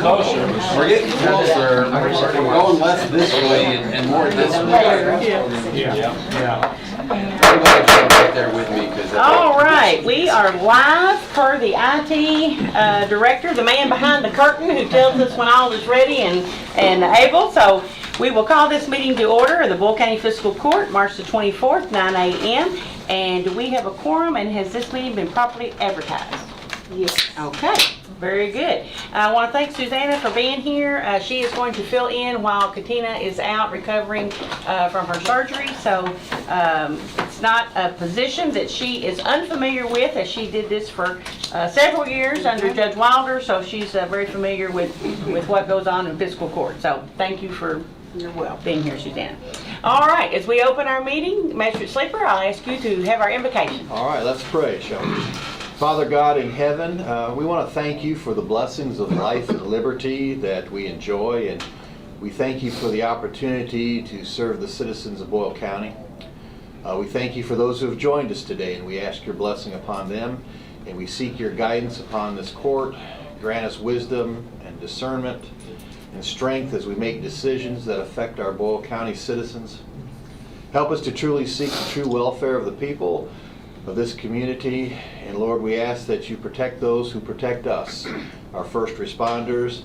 closer. We're getting closer. We're going less this way and more this way. Yeah. Everybody jump right there with me. All right, we are live per the IT director, the man behind the curtain who tells us when all is ready and able. So we will call this meeting to order of the Boyle County Fiscal Court, March the 24th, 9 a.m. And we have a quorum, and has this meeting been properly advertised? Yes. Okay, very good. I want to thank Susanna for being here. She is going to fill in while Katina is out recovering from her surgery. So it's not a position that she is unfamiliar with, as she did this for several years under Judge Wilder. So she's very familiar with what goes on in fiscal court. So thank you for being here, Susanna. All right, as we open our meeting, Magistrate Sleeper, I'll ask you to have our invocation. All right, let's pray, shall we? Father God in heaven, we want to thank you for the blessings of life and liberty that we enjoy, and we thank you for the opportunity to serve the citizens of Boyle County. We thank you for those who have joined us today, and we ask your blessing upon them, and we seek your guidance upon this court. Grant us wisdom and discernment and strength as we make decisions that affect our Boyle County citizens. Help us to truly seek the true welfare of the people of this community, and Lord, we ask that you protect those who protect us, our first responders.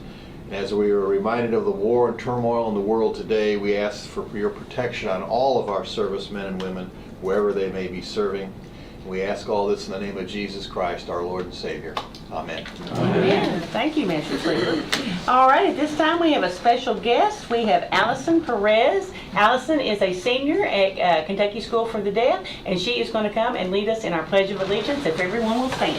And as we are reminded of the war and turmoil in the world today, we ask for your protection on all of our servicemen and women, wherever they may be serving. We ask all this in the name of Jesus Christ, our Lord and Savior. Amen. Amen. Thank you, Mr. Sleeper. All right, at this time we have a special guest. We have Allison Perez. Allison is a senior at Kentucky School for the Deaf, and she is going to come and lead us in our Pledge of Allegiance, if everyone will stand.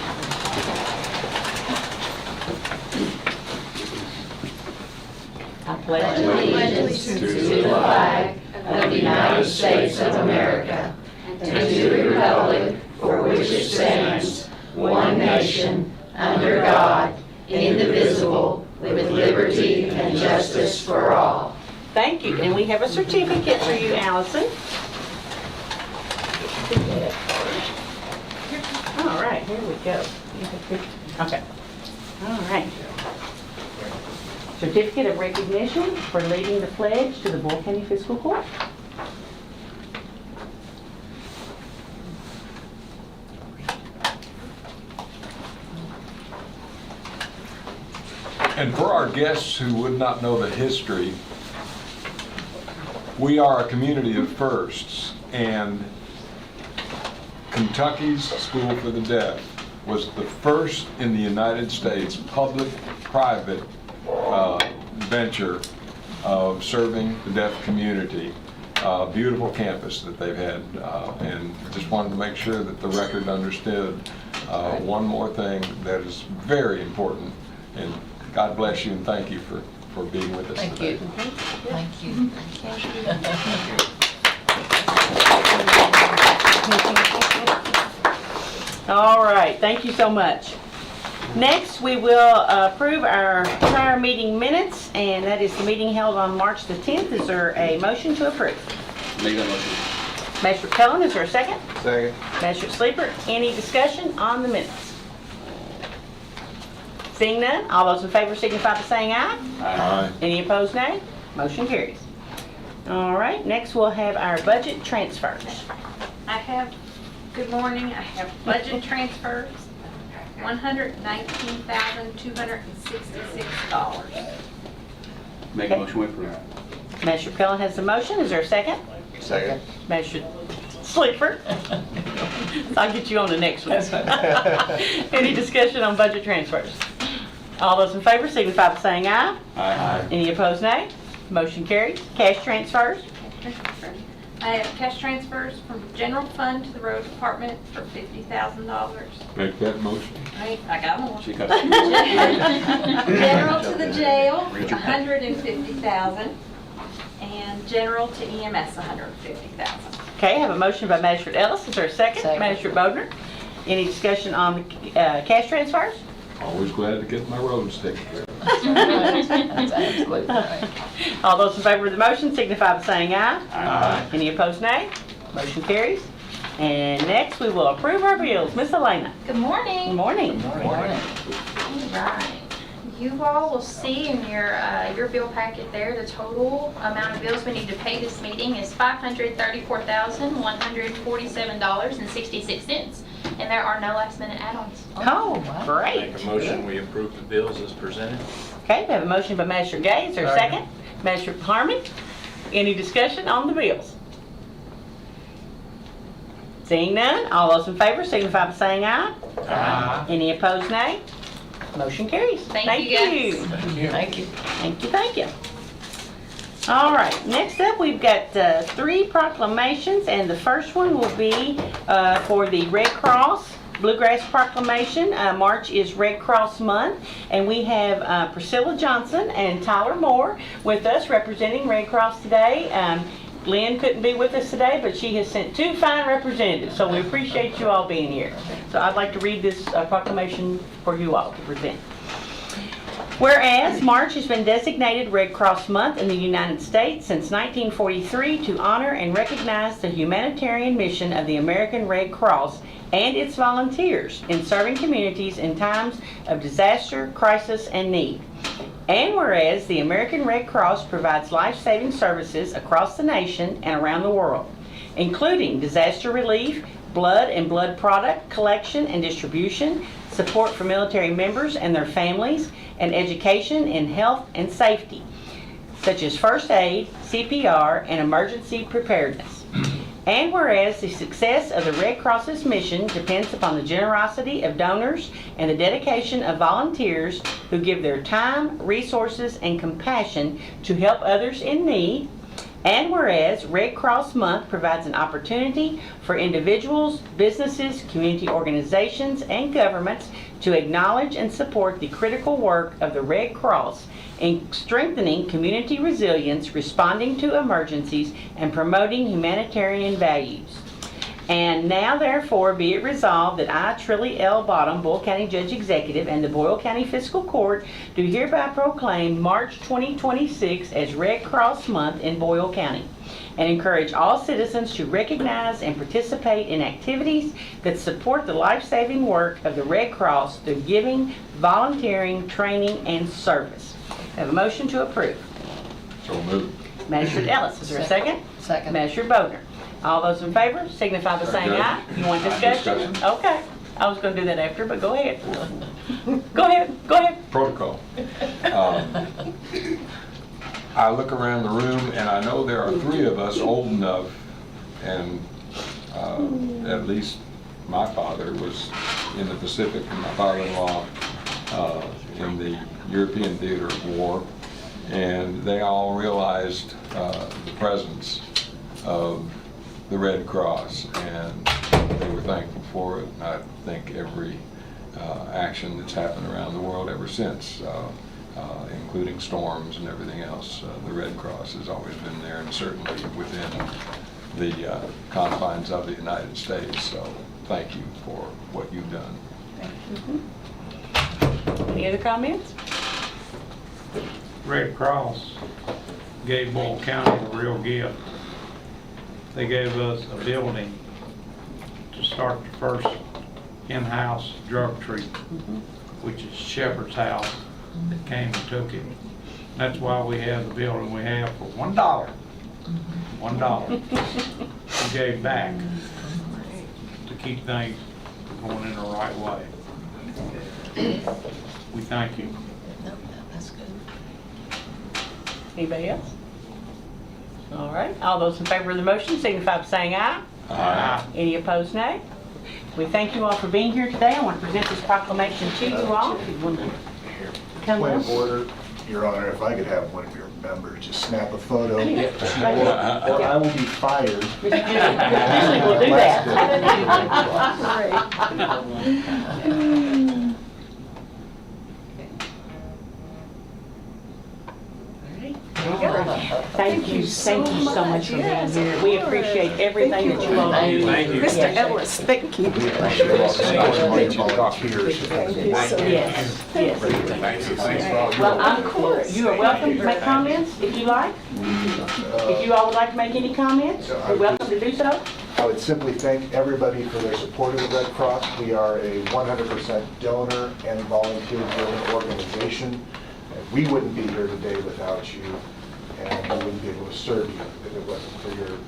I pledge allegiance to the flag of the United States of America and to the republic for which it stands, one nation, under God, indivisible, with liberty and justice for all. Thank you. And we have a certificate for you, Allison. All right, here we go. Okay. All right. Certificate of recognition for leading the pledge to the Boyle County Fiscal Court. And for our guests who would not know the history, we are a community of firsts, and Kentucky's School for the Deaf was the first in the United States public-private venture of serving the deaf community. Beautiful campus that they've had, and just wanted to make sure that the record understood one more thing that is very important. And God bless you and thank you for being with us today. Thank you. All right, thank you so much. Next, we will approve our prior meeting minutes, and that is the meeting held on March the 10th. Is there a motion to approve? Make that motion. Magistrate Cullen, is there a second? Second. Magistrate Sleeper, any discussion on the minutes? Seeing none, all those in favor signify by saying aye. Aye. Any opposed, nay? Motion carries. All right, next we'll have our budget transfers. Good morning, I have budget transfers, $119,266. Make a motion, we approve. Magistrate Cullen has the motion, is there a second? Second. Magistrate Sleeper. I'll get you on the next one. Any discussion on budget transfers? All those in favor signify by saying aye. Aye. Any opposed, nay? Motion carries. Cash transfers. I have cash transfers from general fund to the road department for $50,000. Make that motion. Right, I got more. She got General to the jail, $150,000, and general to EMS, $150,000. Okay, I have a motion by Magistrate Ellis. Is there a second? Second. Magistrate Bodner. Any discussion on the cash transfers? Always glad to get my roads taken care of. That's absolutely right. All those in favor of the motion signify by saying aye. Aye. Any opposed, nay? Motion carries. And next, we will approve our bills. Miss Elena. Good morning. Good morning. Good morning. All right. You all will see in your bill packet there, the total amount of bills we need to pay this meeting is $534,147.66. And there are no last minute add-ons. Oh, great. Make a motion, we approve the bills as presented. Okay, we have a motion by Magistrate Gaines, or a second? Magistrate Harmon. Any discussion on the bills? Seeing none, all those in favor signify by saying aye. Aye. Any opposed, nay? Motion carries. Thank you, guys. Thank you. Thank you. All right, next up, we've got 3 proclamations, and the first one will be for the Red Cross Bluegrass Proclamation. March is Red Cross Month, and we have Priscilla Johnson and Tyler Moore with us representing Red Cross today. Lynne couldn't be with us today, but she has sent 2 fine representatives, so we appreciate you all being here. So I'd like to read this proclamation for you all to present. Whereas March has been designated Red Cross Month in the United States since 1943 to honor and recognize the humanitarian mission of the American Red Cross and its volunteers in serving communities in times of disaster, crisis, and need. And whereas the American Red Cross provides life-saving services across the nation and around the world, including disaster relief, blood and blood product collection and distribution, support for military members and their families, and education in health and safety, such as first aid, CPR, and emergency preparedness. And whereas the success of the Red Cross's mission depends upon the generosity of donors and the dedication of volunteers who give their time, resources, and compassion to help others in need. And whereas Red Cross Month provides an opportunity for individuals, businesses, community organizations, and governments to acknowledge and support the critical work of the Red Cross in strengthening community resilience, responding to emergencies, and promoting humanitarian values. And now therefore be it resolved that I, Trilly L. Bottom, Boyle County Judge Executive, and the Boyle County Fiscal Court do hereby proclaim March 2026 as Red Cross Month in Boyle County, and encourage all citizens to recognize and participate in activities that support the life-saving work of the Red Cross through giving, volunteering, training, and service. I have a motion to approve. So moved. Magistrate Ellis, is there a second? Second. Magistrate Bodner. All those in favor signify by saying aye. You want discussion? Okay. I was going to do that after, but go ahead. Go ahead. Protocol. I look around the room and I know there are 3 of us old enough, and at least my father was in the Pacific and my father-in-law in the European theater of war, and they all realized the presence of the Red Cross, and they were thankful for it. And I think every action that's happened around the world ever since, including storms and everything else, the Red Cross has always been there, and certainly within the confines of the United States. So thank you for what you've done. Any other comments? Red Cross gave Boyle County a real gift. They gave us a building to start the first in-house drug treatment, which is Shepherd's House that came and took it. That's why we have the building we have for $1. $1. We gave back to keep things going in the right way. We thank you. That's good. Anybody else? All right. All those in favor of the motion signify by saying aye. Aye. Any opposed, nay? We thank you all for being here today. I want to present this proclamation to you all. If you want to come Point on. of order, Your Honor, if I could have one of your members just snap a photo, or I will be fired. Usually we'll do that. Thank you so much for being here. We appreciate everything that you all do. Thank you. Mr. Ellis, thank you. Yes. Well, you are welcome to make comments if you like. If you all would like to make any comments, you're welcome to do so. I would simply thank everybody for their support of the Red Cross. We are a 100% donor and volunteer-driven organization. And we wouldn't be here today without you, and we wouldn't be able to serve you if it wasn't for your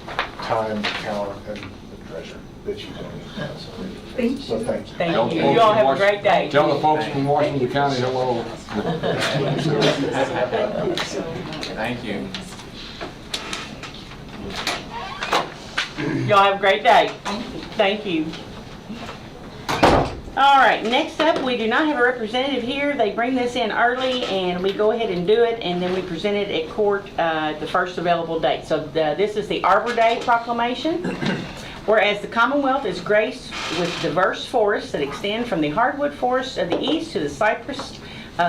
time, talent, and the treasure that you donate. So thank you. Thank you. You all have a great day. Tell the folks from Washington County hello. Thank you. Y'all have a great day. Thank you. All right, next up, we do not have a representative here. They bring this in early, and we go ahead and do it, and then we present it at court the first available date. So this is the Arbor Day Proclamation. Whereas the Commonwealth is graced with diverse forests that extend from the hardwood forests of the east to the cypress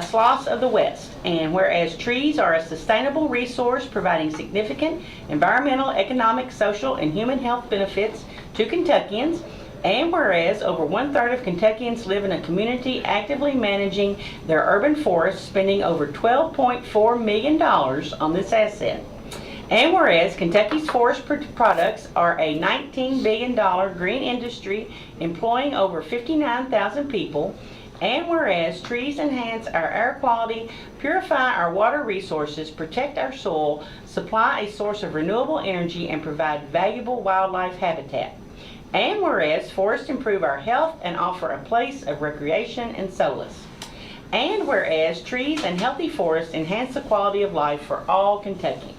sloughs of the west. And whereas trees are a sustainable resource providing significant environmental, economic, social, and human health benefits to Kentuckians, and whereas over 1/3 of Kentuckians live in a community actively managing their urban forests, spending over $12.4 million on this asset. And whereas Kentucky's forest products are a $19 billion green industry employing over 59,000 people, and whereas trees enhance our air quality, purify our water resources, protect our soil, supply a source of renewable energy, and provide valuable wildlife habitat. And whereas forests improve our health and offer a place of recreation and solace. And whereas trees and healthy forests enhance the quality of life for all Kentuckians.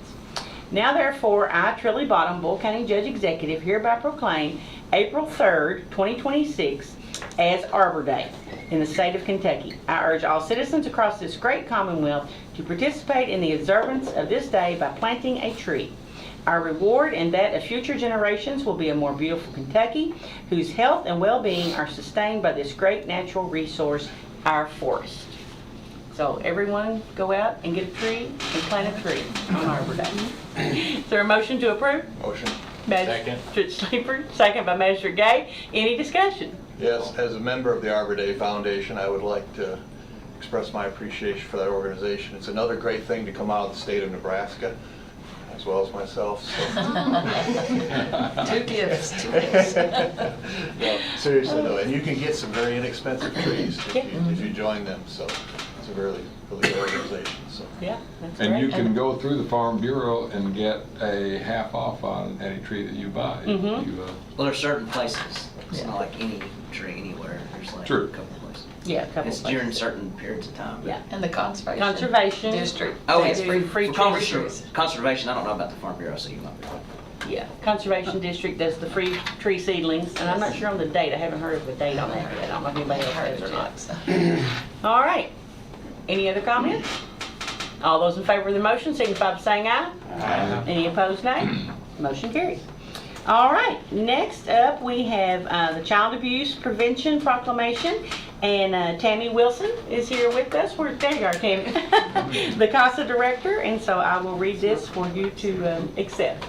Now therefore, I, Trilly Bottom, Boyle County Judge Executive, hereby proclaim April 3rd, 2026 as Arbor Day in the state of Kentucky. I urge all citizens across this great Commonwealth to participate in the observance of this day by planting a tree. Our reward and that of future generations will be a more beautiful Kentucky, whose health and well-being are sustained by this great natural resource, our forest. So everyone go out and get a tree and plant a tree on Arbor Day. Is there a motion to approve? Motion. Magistrate Sleeper, second by Magistrate Gay. Any discussion? Yes, as a member of the Arbor Day Foundation, I would like to express my appreciation for that organization. It's another great thing to come out of the state of Nebraska, as well as myself. So. Two gifts. No, seriously though, and you can get some very inexpensive trees if you join them. So it's a really good organization. So. Yeah, that's And great. you can go through the Farm Bureau and get a half off on any tree that you buy. Mhm. Well, there's certain places. It's not like any tree anywhere. There's like True. a couple places. Yeah, a couple It's places. during certain periods of time. Yeah. And the Conservation district. Oh, they it's do free for trees. conservation. I don't know about the Farm Bureau, so you might be right. Yeah, Conservation District does the free tree seedlings, and I'm not sure on the date. I haven't heard of the date on that yet. I don't know if anybody else has or not. All right. Any other comments? All those in favor of the motion signify by saying aye. Aye. Any opposed, nay? Motion carries. All right, next up we have the Child Abuse Prevention Proclamation, and Tami Wilson is here with us. There you are, Tami, the CASA Director, and so I will read this for you to accept.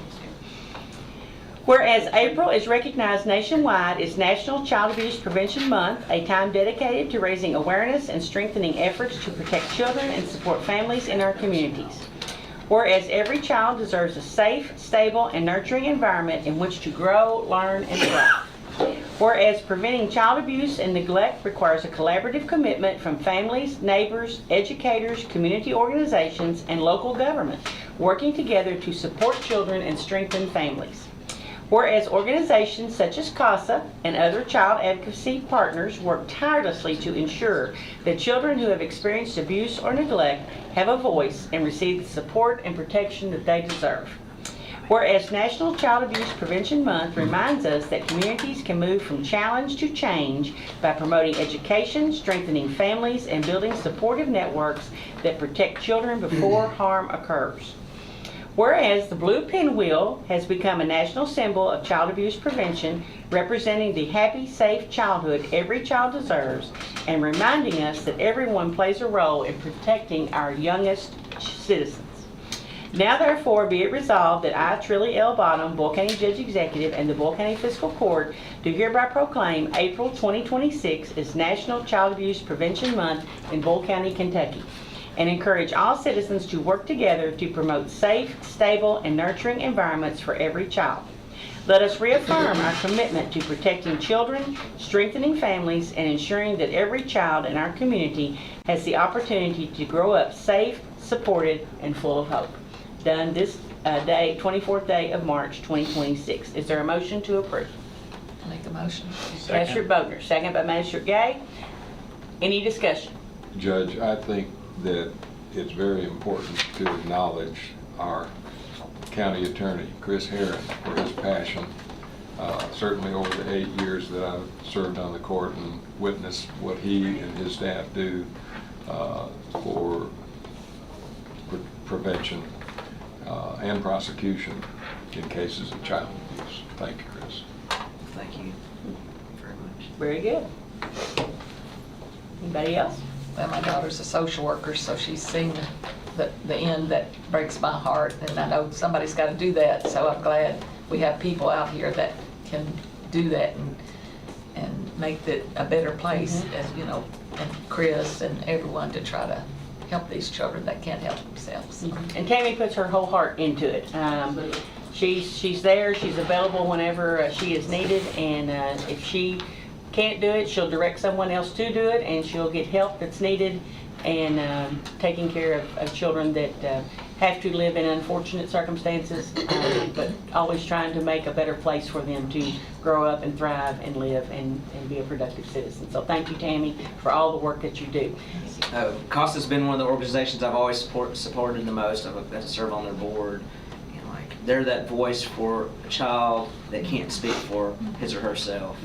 Whereas April is recognized nationwide as National Child Abuse Prevention Month, a time dedicated to raising awareness and strengthening efforts to protect children and support families in our communities. Whereas every child deserves a safe, stable, and nurturing environment in which to grow, learn, and thrive. Whereas preventing child abuse and neglect requires a collaborative commitment from families, neighbors, educators, community organizations, and local government, working together to support children and strengthen families. Whereas organizations such as CASA and other child advocacy partners work tirelessly to ensure that children who have experienced abuse or neglect have a voice and receive the support and protection that they deserve. Whereas National Child Abuse Prevention Month reminds us that communities can move from challenge to change by promoting education, strengthening families, and building supportive networks that protect children before harm occurs. Whereas the blue pinwheel has become a national symbol of child abuse prevention, representing the happy, safe childhood every child deserves, and reminding us that everyone plays a role in protecting our youngest citizens. Now therefore be it resolved that I, Trilly L. Bottom, Boyle County Judge Executive, and the Boyle County Fiscal Court do hereby proclaim April 2026 as National Child Abuse Prevention Month in Boyle County, Kentucky, and encourage all citizens to work together to promote safe, stable, and nurturing environments for every child. Let us reaffirm our commitment to protecting children, strengthening families, and ensuring that every child in our community has the opportunity to grow up safe, supported, and full of hope. Done this day, 24th day of March 2026. Is there a motion to approve? Make a motion. Magistrate Bodner, second by Magistrate Gay. Any discussion? Judge, I think that it's very important to acknowledge our county attorney, Chris Herron, for his passion. Certainly over the 8 years that I've served on the court and witnessed what he and his staff do for prevention and prosecution in cases of child abuse. Thank you, Chris. Thank you very much. Very good. Anybody else? Well, my daughter's a social worker, so she's seen the end that breaks my heart, and I know somebody's got to do that, so I'm glad we have people out here that can do that and make it a better place, as you know, and Chris and everyone to try to help these children that can't help themselves. And Tami puts her whole heart into it. She's there, she's available whenever she is needed, and if she can't do it, she'll direct someone else to do it, and she'll get help that's needed, and taking care of children that have to live in unfortunate circumstances, but always trying to make a better place for them to grow up and thrive and live and be a productive citizen. So thank you, Tami, for all the work that you do. CASA's been one of the organizations I've always supported the most. I've got to serve on their board. And they're that voice for a child that can't speak for his or herself.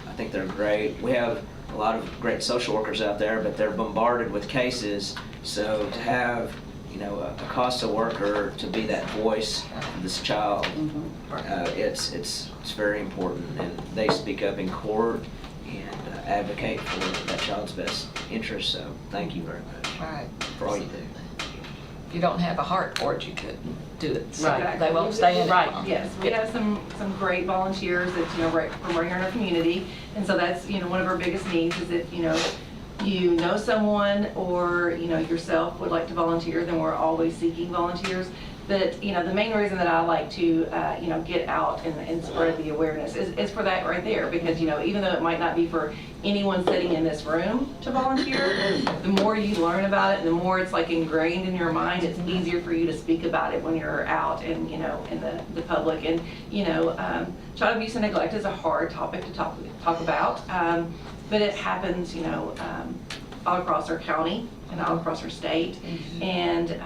I think they're great. We have a lot of great social workers out there, but they're bombarded with cases. So to have, a CASA worker to be that voice for this child, it's very important. And they speak up in court and advocate for that child's best interest. So thank you very much for all you do. If you don't have a heart for it, you couldn't do it. So Right. they won't stay in it. Right. Yes, we have some great volunteers that, right from right here in our community. And so that's, one of our biggest needs is if, you know someone or, yourself would like to volunteer, then we're always seeking volunteers. But, the main reason that I like to, get out and spread the awareness is for that right there. Because, even though it might not be for anyone sitting in this room to volunteer, the more you learn about it, the more it's like ingrained in your mind, it's easier for you to speak about it when you're out and, in the public. And, child abuse and neglect is a hard topic to talk about. But it happens, all across our county and all across our state. And,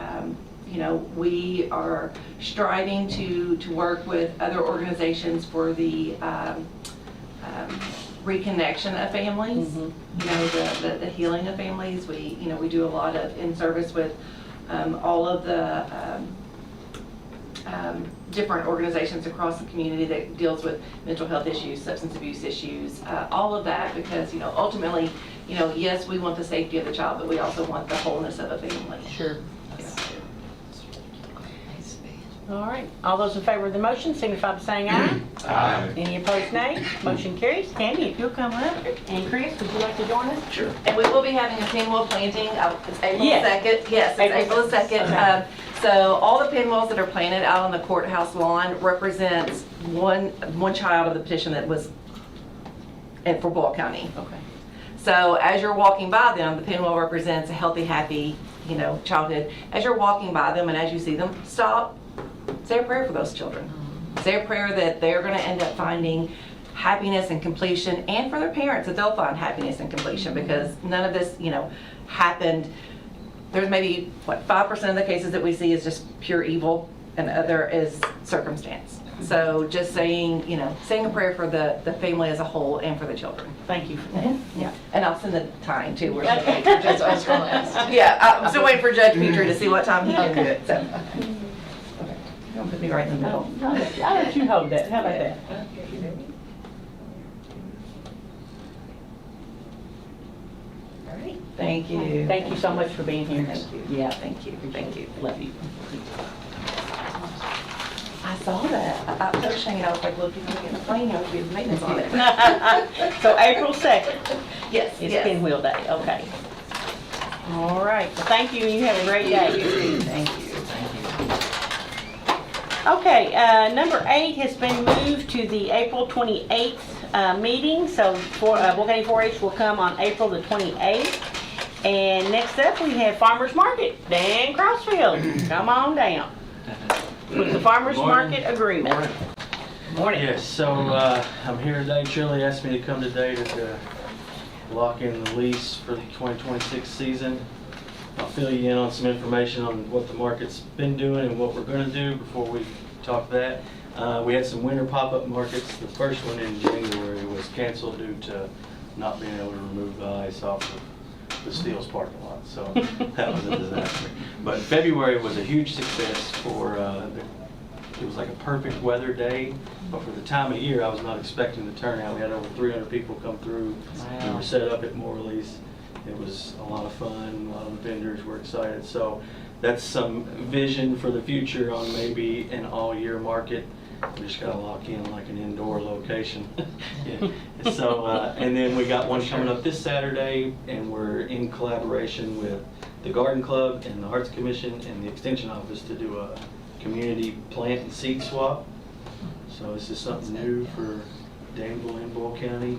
we are striving to work with other organizations for the reconnection of families, the healing of families. We do a lot of in service with all of the different organizations across the community that deals with mental health issues, substance abuse issues, all of that, because ultimately, yes, we want the safety of the child, but we also want the wholeness of a family. Sure. All right. All those in favor of the motion signify by saying aye. Aye. Any opposed, nay. Motion carries. Tami, if you'll come up. And Chris, would you like to join us? Sure. And we will be having a pinwheel planting. It's April Yes. 2nd. Yes, it's April 2nd. Okay. So all the pinwheels that are planted out on the courthouse lawn represents one child of the petition that was for Boyle County. Okay. So as you're walking by them, the pinwheel represents a healthy, happy, childhood. As you're walking by them and as you see them, stop. Say a prayer for those children. Say a prayer that they're going to end up finding happiness and completion, and for their parents that they'll find happiness and completion, because none of this, happened. There's maybe, 5% of the cases that we see is just pure evil, and the other is circumstance. So just saying a prayer for the family as a whole and for the children. Thank you for that. Yeah, and I'll send the time too. Okay. That's what I was going to ask. Yeah, I'm still waiting for Judge Petrie to see what time he can do it. So. Don't put me right in the middle. I'll let you hold that. How about that? All right. Thank you. Thank you so much for being here. Thank you. Yeah. Thank you. Thank you. Love you. I saw that. I was hanging out, like, look, you're getting a plane, I would be maintenance on it. So April 2nd Yes, is yes. Pinwheel Day. Okay. All right. Well, thank you, and you have a great day. Thank you. Okay, number 8 has been moved to the April 28th meeting, so Boyle County 4-H will come on April the 28th. And next up, we have Farmers Market, Dan Crossfield. Come on down with the Farmers Market agreement. Morning. Yes, so I'm here today. Shirley asked me to come today to lock in the lease for the 2026 season. I'll fill you in on some information on what the market's been doing and what we're going to do before we talk that. We had some winter pop-up markets. The first one in January was canceled due to not being able to remove the ice off of the Steele's parking lot, so that was a disaster. But February was a huge success for it was like a perfect weather day, but for the time of year, I was not expecting the turnout. We had over 300 people come through. We were set up at Morley's. It was a lot of fun. A lot of the vendors were excited. So that's some vision for the future on maybe an all-year market. We just got to lock in like an indoor location. Yeah. So, and then we got one coming up this Saturday, and we're in collaboration with the Garden Club and the Arts Commission and the Extension Office to do a community plant and seed swap. So this is something new for Danville and Boyle County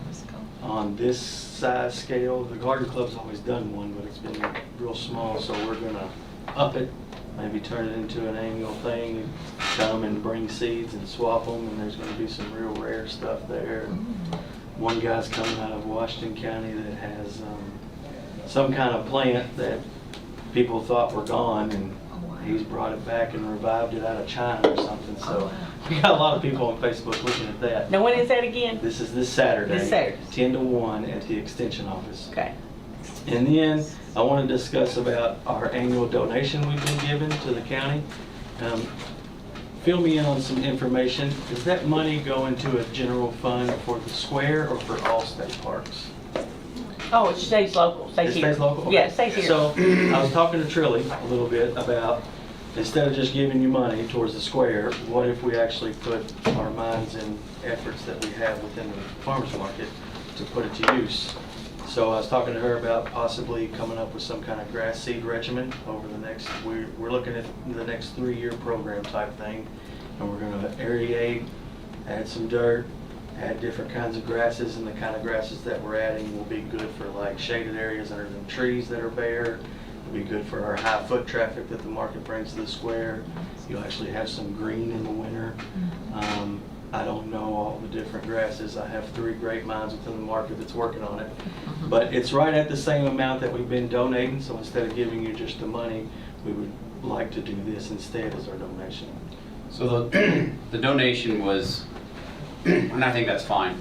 on this size scale. The Garden Club's always done one, but it's been real small, so we're gonna up it, maybe turn it into an annual thing, and come and bring seeds and swap them, and there's gonna be some real rare stuff there. One guy's coming out of Washington County that has some kind of plant that people thought were gone, and he's brought it back and revived it out of China or something. So we got a lot of people on Facebook looking at that. Now, when is that again? This is this Saturday. This Saturday. 10 to 1 at the Extension Office. Okay. And then I want to discuss about our annual donation we've been given to the county. Fill me in on some information. Does that money go into a general fund for the square or for all state parks? Oh, it stays local. Stays here. Stays local? Yeah, it stays here. So I was talking to Trilly a little bit about, instead of just giving you money towards the square, what if we actually put our minds and efforts that we have within the farmers market to put it to use? So I was talking to her about possibly coming up with some kind of grass seed regimen over the next, we're looking at the next 3-year program type thing. And we're gonna aerate, add some dirt, add different kinds of grasses, and the kind of grasses that we're adding will be good for like shaded areas under the trees that are bare. It'll be good for our high foot traffic that the market brings to the square. You'll actually have some green in the winter. I don't know all the different grasses. I have 3 great minds within the market that's working on it. But it's right at the same amount that we've been donating, so instead of giving you just the money, we would like to do this instead as our donation. So the donation was, and I think that's fine,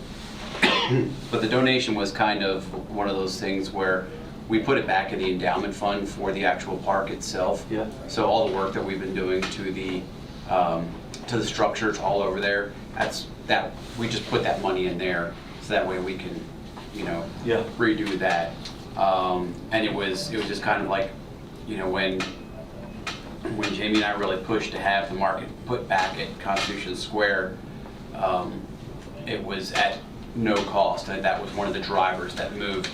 but the donation was kind of one of those things where we put it back in the endowment fund for the actual park itself. Yeah. So all the work that we've been doing to the structures all over there, we just put that money in there, so that way we can, redo that. And it was just kind of like, when Jamie and I really pushed to have the market put back at Constitution Square, it was at no cost. And that was one of the drivers that moved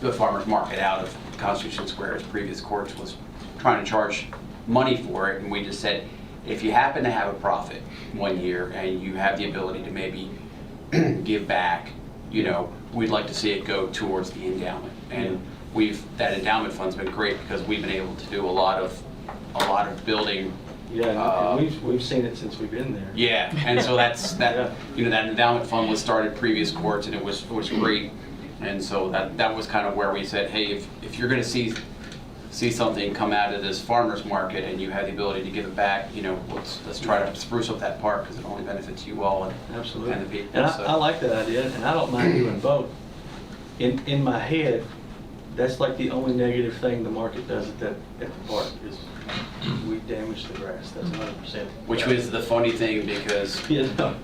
the farmers market out of Constitution Square. As previous courts was trying to charge money for it, and we just said, if you happen to have a profit one year and you have the ability to maybe give back, we'd like to see it go towards the endowment. And that endowment fund's been great because we've been able to do a lot of building. Yeah, and we've seen it since we've been there. Yeah, and so that endowment fund was started previous courts, and it was great. And so that was kind of where we said, hey, if you're going to see something come out of this farmers market and you have the ability to give it back, let's try to spruce up that park because it only benefits you all and the people. And I like that idea, and I don't mind doing both. In my head, that's like the only negative thing the market does at the park is we damage the grass. That's 100%. Which was the funny thing because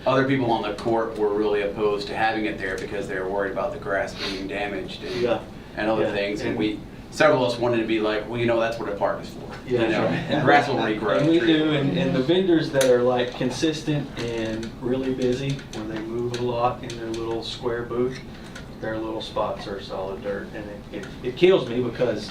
other people on the court were really opposed to having it there because they were worried about the grass being damaged and other things. And several of us wanted to be like, well, that's what a park is for. And grass will regrow. And we do, and the vendors that are like consistent and really busy, when they move a lot in their little square booth, their little spots are solid dirt, and it kills me because,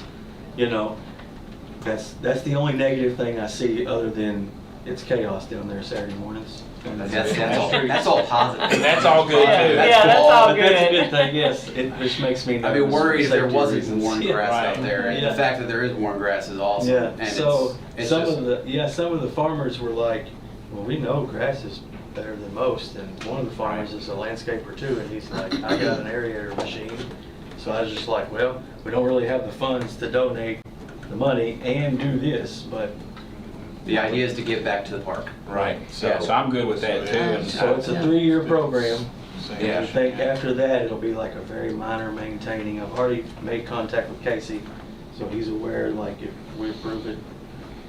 that's the only negative thing I see other than it's chaos down there Saturday mornings. That's all positive. And that's all good, Yeah, too. yeah, that's all But that's a good. good thing, yes, which makes me I'd nervous. be for worried if there safety wasn't reasons. worn Yeah. grass out there, and Yeah. the fact that there is worn grass is awesome. Yeah, And so it's some just, of the farmers were like, well, we know grass is better than most, and one of the farmers is a landscaper too, and he's like, I got an aerator machine. So I was just like, well, we don't really have the funds to donate the money and do this, but. the idea is to give back to the park. Right, yeah, so I'm good with that too. And So it's a 3-year program. And Yeah. I think after that, it'll be like a very minor maintaining. I've already made contact with Casey, so he's aware, like, if we approve it,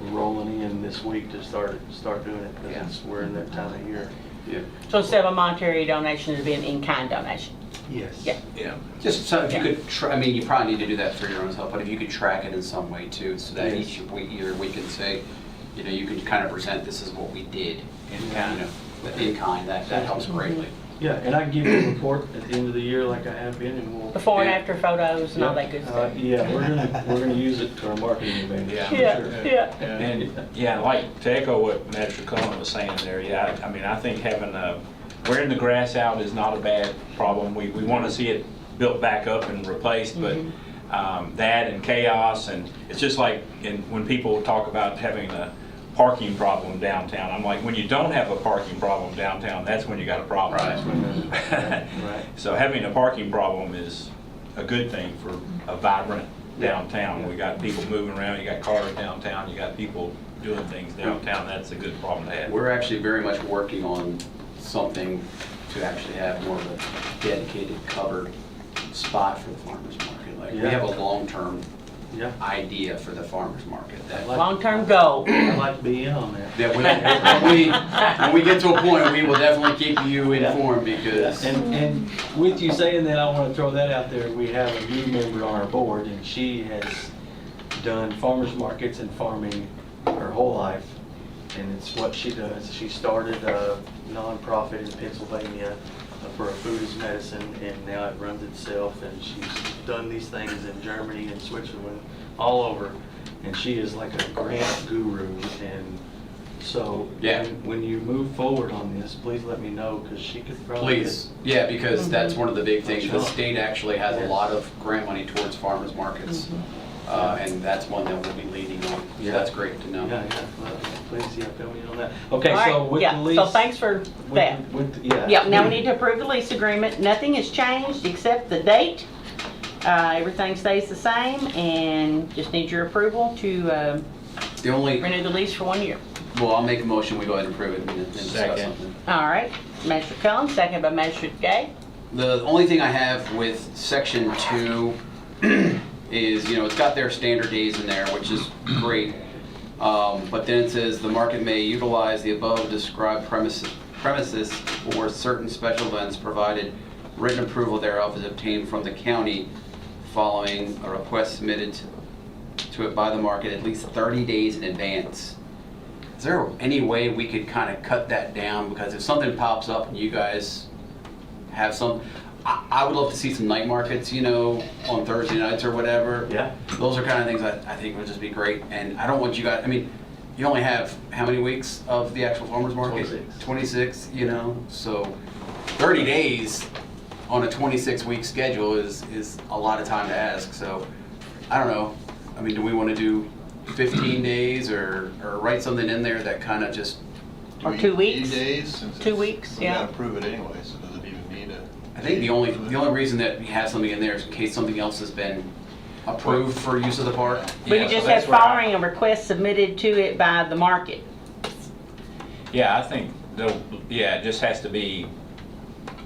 we're rolling in this week to start doing it, Yeah. because we're in that time of year. Yeah. So instead of a monetary donation, it'd be an in-kind donation. Yes. Yeah. Yeah. Just so if you could, I mean, you probably need to do that for your own self, but if you could track it in some way too, so that Yes. each week, either we can say, you know, you can kind of present, this is what we did in kind, in kind, that helps greatly. Yeah, and I can give you a report at the end of the year like I have been, and we'll. Before and after photos and all that good stuff. Yeah, we're gonna use it to our marketing advantage. Yeah. for Yeah, sure. yeah. And, yeah, like, to echo what Magistrate Cullen was saying there, yeah, I mean, I think having wearing the grass out is not a bad problem. We want to see it built back up and replaced, but that and chaos, and it's just like when people talk about having a parking problem downtown, I'm like, when you don't have a parking problem downtown, that's when you got a problem. Right. So having a parking problem is a good thing for a vibrant downtown. We got people moving around, you got cars downtown, you got people doing things downtown. That's a good problem to have. We're actually very much working on something to actually have more of a dedicated, covered spot for the farmer's market. Like, we have a long-term idea for the farmer's market. That Long-term goal. I'd like to be in on that. when we get to a point, we will definitely keep you informed, because And with you saying that, I want to throw that out there. We have a new member on our board, and she has done farmers markets and farming her whole life, and it's what she does. She started a nonprofit in Pennsylvania for a food as medicine, and now it runs itself, and she's done these things in Germany and Switzerland, all over, and she is like a grant guru. And so when you move forward on this, please let me know, because she could probably because that's one of the big things. The state actually has a lot of grant money towards farmers markets, and that's one that we'll be leading on. So that's great to know. Well, please, fill me in on that. Okay, All right, so with the lease. So thanks for that. Yeah. Now we need to approve the lease agreement. Nothing has changed except the date. Everything stays the same, and just need your approval to renew the lease for 1 year. Well, I'll make a motion, we go ahead and approve it and discuss something. All right, Magistrate Cullen, second by Magistrate Gay. The only thing I have with section 2 is, it's got their standard days in there, which is great. But then it says the market may utilize the above described premises for certain special events, provided written approval thereof is obtained from the county following a request submitted to it by the market at least 30 days in advance. Is there any way we could kind of cut that down? Because if something pops up and you guys have some, I would love to see some night markets, on Thursday nights or whatever. Yeah. Those are kind of things I think would just be great. And I don't want you guys, you only have how many weeks of the actual farmer's market? 26, so 30 days on a 26-week schedule is a lot of time to ask. So I don't know. Do we want to do 15 days or write something in there that kind of just... Or 2 weeks? 2 days? Since 2 weeks, we gotta approve it anyway, so does it even need a... I think the only reason that we have something in there is in case something else has been approved for use of the park. We could just have following a request submitted to it by the market. Yeah, I think, it just has to be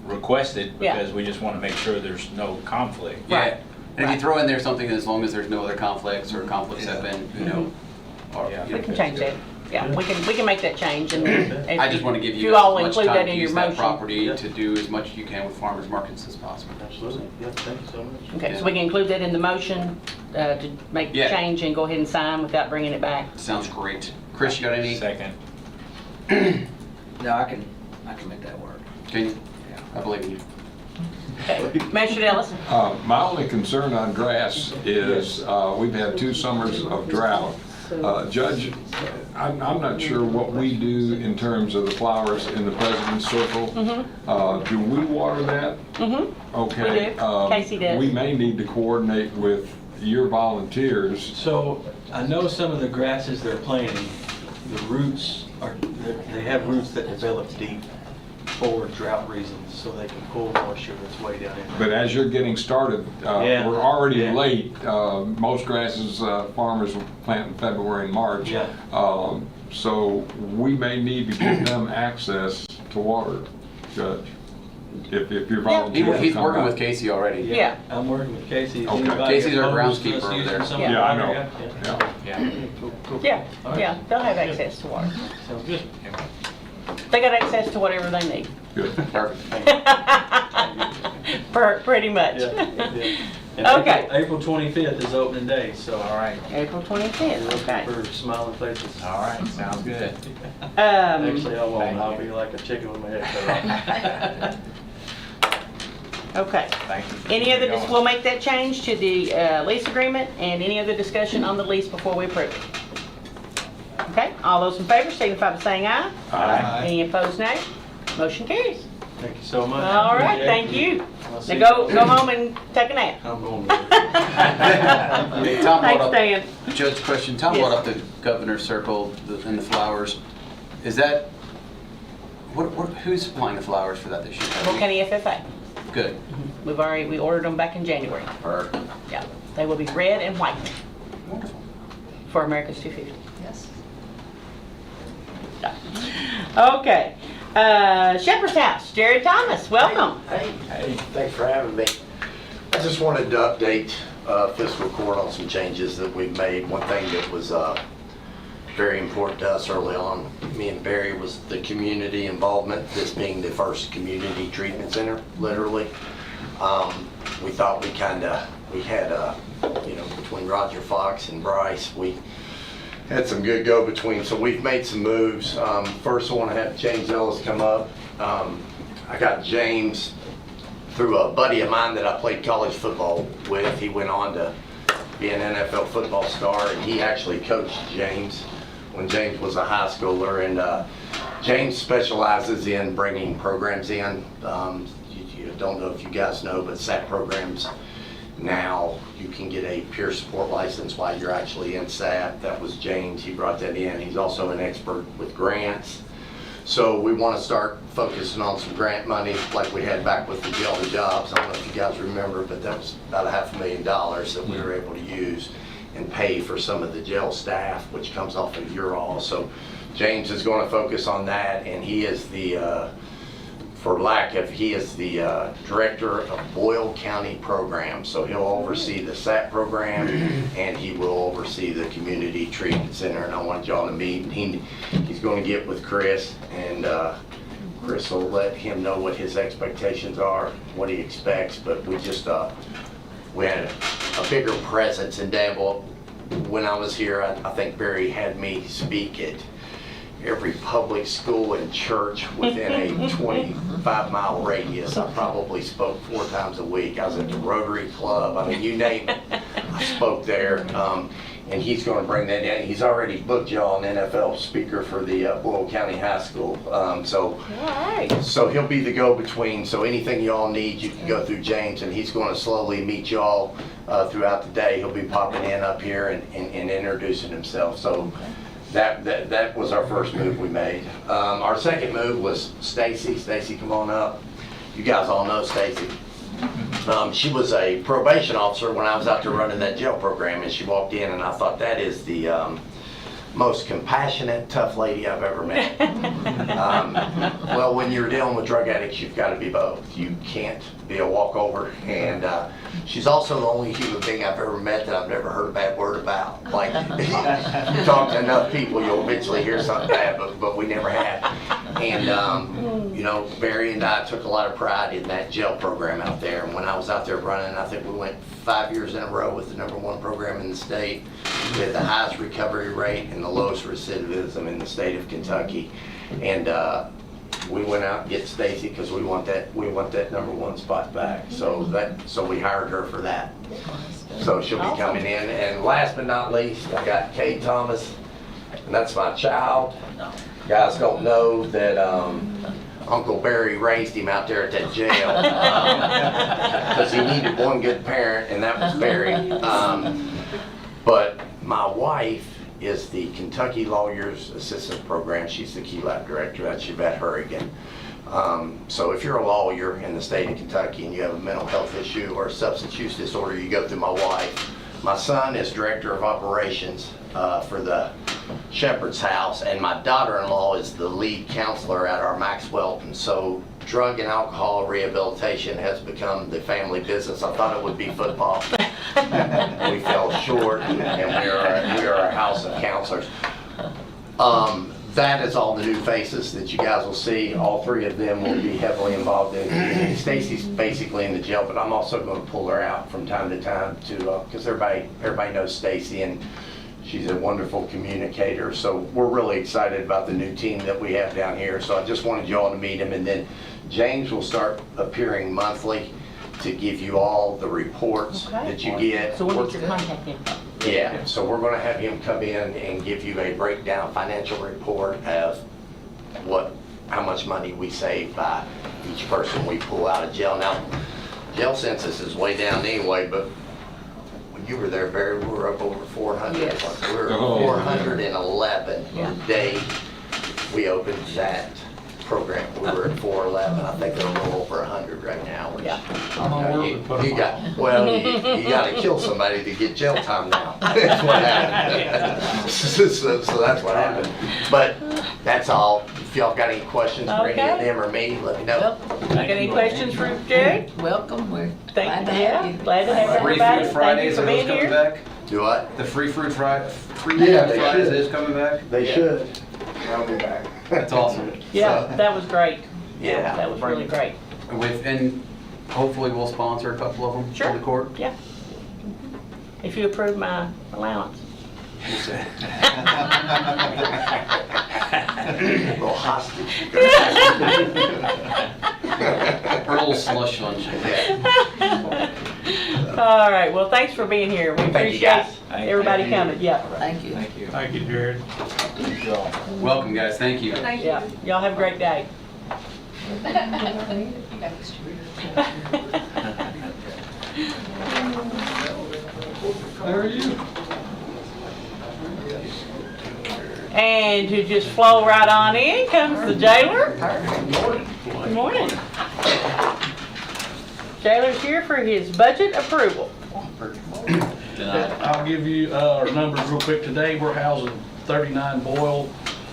requested, because we just want to make sure there's no conflict. Yeah. And if you throw in there something, as long as there's no other conflicts or conflicts have been, We can change that. Yeah, we can make that change, and then I just want to give if you you all as much include that time to in your use that motion. property to do as much as you can with farmers markets as possible. Absolutely. Yeah, thank you so much. Okay, so we can include that in the motion to make the change and go ahead and sign without bringing it back. Sounds great. Chris, you got any? Second. No, I can make that work. Can you? Yeah. I believe in you. Okay, Magistrate Allison. My only concern on grass is we've had 2 summers of drought, Judge, I'm not sure what we do in terms of the flowers in the President's Circle. Do we water that? Okay. We do. Casey does. We may need to coordinate with your volunteers. So I know some of the grasses they're planting, the roots they have roots that develop deep for drought reasons, so they can pull moisture that's way down in there. But as you're getting started, Yeah. we're already Yeah. late. Most grasses farmers will plant in February and March. Yeah. So we may need to give them access to water, Judge, if your volunteers He's come working back. with Casey already. Yeah. I'm working with Casey. Is Okay. anybody Casey's our opposed to us groundskeeper over using there. some Yeah. of the Yeah, I water? know. Yeah. Yeah. Cool. Yeah, All right. yeah, they'll have access to water. Sounds good. They got access to whatever they need. Good. Perfect. Pretty much. Yeah. And Okay. April 25th is opening day, so. All right. April 25th, okay. For smiling faces. All right. Sounds good. Actually, I won't. I'll be like a chicken with my head cut off. Okay. Thank you. Any other, we'll make that change to the lease agreement, and any other discussion on the lease before we approve it? Okay, all those in favor signify by saying aye. Aye. Any opposed, nay? Motion carries. Thank you so much. All right, thank you. I'll see Now you. go home and take a nap. I'm going with it. Hey, Tom brought Thanks, up, Dan. Judge, question. Tom Yes. brought up the Governor's Circle and the flowers. Is that, who's supplying the flowers for that this year? Boyle County FFA. Good. We ordered them back in January. Perfect. Yeah, they will be red and white Wonderful. for America's 250. Yes. Okay, Shepherd's House, Jarod Thomas, welcome. Hey, thanks for having me. I just wanted to update fiscal court on some changes that we've made. One thing that was very important to us early on, me and Barry, was the community involvement, this being the first community treatment center, literally. We thought we had, between Roger Fox and Bryce, we had some good go-between, so we've made some moves. First, I want to have James Ellis come up. I got James through a buddy of mine that I played college football with. He went on to be an NFL football star, and he actually coached James when James was a high schooler. And James specializes in bringing programs in. You don't know if you guys know, but SAT programs now, you can get a peer support license while you're actually in SAT. That was James, he brought that in. He's also an expert with grants. So we want to start focusing on some grant money like we had back with the jail to jobs. I don't know if you guys remember, but that was about $500,000 that we were able to use and pay for some of the jail staff, which comes off of your all. So James is going to focus on that, and he is the he is the director of Boyle County program. So he'll oversee the SAT program, and he will oversee the community treatment center. And I wanted y'all to meet. He's going to get with Chris, and Chris will let him know what his expectations are, what he expects. But we just we had a bigger presence in Danville. When I was here, I think Barry had me speak at every public school and church within a 25-mile radius. I probably spoke 4 times a week. I was at the Rotary Club. I mean, you name it, I spoke there. And he's going to bring that in. He's already booked y'all an NFL speaker for the Boyle County High School. So he'll be the go-between. So anything y'all need, you can go through James, and he's going to slowly meet y'all throughout the day. He'll be popping in up here and introducing himself. So that was our first move we made. Our second move was Stacy. Stacy, come on up. You guys all know Stacy. She was a probation officer when I was out there running that jail program, and she walked in, and I thought, that is the most compassionate, tough lady I've ever met. Well, when you're dealing with drug addicts, you've got to be both. You can't be a walkover, and she's also the only human being I've ever met that I've never heard a bad word about. Like, you talk to enough people, you'll eventually hear something bad, but we never have. And, Barry and I took a lot of pride in that jail program out there. And when I was out there running, I think we went 5 years in a row with the #1 program in the state. We had the highest recovery rate and the lowest recidivism in the state of Kentucky. And we went out and get Stacy because we want that #1 spot back. So we hired her for that. So she'll be coming in. And last but not least, I got Kay Thomas, and that's my child. Guys don't know that Uncle Barry raised him out there at that jail because he needed one good parent, and that was Barry. But my wife is the Kentucky Lawyers Assistant Program. She's the Key Lab Director. That's Yvette Hurrigan. So if you're a lawyer in the state of Kentucky and you have a mental health issue or a substance use disorder, you go through my wife. My son is Director of Operations for the Shepherd's House, and my daughter-in-law is the lead counselor at our Maxwell. And so drug and alcohol rehabilitation has become the family business. I thought it would be football. We fell short, and we are a house of counselors. That is all the new faces that you guys will see. All three of them will be heavily involved in community. Stacy's basically in the jail, but I'm also going to pull her out from time to time because everybody knows Stacy, and she's a wonderful communicator. So we're really excited about the new team that we have down here. So I just wanted you all to meet him, and then James will start appearing monthly to give you all the reports that you get. So we'll get your contact info. Yeah, so we're going to have him come in and give you a breakdown financial report of how much money we save by each person we pull out of jail. Now, jail census is way down anyway, but when you were there, Barry, we were up over 400. Yes. We were 411 the day we opened that program. We were at 411. I think they're a little over 100 right now. Which, you got to kill somebody to get jail time now. That's what happened. so that's what happened. But that's all. If y'all got any questions for any of them or me, let me know. Got any questions for Jared? Welcome, we're Thank glad to you. have you. Glad to have Free everybody. Food Thank you Fridays, for are being those coming here. back? Do what? The Free Food Fridays should. is coming back? They should. I'll be back. That's awesome. Yeah, that was great. Yeah. That was really great. And hopefully we'll sponsor a couple of them Sure. for the court. Yeah. If you approve my allowance. A little hostage. Or a little slush lunch. All right, well, thanks for being here. We Thank you, appreciate guys. everybody coming. Yeah. Thank you. Thank you, Jared. Welcome, guys. Thank you. Yeah. Y'all have a great day. How are you? And to just flow right on in comes the jailer. Good morning. Jailer's here for his budget approval. I'll give you our numbers real quick. Today, we're housing 39 Boyle,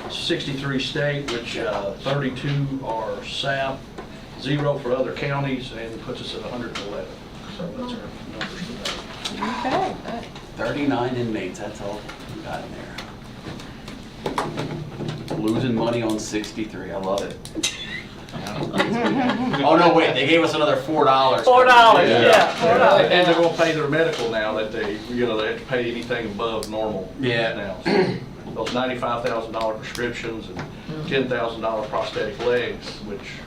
63 state, which 32 are SAP, 0 for other counties, and puts us at 111. So that's our numbers today. Okay. 39 inmates, that's all we got in there. Losing money on 63, I love it. Oh no, wait, they gave us another $4. $4, yeah. $4. And they're gonna pay their medical now that they have to pay anything above normal now. So those $95,000 prescriptions and $10,000 prosthetic legs, which,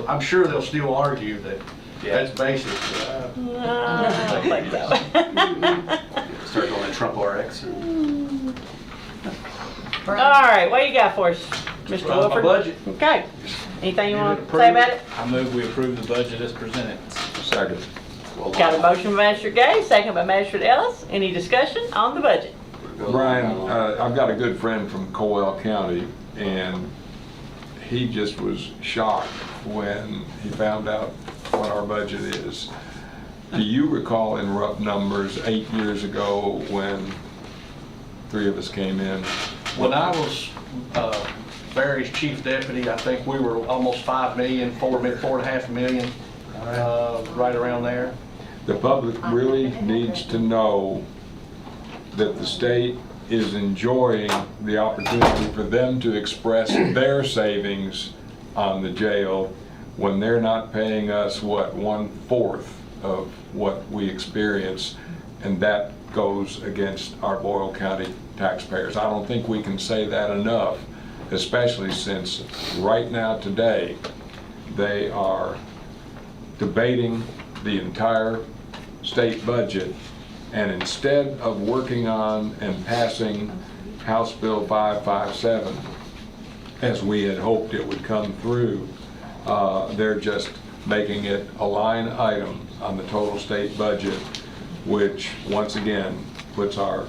I'm sure they'll still argue that that's basic. No, I don't think so. Start going to Trump RX. All right, what you got for us, Mr. My Wofford? budget. Okay. Anything you want to say about it? I move we approve the budget as presented. Second. Got a motion by Magistrate Gay, second by Magistrate Ellis. Any discussion on the budget? Brian, I've got a good friend from Boyle County, and he just was shocked when he found out what our budget is. Do you recall in rough numbers 8 years ago when 3 of us came in? When I was Barry's chief deputy, I think we were almost 5 million, 4.5 million, right around there. The public really needs to know that the state is enjoying the opportunity for them to express their savings on the jail when they're not paying us, what, 1/4 of what we experience, and that goes against our Boyle County taxpayers. I don't think we can say that enough. especially since right now today, they are debating the entire state budget, and instead of working on and passing House Bill 557, as we had hoped it would come through, they're just making it a line item on the total state budget, which once again puts our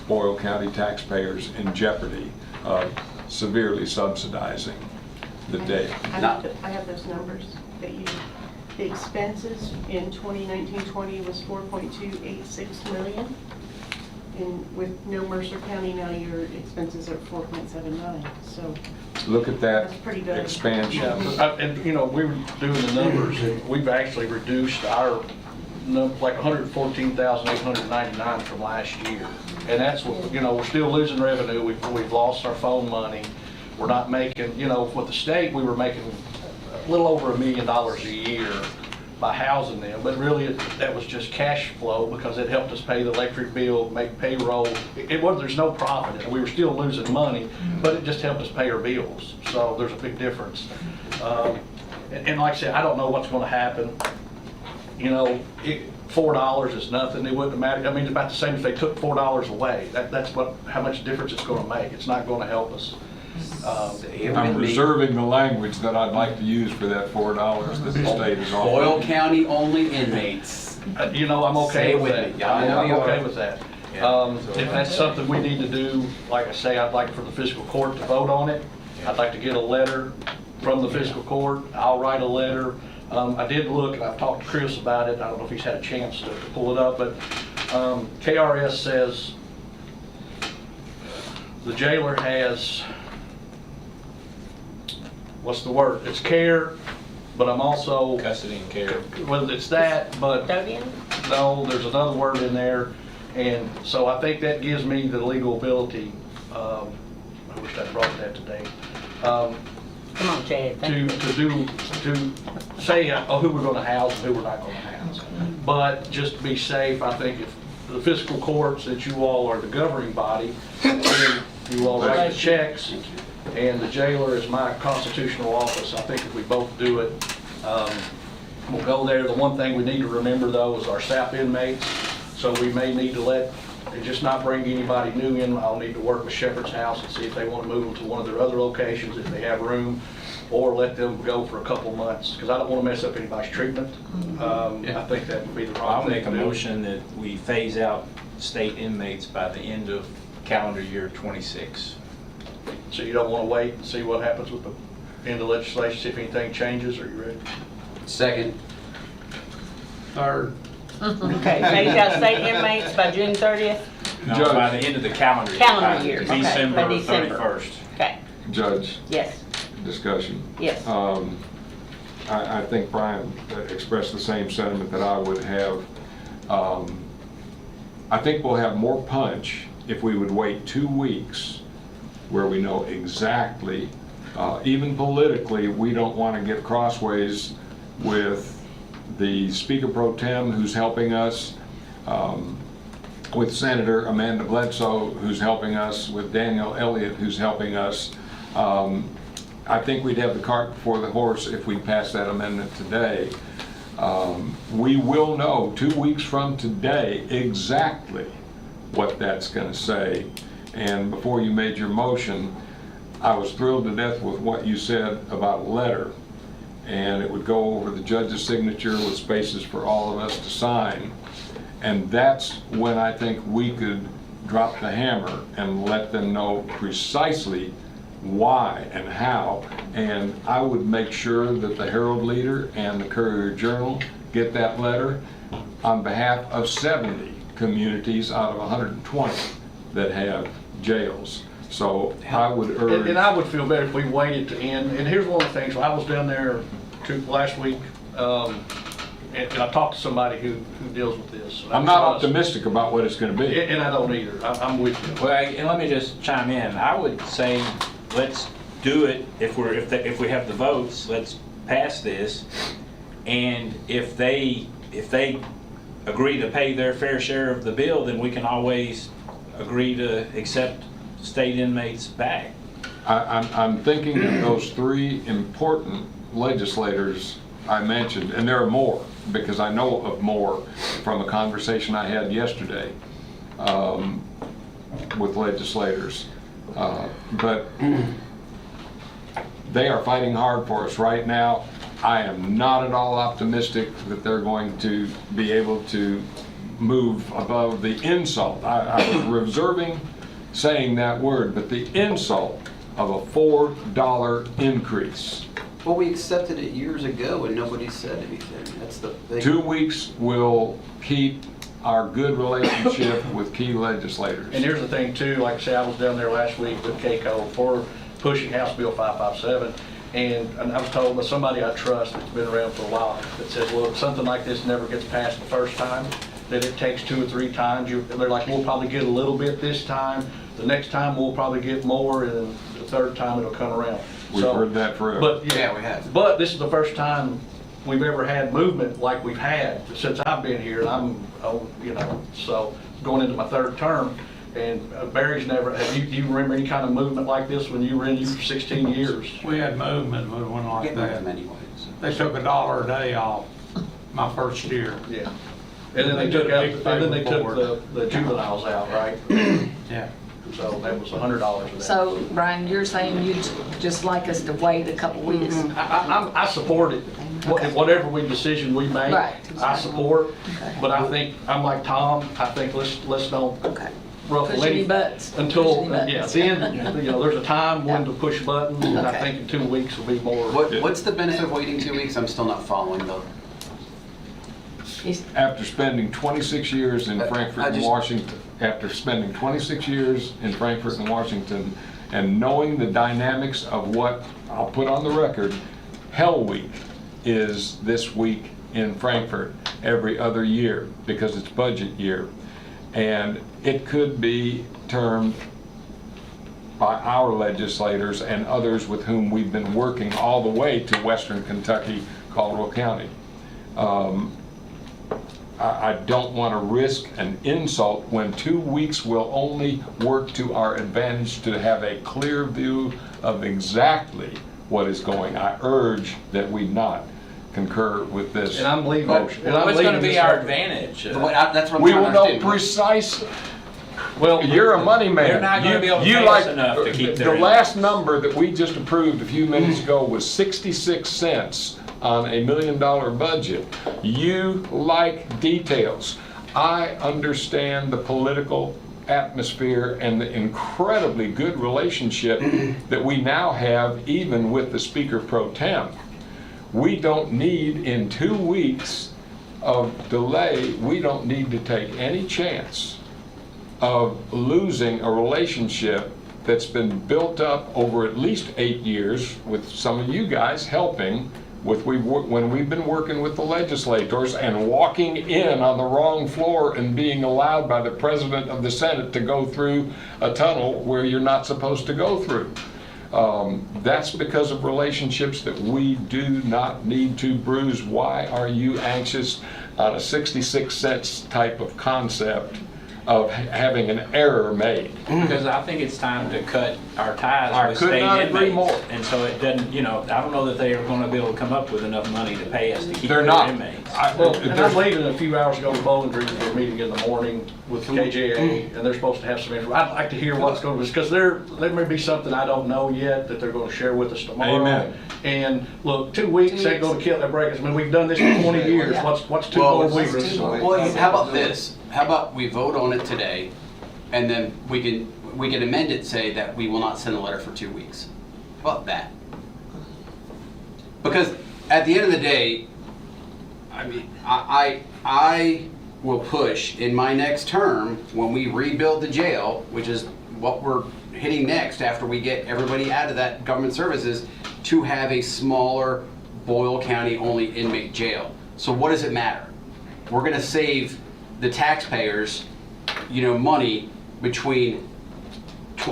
Boyle County taxpayers in jeopardy of severely subsidizing the day. I have those numbers that the expenses in 2019-20 was 4.286 million. And with no Mercer County now, your expenses are 4.79, so. Look at that That's pretty good. expansion. Yeah, and we were doing the numbers, and we've actually reduced our, like 114,899 from last year. And that's what, we're still losing revenue, we've lost our phone money, we're not making, with the state, we were making a little over $1 million a year by housing them, but really that was just cash flow because it helped us pay the electric bill, make payroll. There's no profit in it. We were still losing money, but it just helped us pay our bills. So there's a big difference. And like I said, I don't know what's going to happen. $4 is nothing. It wouldn't matter. I mean, it's about the same if they took $4 away. That's how much difference it's going to make. It's not going to help us. I'm reserving the language that I'd like to use for that $4 that the state is offering. Boyle County only inmates. I'm okay with that. Yeah, I know I'm you okay are. with that. If that's something we need to do, like I say, I'd like for the fiscal court to vote on it. I'd like to get a letter from the fiscal court. I'll write a letter. I did look, and I've talked to Chris about it. I don't know if he's had a chance to pull it up, but KRS says the jailer has, what's the word? It's care, but I'm also... Custody and care. Well, it's that, but... Custodian? No, there's another word in there, and so I think that gives me the legal ability, I wish I brought that today, Come on, Chad. to say who we're gonna house and who we're not gonna house. But just to be safe, I think if the fiscal court, since you all are the governing body, then you all write the checks, and the jailer is my constitutional office. I think if we both do it, we'll go there. The one thing we need to remember, though, is our SAP inmates. So we may need to just not bring anybody new in. I'll need to work with Shepherd's House and see if they want to move them to one of their other locations if they have room, or let them go for a couple months, because I don't want to mess up anybody's treatment. I think that would be the wrong I'll thing make a to do. motion that we phase out state inmates by the end of calendar year 26. So you don't want to wait and see what happens with the end of legislation, see if anything changes? Are you ready? Second. Third. Okay, phase out state inmates by June 30th? No, by the end of the calendar year. Calendar year, okay, December by December. 31st. Okay, Judge, yes, discussion. yes. I think Brian expressed the same sentiment that I would have. I think we'll have more punch if we would wait 2 weeks where we know exactly, even politically, we don't want to get crossways with the Speaker Pro Tem who's helping us, with Senator Amanda Bledsoe who's helping us, with Daniel Elliott who's helping us. I think we'd have the cart before the horse if we pass that amendment today. We will know 2 weeks from today exactly what that's going to say. And before you made your motion, I was thrilled to death with what you said about a letter. And it would go over the judge's signature with spaces for all of us to sign. And that's when I think we could drop the hammer and let them know precisely why and how. And I would make sure that the Herald Leader and the Courier Journal get that letter on behalf of 70 communities out of 120 that have jails. So I would urge... And I would feel better if we waited to end. And here's one of the things, I was down there last week, and I talked to somebody who deals with this. I'm not optimistic about what it's going to be. And I don't either. I'm with you. Well, and let me just chime in. I would say let's do it if we have the votes. Let's pass this, and if they agree to pay their fair share of the bill, then we can always agree to accept state inmates back. I'm thinking of those three important legislators I mentioned, and there are more, because I know of more from a conversation I had yesterday with legislators. But they are fighting hard for us right now. I am not at all optimistic that they're going to be able to move above the insult. I was reserving saying that word, but the insult of a $4 increase. Well, we accepted it years ago and nobody said anything. That's the thing. 2 weeks will keep our good relationship with key legislators. And here's the thing too, like I said, I was down there last week with CASA for pushing House Bill 557. And I was told by somebody I trust that's been around for a while that says, well, if something like this never gets passed the first time, that it takes 2 or 3 times. They're like, we'll probably get a little bit this time. The next time we'll probably get more, and then the third time it'll come around. We've heard that forever. But Yeah, we have. But this is the first time we've ever had movement like we've had since I've been here. And I'm, so going into my 3rd term. And Barry's never, do you remember any kind of movement like this when you were in you for 16 years? We had movement, but it wasn't like Get rid of that. them anyways. They took $1 a day off my first year. Yeah. And then they took out, and then they took the juveniles out, right? Yeah. So that was $100 for that. So, Brian, you're saying you'd just like us to wait a couple weeks? I support it. Whatever decision we make, Right. I support. Okay. But I think, I'm like Tom, I think let's don't Okay. ruffle Push any any buttons. until, Push any yeah, buttons. then, there's a time when to push a button, and I think in 2 weeks will be more. What's the benefit of waiting 2 weeks? I'm still not following though. After spending 26 years in Frankfurt and Washington, and knowing the dynamics of what, I'll put on the record, Hell Week is this week in Frankfurt every other year because it's budget year. And it could be termed by our legislators and others with whom we've been working all the way to Western Kentucky, Caldwell County. I don't want to risk an insult when 2 weeks will only work to our advantage to have a clear view of exactly what is going. I urge that we not concur with this. And I'm leaving. What's going to be our advantage? That's what I'm We trying will to know understand. precisely. Well, you're a money man. They're not gonna be able to You pay like us enough to keep their the last number that we just approved a few minutes ago was 66 cents on $1 million budget. You like details. I understand the political atmosphere and the incredibly good relationship that we now have even with the Speaker Pro Tem. We don't need, in 2 weeks of delay, we don't need to take any chance of losing a relationship that's been built up over at least 8 years with some of you guys helping with when we've been working with the legislators and walking in on the wrong floor and being allowed by the President of the Senate to go through a tunnel where you're not supposed to go through. That's because of relationships that we do not need to bruise. Why are you anxious on a 66 cents type of concept of having an error made? Because I think it's time to cut our ties I with could state not agree inmates. more. And so it doesn't, I don't know that they are going to be able to come up with enough money to pay us to keep They're their not. inmates. Well, and I'm leaving a few hours ago to Bowling Green for a meeting in the morning with KJA, and they're supposed to have some information. I'd like to hear what's going to, because there may be something I don't know yet that they're going to share with us tomorrow. Amen. And look, 2 weeks ain't going to kill that break us. I mean, we've done this for 20 years. What's 2 more weeks? Well, how about this? How about we vote on it today, and then we can amend it, say that we will not send a letter for 2 weeks. How about that? Because at the end of the day, I mean, I will push in my next term when we rebuild the jail, which is what we're hitting next after we get everybody out of that government services, to have a smaller Boyle County only inmate jail. So what does it matter? We're going to save the taxpayers, money between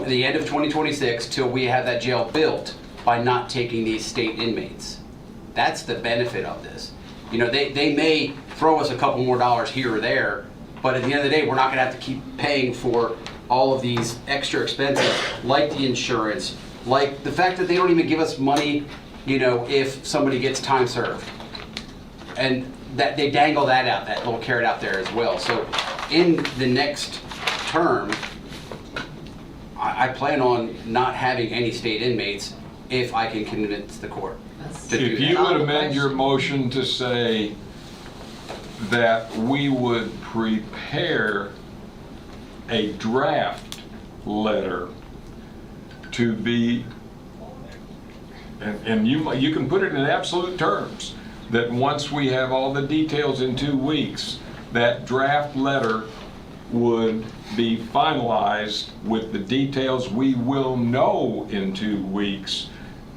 the end of 2026 till we have that jail built by not taking these state inmates. That's the benefit of this. They may throw us a couple more dollars here or there, but at the end of the day, we're not going to have to keep paying for all of these extra expenses like the insurance, Like the fact that they don't even give us money, you know, if somebody gets time served. And that they dangle that out, that little carrot out there as well. So in the next term, I plan on not having any state inmates if I can convince the court to do If that. you would amend your motion to say that we would prepare a draft letter to be, and you can put it in absolute terms, that once we have all the details in 2 weeks, that draft letter would be finalized with the details we will know in 2 weeks,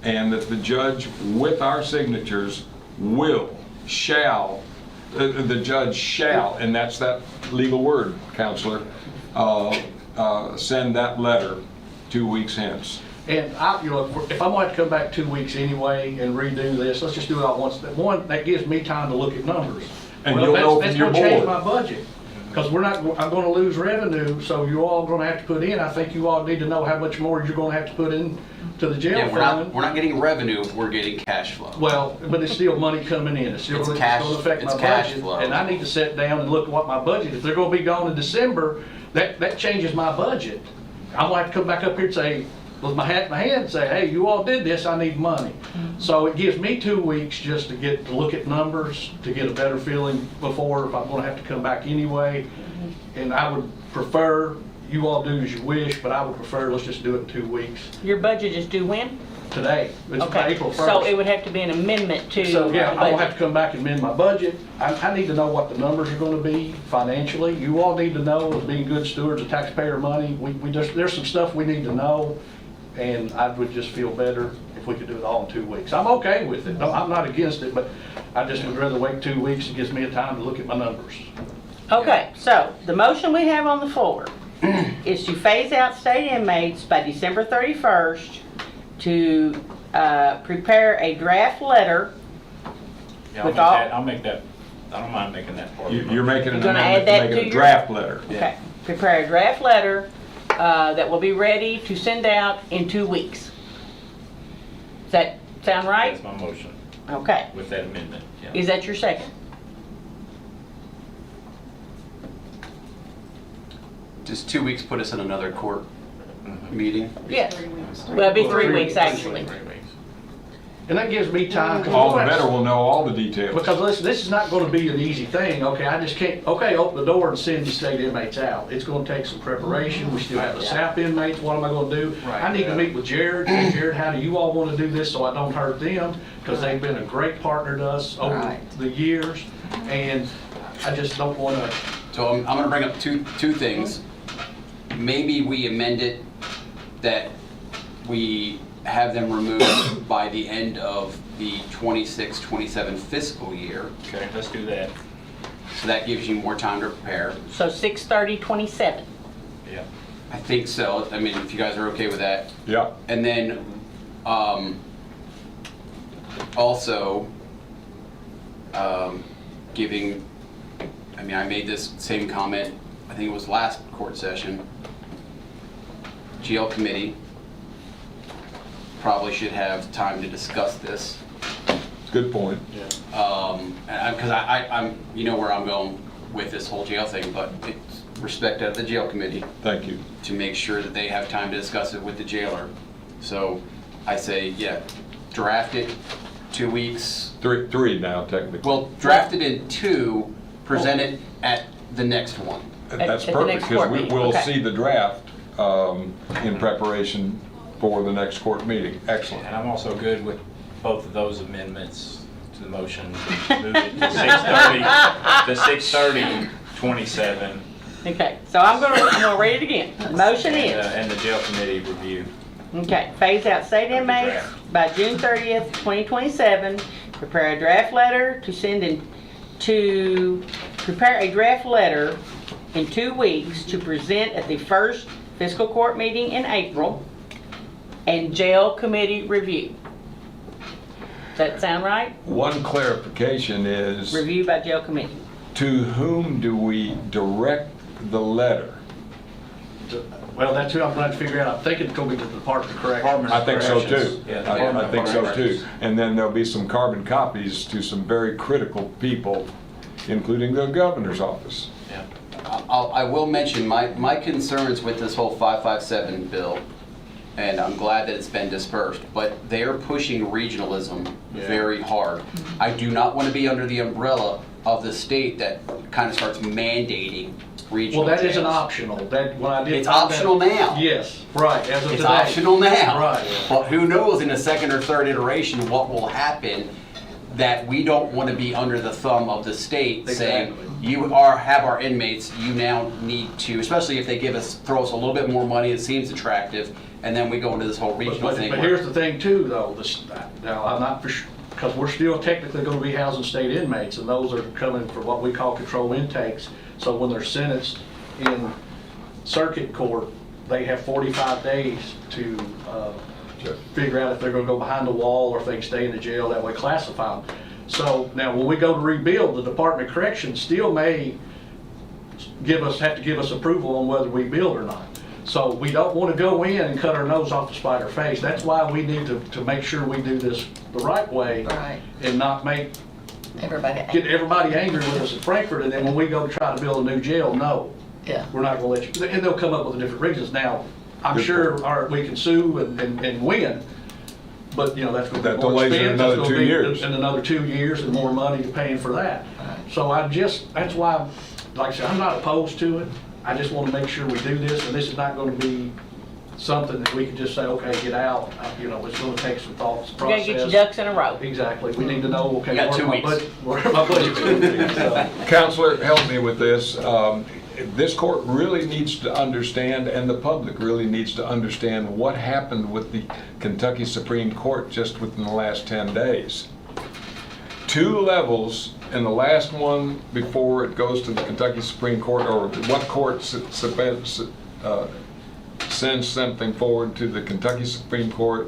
and that the judge, with our signatures, shall, the judge shall, and that's that legal word, Counselor, send that letter 2 weeks hence. And you know, if I'm gonna have to come back 2 weeks anyway and redo this, let's just do it all at once. One, that gives me time to look at numbers. And you'll know from your That's gonna change board. my budget. Because I'm gonna lose revenue, so you all gonna have to put in, I think you all need to know how much more you're gonna have to put in to the jail Yeah, fund. we're not getting revenue, we're getting cash flow. Well, but it's still money coming in, it's still It's gonna cash- affect my it's cash budget. flow. And I need to sit down and look at what my budget, if they're gonna be gone in December, that changes my budget. I'm gonna have to come back up here and say, with my hat in my hand, and say, hey, you all did this, I need money. So it gives me 2 weeks just to get to look at numbers, to get a better feeling before, if I'm gonna have to come back anyway. And I would prefer, you all do as you wish, but I would prefer, let's just do it in 2 weeks. Your budget is due when? Today, it's Okay, April 1st. so it would have to be an amendment to. So, yeah, the I'm gonna budget. have to come back and amend my budget. I need to know what the numbers are gonna be financially. You all need to know, as being good stewards of taxpayer money, there's some stuff we need to know, and I would just feel better if we could do it all in 2 weeks. I'm okay with it, no, I'm not against it, but I just would rather wait 2 weeks. It gives me a time to look at my numbers. Okay, so the motion we have on the floor is to phase out state inmates by December 31st, to prepare a draft letter. Yeah, With all- I'll make that, I don't mind making that part. You're making an You're gonna amendment add to that make to it a your- draft letter. Okay, prepare a draft letter that will be ready to send out in 2 weeks. Does that sound right? That's my motion Okay, with that amendment, yeah. is that your second? Does 2 weeks put us in another court meeting? Yes. Well, it'd be 3 weeks actually. And that gives me time. 'cause All the we'll have- better will know all the details. Because listen, this is not gonna be an easy thing, okay? I just can't, okay, open the door and send the state inmates out. It's gonna take some preparation. We still have the SAP inmates. What am I gonna do? I need to meet with Jarod. Say, Jarod, how do you all wanna do this so I don't hurt them? Because they've been a great partner to us over the years. And I just don't wanna. So I'm gonna bring up two things. Maybe we amend it that we have them removed by the end of the 26-27 fiscal year. Okay, let's do that. So that gives you more time to prepare. So 6/30/27. Yeah. I think so. I mean, if you guys are okay with that. Yeah. And then, also, giving, I mean, I made this same comment, I think it was last court session. GL committee probably should have time to discuss this. Good point. Because I'm, you know where I'm going with this whole jail thing, but it's respect out of the jail committee. Thank you. To make sure that they have time to discuss it with the jailer. So I say, yeah, draft it 2 weeks. Three now, technically. Well, draft it in 2, present it at the next one. That's at the perfect, next because court we meeting, will okay. see the draft in preparation for the next court meeting. Excellent. And I'm also good with both of those amendments to the motion. Move it to 6/30/27. Okay, so I'm gonna read it again. The motion is. And the jail committee review. Okay, phase out state inmates by June 30th, 2027. Prepare a draft letter to send in, to prepare a draft letter in 2 weeks to present at the first fiscal court meeting in April, and jail committee review. Does that sound right? One clarification is, Review by jail committee. to whom do we direct the letter? Well, that's who I'm trying to figure out. I'm thinking it's gonna be the Department of Corrections. I think so too. Yeah, I think so too. And then there'll be some carbon copies to some very critical people, including the governor's office. Yeah. I will mention my concerns with this whole 557 bill, and I'm glad that it's been dispersed, but they're pushing regionalism very hard. I do not want to be under the umbrella of the state that kind of starts mandating regional Well, that isn't jails. optional. That, when I did. It's find optional that- now. Yes, right, as of It's today. optional now. Right. But who knows in a second or third iteration what will happen, that we don't want to be under the thumb of the state saying, you have our inmates, you now need to, especially if they throw us a little bit more money, it seems attractive, and then we go into this whole regional thing. But here's the thing too, though, now, I'm not for sure, because we're still technically gonna be housing state inmates, and those are coming for what we call control intakes. So when they're sentenced in circuit court, they have 45 days to figure out if they're gonna go behind the wall or if they can stay in the jail, that way classify them. So now when we go to rebuild, the Department of Corrections still may have to give us approval on whether we build or not. So we don't want to go in and cut our nose off the spider face. That's why we need to make sure we do this the right way. Right. And not get everybody angry with us in Frankfurt, and then when we go try to build a new jail, no. Yeah. We're not gonna let you, and they'll come up with different reasons. Now, I'm sure we can sue and win, but you know, that's gonna be That more delays it expense. another That's gonna 2 be years. in another 2 years and more money to paying for that. So that's why, like I said, I'm not opposed to it. I just wanna make sure we do this, and this is not gonna be something that we can just say, okay, get out. You know, it's gonna take some thoughts, You process. gotta get your ducks in a row. Exactly. We need to know, okay, You got 2 weeks. where my budget's gonna be. So. Counselor, help me with this. This court really needs to understand, and the public really needs to understand what happened with the Kentucky Supreme Court just within the last 10 days. 2 levels, and the last one before it goes to the Kentucky Supreme Court, or what court sends something forward to the Kentucky Supreme Court,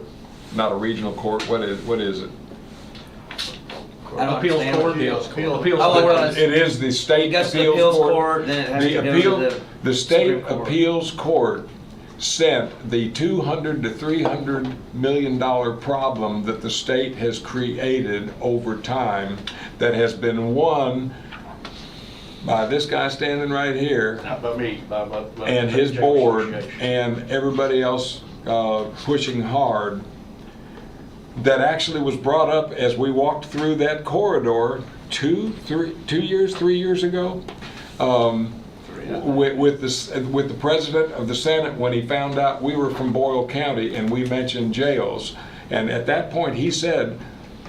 not a regional court, what is it? I don't Appeals understand court, what appeals Oh, court. it It is the state It goes to the appeals appeals court. court, then it has to go to The state Supreme Court. appeals court sent the $200 to $300 million problem that the state has created over time, that has been won by this guy standing right here Not by me, by and his James board Association. and everybody else pushing hard, that actually was brought up as we walked through that corridor 3 years ago, with the president of the Senate, when he found out we were from Boyle County and we mentioned jails. And at that point he said,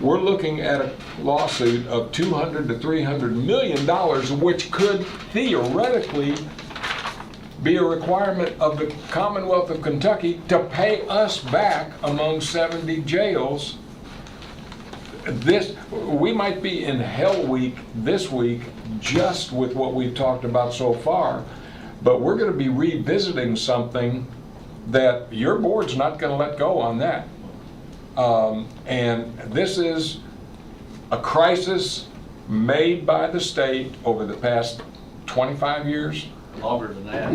we're looking at a lawsuit of $200 to $300 million, which could theoretically be a requirement of the Commonwealth of Kentucky to pay us back among 70 jails. We might be in hell week this week just with what we've talked about so far, but we're going to be revisiting something that your board's not going to let go on that. And this is a crisis made by the state over the past 25 years. Longer than that,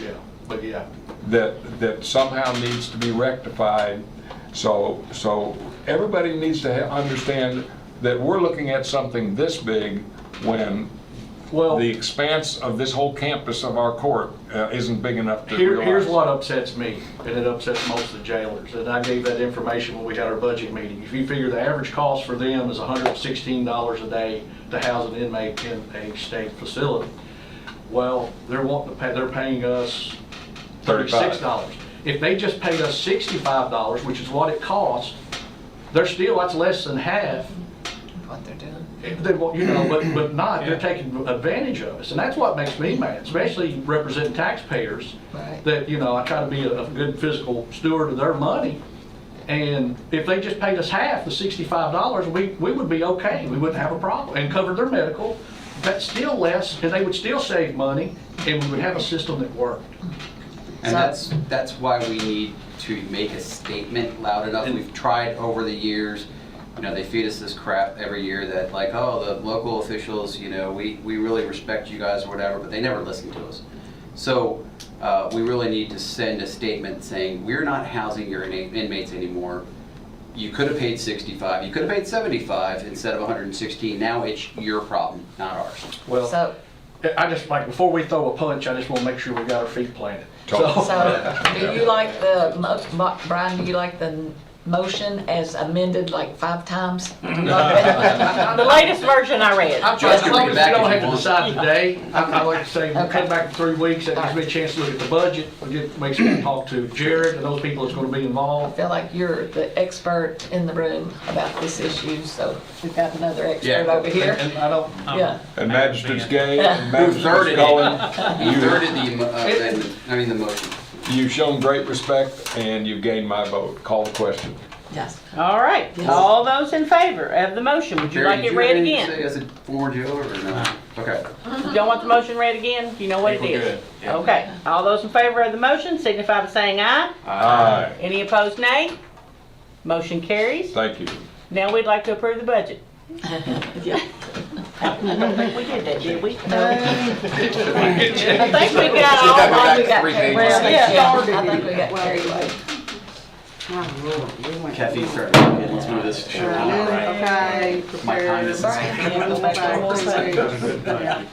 yeah, but yeah. That somehow needs to be rectified. So everybody needs to understand that we're looking at something this big when the expanse of this whole campus of our court isn't big enough to realize. Here's what upsets me, and it upsets most of the jailers, and I gave that information when we had our budget meeting. If you figure the average cost for them is $116 a day to house an inmate in a state facility, well, they're paying us $36. If they just paid us $65, which is what it costs, that's less than half What they're doing. but not, they're taking advantage of us, and that's what makes me mad, especially representing taxpayers. Right. That, I try to be a good fiscal steward of their money, and if they just paid us half, the $65, we would be okay, we wouldn't have a problem, and cover their medical. That's still less, and they would still save money, and we would have a system that worked. And that's why we need to make a statement loud enough. We've tried over the years, they feed us this crap every year that like, oh, the local officials, we really respect you guys or whatever, but they never listen to us. So we really need to send a statement saying, we're not housing your inmates anymore. You could have paid 65, you could have paid 75 instead of 116. Now it's your problem, not ours. Well, So, I just, like, before we throw a punch, I just want to make sure we got our feet planted. do you like Brian, do you like the motion as amended like 5 times? The latest version I read. As Judge can long read as it back we don't if have you to want. decide today, I like to say, we'll come back in 3 weeks, that gives me a chance to look at the budget, makes me talk to Jarod and those people that's gonna be I involved. feel like you're the expert in the room about this issue, so we've got another expert Yeah. over here. And I don't, Yeah. And Magistrate's Gay, and Who Magistrate's thirded Cullen. it? He thirded the motion. You've shown great respect and you've gained my vote. Call the question. Yes. All right, Yes. all those in favor of the motion, would you Barry, like did it read have anything to again? say as a former jailer or no? Okay. You don't want the motion read again? Do you know what it Think we're is? good. Yeah. Okay, all those in favor of the motion signify by saying aye. Aye. Any opposed, nay? Motion carries. Thank you. Now we'd like to approve the budget. Yeah. I don't think we did that, did we? No. I think we got all, Go back We got 3 carried pages. away. Yeah. I think we got carried away. Kathy, start. Let's move this shit on. Okay. My time is.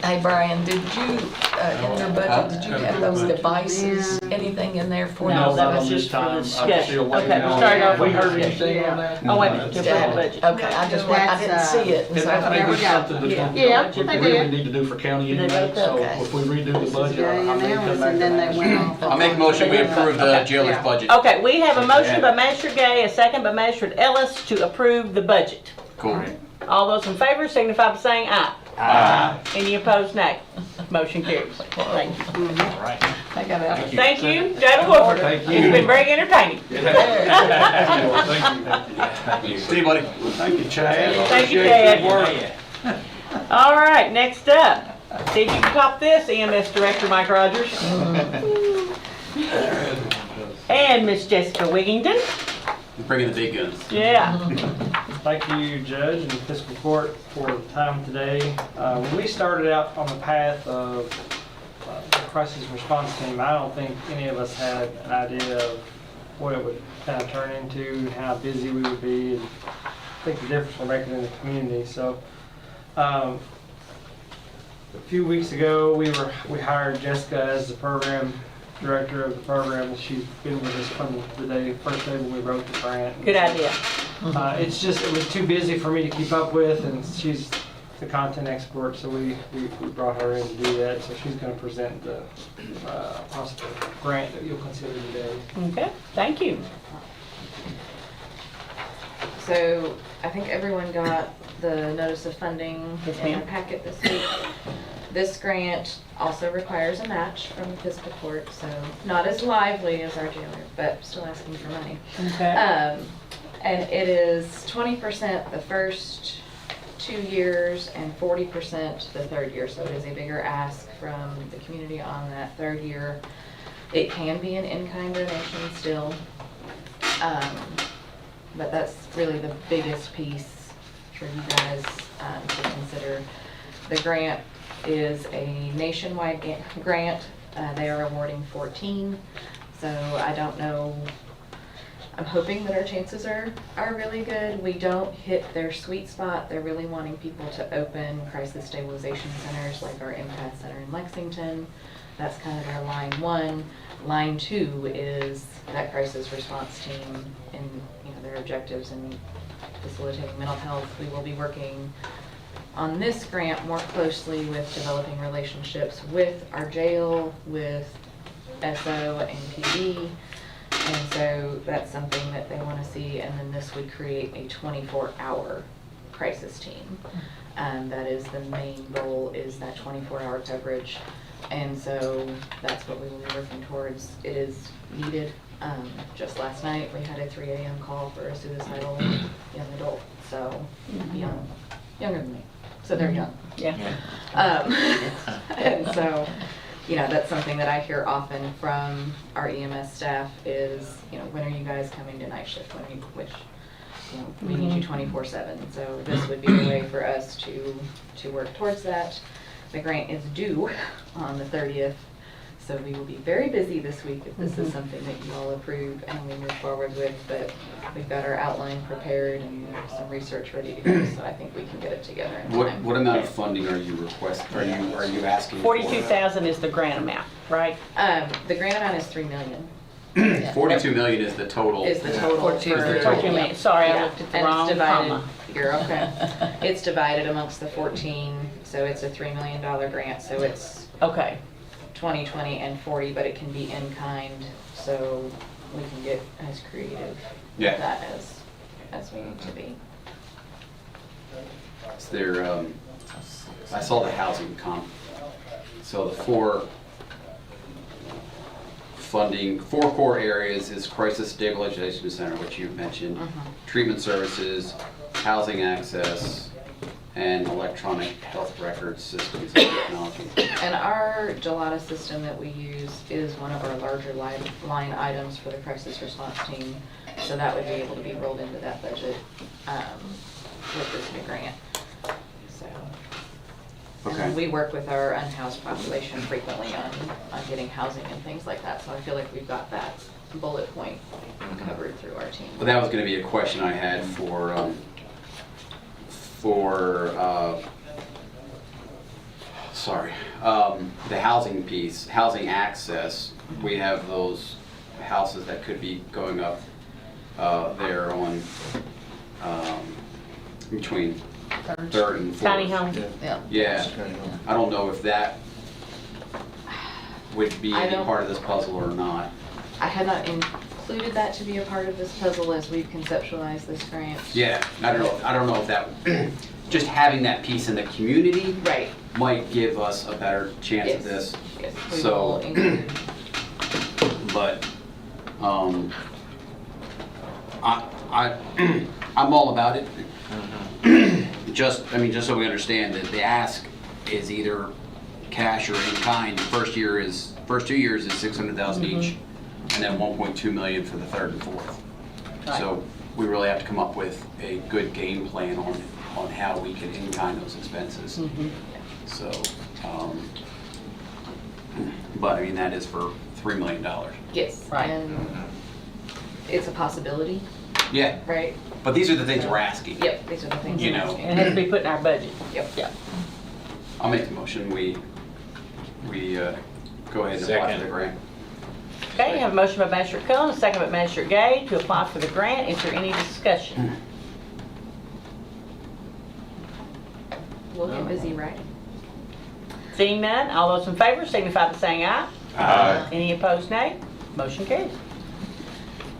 Hey, Brian, did you, in your budget, did you have those devices, anything in there for No, those? that was on just this for the time. I'm discussion. still waiting Okay, on- start off We with heard the anything on that? Oh, wait a minute, just for the budget. Okay, I just, I didn't see it. And so that may there be we go. something Yeah. that Yeah, we they really did. need to do for county They inmates, both so okay. if we redo the budget, Jay I and may come Alice, back and then they and went ask. off. I'll make a motion, we approve the Okay. jailer's Yeah. budget. Okay, we have a motion by Magistrate Gay, a second by Magistrate Ellis to approve the budget. Cool. All those in favor signify by saying aye. Aye. Any opposed, nay. Motion carries. Thank you. I got it. Thank you, Jarod Wofford. Thank you. It's been very entertaining. Thank you. See you, buddy. Thank you, Chad. Thank you, Appreciate your Chad. work. All right, next up. See if you can top this, EMS Director Mike Rogers. And Miss Jessica Wigington. Bringing the big guns. Yeah. Thank you, Judge and Fiscal Court, for the time today. When we started out on the path of the crisis response team, I don't think any of us had an idea of what it would kind of turn into and how busy we would be, and I think the difference we're making in the community. So, a few weeks ago, we hired Jessica as the program director of the program. She's been with us from the first day when we wrote the grant. Good idea. It was too busy for me to keep up with, and she's the content expert, so we brought her in to do that. So she's going to present the possible grant that you'll consider today. Okay, thank you. So I think everyone got the notice of funding Yes, in their ma'am. packet this week. This grant also requires a match from the fiscal court, so not as lively as our jailer, but still asking for money. Okay. And it is 20% the first 2 years and 40% the third year, so it is a bigger ask from the community on that third year. It can be an in-kind donation still, but that's really the biggest piece for you guys to consider. The grant is a nationwide grant. They are awarding 14, so I don't know. I'm hoping that our chances are really good. We don't hit their sweet spot. They're really wanting people to open crisis stabilization centers like our MCAD Center in Lexington. That's kind of our line one. Line two is that crisis response team and their objectives in facilitating mental health. We will be working on this grant more closely with developing relationships with our jail, with SO and PD. And so that's something that they want to see, and then this would create a 24-hour crisis team. That is the main goal, is that 24-hour coverage. And so that's what we will be working towards. It is needed. Just last night, we had a 3 a.m. call for a suicidal young adult, so younger than me. So they're young. Yeah. And so, that's something that I hear often from our EMS staff is, when are you guys coming to night shift? We need you 24/7. So this would be a way for us to work towards that. The grant is due on the 30th. So we will be very busy this week if this is something that you all approve and we move forward with, but we've got our outline prepared and some research ready to go, so I think we can get it together in time. What amount of funding are you requesting, are you asking for? 42,000 is the grant amount, right? The grant amount is $3 million. 42 million is the total. Is the total for. 42 million. Sorry, I looked at the wrong And it's divided, comma. you're okay. It's divided amongst the 14, so it's a $3 million grant, so it's. Okay. 20, 20, and 40, but it can be in kind, so we can get as creative with that as we need to be. Is there, I saw the housing comp. So the four core areas is crisis stabilization center, which you've mentioned, treatment services, housing access, and electronic health record systems and technology. And our Gelada system that we use is one of our larger line items for the crisis response team, so that would be able to be rolled into that budget with this new grant. So. And we work with our unhoused population frequently on getting housing and things like that, so I feel like we've got that bullet point covered through our team. Well, that was going to be a question I had for the housing piece, housing access. We have those houses that could be going up there on between third and fourth. Tiny home. Yeah. I don't know if that would be any part of this puzzle or not. I had not included that to be a part of this puzzle as we've conceptualized this grant. Yeah, I don't know if that just having that piece in the community might give us a better chance of this. Yes, so, but I'm all about it. Just so we understand that the ask is either cash or in kind. The first 2 years is 600,000 each, and then 1.2 million for the third and fourth. Right. So we really have to come up with a good game plan on how we can in kind those expenses. So, but I mean that is for $3 million. Yes, and it's a possibility. Yeah. Right. But these are the things we're asking. Yep, these are the things we're asking. It has to be put in our budget. Yep. I'll make the motion. We go ahead and apply for the grant. Okay, you have a motion by Magistrate Cullen, a second by Magistrate Gay to apply for the grant. Is there any discussion? We'll get busy writing. Seeing none, all those in favor signify by saying aye. Aye. Any opposed, nay? Motion carries.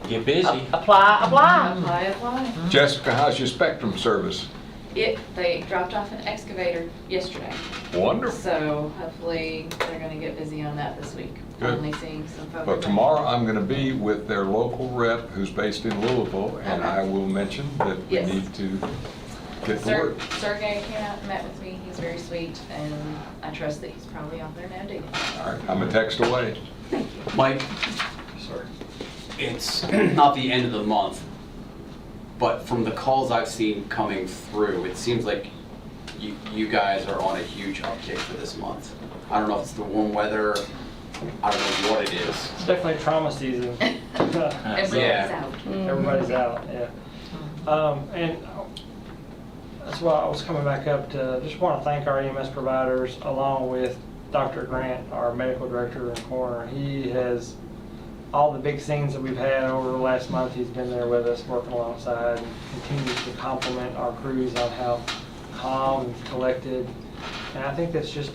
Get busy. Apply. Jessica, how's your Spectrum service? They dropped off an excavator yesterday. Wonderful. So hopefully they're gonna get busy on that this week. Good. Finally seeing some folks. But tomorrow I'm going to be with their local rep who's based in Louisville, and I will mention that we need to get to work. Sergey came out and met with me. He's very sweet, and I trust that he's probably out there now digging. All right, I'm a text away. Mike, sorry. It's not the end of the month, but from the calls I've seen coming through, it seems like you guys are on a huge uptick for this month. I don't know if it's the warm weather. I don't know what it is. It's definitely trauma season. Everybody's out. Everybody's out, yeah. And that's why I was coming back up to just want to thank our EMS providers along with Dr. Grant, our medical director and coroner. He has, all the big scenes that we've had over the last month, he's been there with us working alongside and continues to compliment our crews on how calm and collected. And I think that's just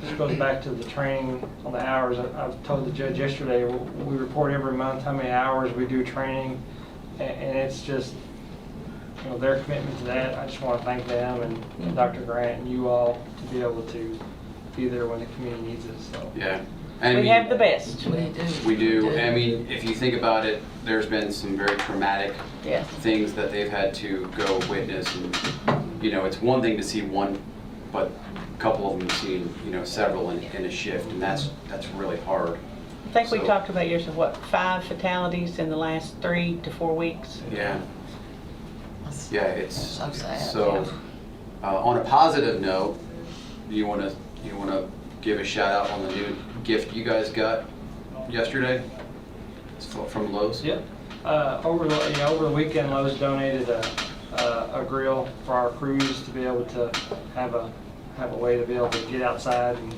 this goes back to the training on the hours. I've told the judge yesterday, we report every month how many hours we do training, and it's just, their commitment to that. I just want to thank them and Dr. Grant and you all to be able to be there when the community needs us. So. Yeah. We have the best. We do. I mean, if you think about it, there's been some very traumatic things that they've had to go witness, and it's one thing to see one, but a couple of them have seen several in a shift, and that's really hard. I think we talked about yours of 5 fatalities in the last 3 to 4 weeks. Yeah. Yeah, it's so sad. So, on a positive note, you want to give a shout out on the new gift you guys got yesterday. It's from Lowe's. Yep. Over the weekend, Lowe's donated a grill for our crews to be able to have a way to be able to get outside and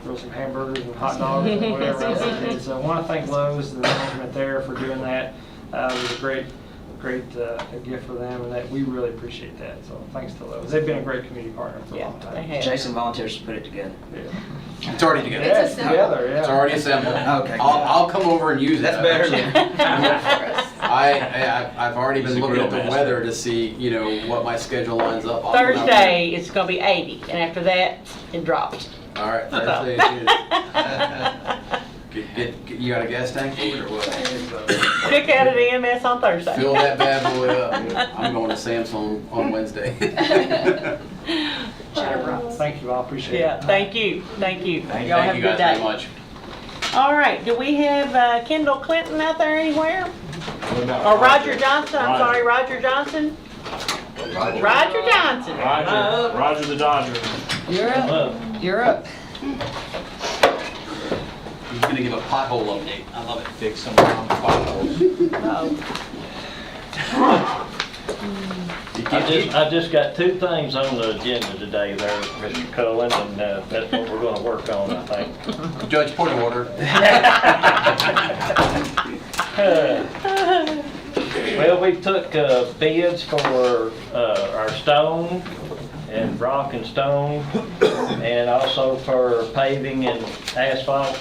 grill some hamburgers and hot dogs and whatever else it is. So I want to thank Lowe's, the management there, for doing that. It was a great a gift for them, and that we really appreciate that. So thanks to Lowe's. They've been a great community partner for a long time. Jason volunteers to put it together. Yeah. It's already together. Yeah, it's together, yeah. It's already assembled. Okay. I'll come over and use That's that. better than. I've already been looking at the weather to see, what my schedule lines up. Thursday, it's gonna be 80, and after that, it drops. All right, Thursday it is. You got a gas tank for it or what? Pick out at EMS on Thursday. Fill that bad boy up. I'm going to Sam's on Wednesday. Thank you, I appreciate it. Yeah, thank you. Thank Y'all you have a good guys day. very much. All right, do we have Kendall Clinton out there anywhere? Or Roger Johnson, I'm sorry, Roger Johnson? Roger Johnson. Roger the Dodger. You're up. You're up. He's going to give a pothole update. I love it. Fix some potholes. I just got two things on the agenda today there, Mr. Cullen, and that's what we're gonna work on, I think. Judge, point of order. Well, we took bids for our stone and rock and stone, and also for paving and asphalt.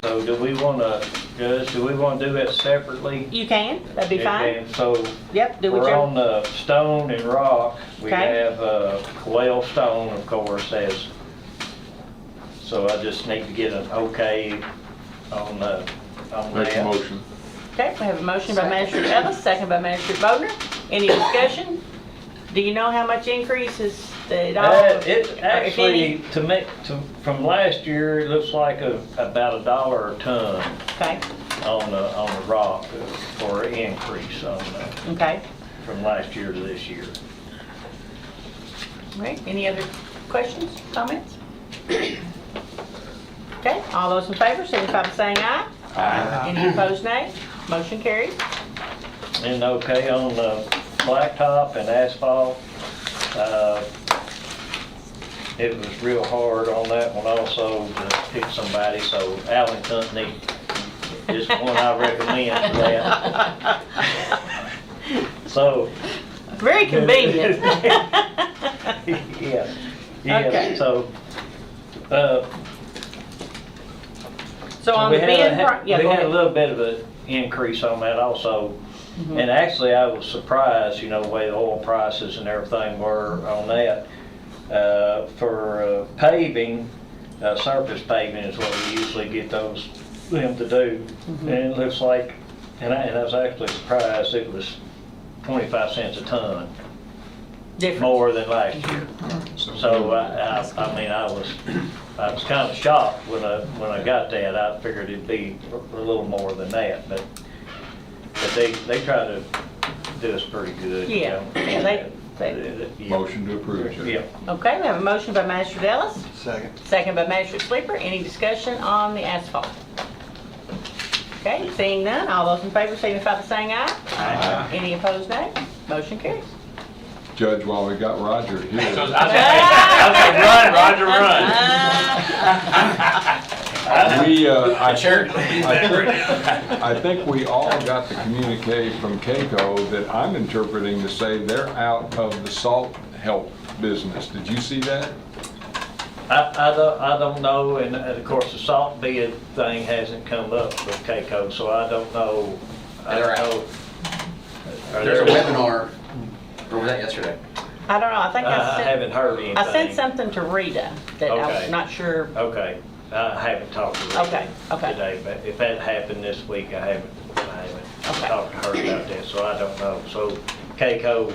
So do we wanna, Judge, do do it separately? You can, that'd be fine. And so Yep, do what we're you're. on the stone and rock. We Okay. have Quail Stone, of course, as, so I just need to get an okay on that. Make a motion. Okay, we have a motion by Magistrate Ellis, second by Magistrate Bodner. Any discussion? Do you know how much increases it all? It actually, from last year, it looks like about $1 a ton Okay, on the rock for an increase on that, okay. from last year to this year. All right, any other questions, comments? Okay, all those in favor, signify by saying aye. Aye. Any opposed, nay? Motion carries. And okay, on the blacktop and asphalt, it was real hard on that one also to pick somebody, so Alan Company is one I recommend for that. So. Very convenient. Yeah, Okay. so, So on we the had bid, yeah, we go had a ahead. little bit of an increase on that also. And actually, I was surprised, the way the oil prices and everything were on that. For paving, surface paving is what we usually get them to do. And it looks like, and I was actually surprised, it was 25 cents a ton. Difference. More than last year. So I was kind of shocked when I got that. I figured it'd be a little more than that, but they try to do us pretty good. Yeah, yeah, they. Motion to approve, Judge. Yeah. Okay, we have a motion by Magistrate Ellis, Second. second by Magistrate Sleeper. Any discussion on the asphalt? Okay, seeing none, all those in favor signify by saying aye. Aye. Any opposed, nay? Motion carries. Judge, while we got Roger here. Run, Roger, run. I think we all got the communique from CASA that I'm interpreting to say they're out of the salt help business. Did you see that? I don't know, and of course the salt bid thing hasn't come up with CASA, so I don't know. They're out. There's a webinar. Or was that yesterday? I don't know, I think I haven't heard anything. I sent something to Rita that I was Okay. not sure. Okay, I haven't talked to her Okay, okay. today, but if that happened this week, I haven't Okay. talked to her about that, so I don't know. So CASA,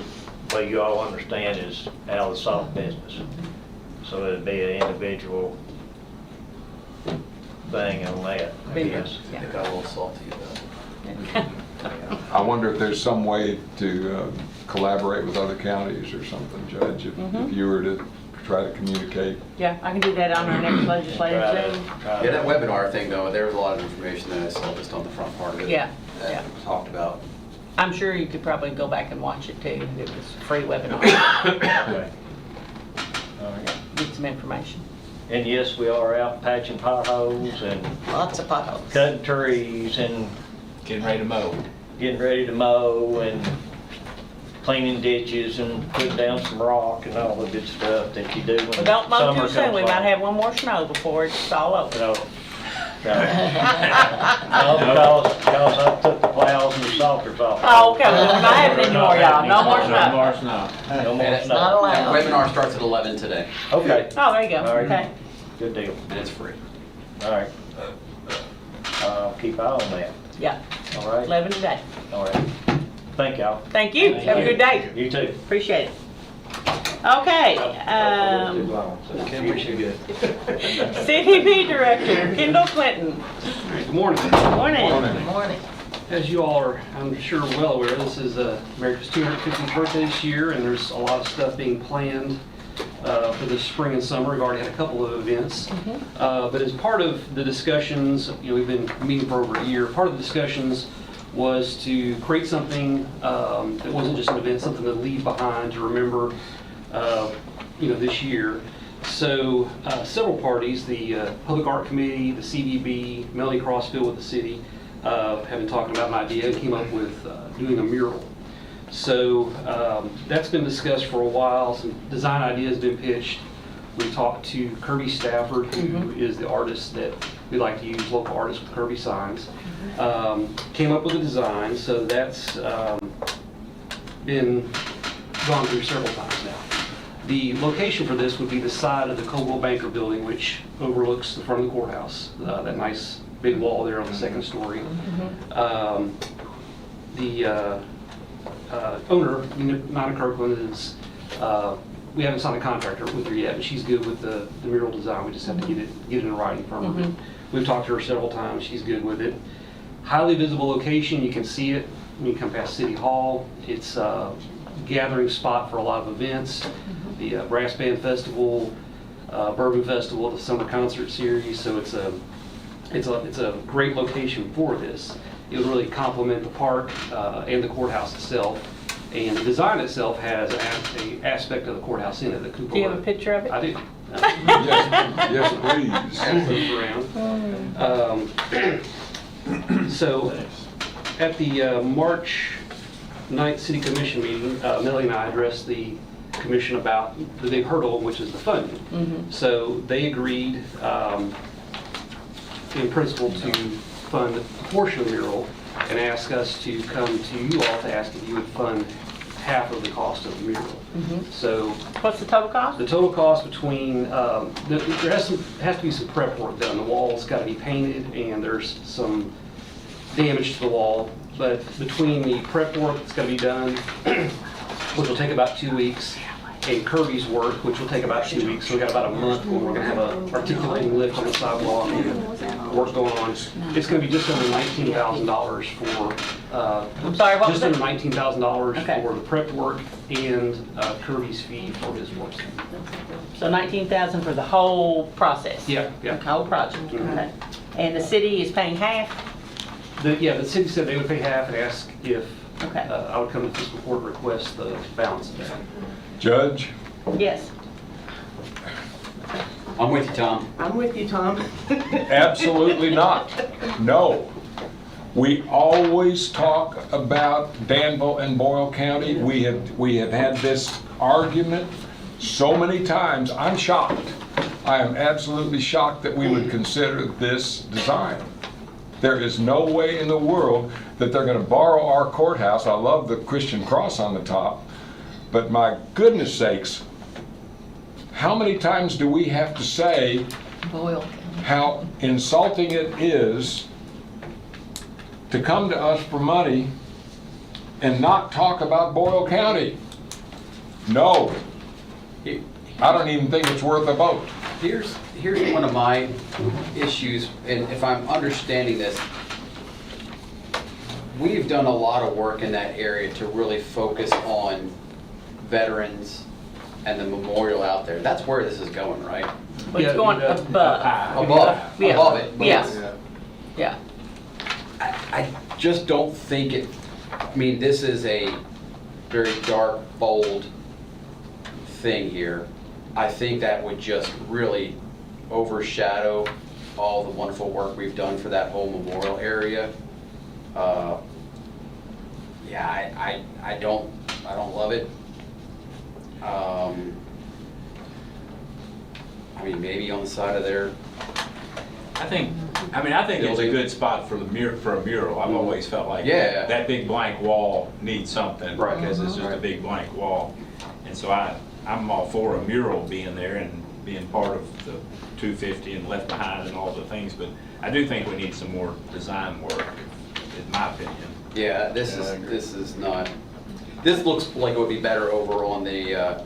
well, you all understand, is out of the salt business. So it'd be an individual thing on that, I guess. I got a little salty about it. I wonder if there's some way to collaborate with other counties or something, Judge, if you were to try to communicate. Yeah, I can do that on our next legislative Zoom. Yeah, that webinar thing though, there was a lot of information that I saw just on the front part of it. Yeah, that yeah. we talked about. I'm sure you could probably go back and watch it too. It was a free webinar. Okay. All right. Get some information. And yes, we are out patching potholes and Lots of potholes. cutting trees and Getting ready to mow. getting ready to mow and cleaning ditches and putting down some rock and all the good stuff that you do when Well, don't mow summer too soon. comes We might along. have one more snow before it's all over. No, because I took the plows and the salters off. Oh, okay. Well, we're not having any more, y'all. No more No snow. more snow. No more And snow. Not allowed. that webinar starts at 11 today, Okay, Oh, there you go. All right. Okay. good deal. and it's free. All right. I'll keep eye on that. Yeah, All right. 11 today. All right. Thank y'all. Thank you. Have a good day. You too. Appreciate it. Okay, CDP Director, Kendall Clinton. Good morning. Morning. Morning. As you all are, I'm sure, well aware, this is America's 250th birthday this year, and there's a lot of stuff being planned for the spring and summer. We've already had a couple of events. But as part of the discussions, we've been meeting for over a year, part of the discussions was to create something that wasn't just an event, something to leave behind, to remember this year. So several parties, the Public Art Committee, the CVB, Melanie Crossfield with the city, have been talking about an idea and came up with doing a mural. So that's been discussed for a while. Some design ideas have been pitched. We talked to Kirby Stafford, who is the artist that we like to use, local artists with Kirby signs. Came up with a design, so that's been gone through several times now. The location for this would be the side of the Coldwell Banker building, which overlooks the front of the courthouse, that nice big wall there on the second story. The owner, Nina Kirkland, is, we haven't signed a contract with her yet, but she's good with the mural design. We just have to get it in writing from her. We've talked to her several times. She's good with it. Highly visible location. You can see it when you come past City Hall. It's a gathering spot for a lot of events. The Brass Band Festival, Bourbon Festival, the Summer Concert Series. So it's a great location for this. It would really complement the park and the courthouse itself. And the design itself has an aspect of the courthouse in it. The cupola. Do you have a picture of it? I do. Yes, please. So at the March 9th City Commission meeting, Melanie and I addressed the commission about the big hurdle, which is the funding. So they agreed in principle to fund a portion of the mural and ask us to come to you all to ask if you would fund half of the cost of the mural. So what's the total cost? The total cost between, there has to be some prep work done. The wall's got to be painted and there's some damage to the wall. But between the prep work that's got to be done, which will take about 2 weeks, and Kirby's work, which will take about 2 weeks, so we've got about a month when we're going to have an articulating lift on the sidewalk and work going on. It's going to be just under $19,000 for, I'm sorry, what was just it? under $19,000 Okay. for the prep work and Kirby's fee for his work. So 19,000 for the whole process? Yeah, yeah. The whole project, okay. And the city is paying half? The city said they would pay half and ask if Okay. I would come to fiscal court and request the balance of that. Judge? Yes. I'm with you, Tom. I'm with you, Tom. Absolutely not. No. We always talk about Danville and Boyle County. We have had this argument so many times. I'm shocked. I am absolutely shocked that we would consider this design. There is no way in the world that they're going to borrow our courthouse. I love the Christian cross on the top, but my goodness sakes, how many times do we have to say how insulting it is to come to us for money and not talk about Boyle County? No, I don't even think it's worth a vote. Here's one of my issues, and if I'm understanding this, we've done a lot of work in that area to really focus on veterans and the memorial out there, that's where this is going, right? It's going above. Above it. Yeah. Yeah. I just don't think it, I mean, this is a very dark, bold thing here. I think that would just really overshadow all the wonderful work we've done for that whole memorial area. Yeah, I don't love it. I mean, maybe on the side of their. I think it's a good spot for a mural. I've always felt like that big blank wall needs something because it's just a big blank wall. And so I'm all for a mural being there and being part of the 250 and Left Behind and all the things, but I do think we need some more design work, in my opinion. Yeah, this is not. This looks like it would be better over on the,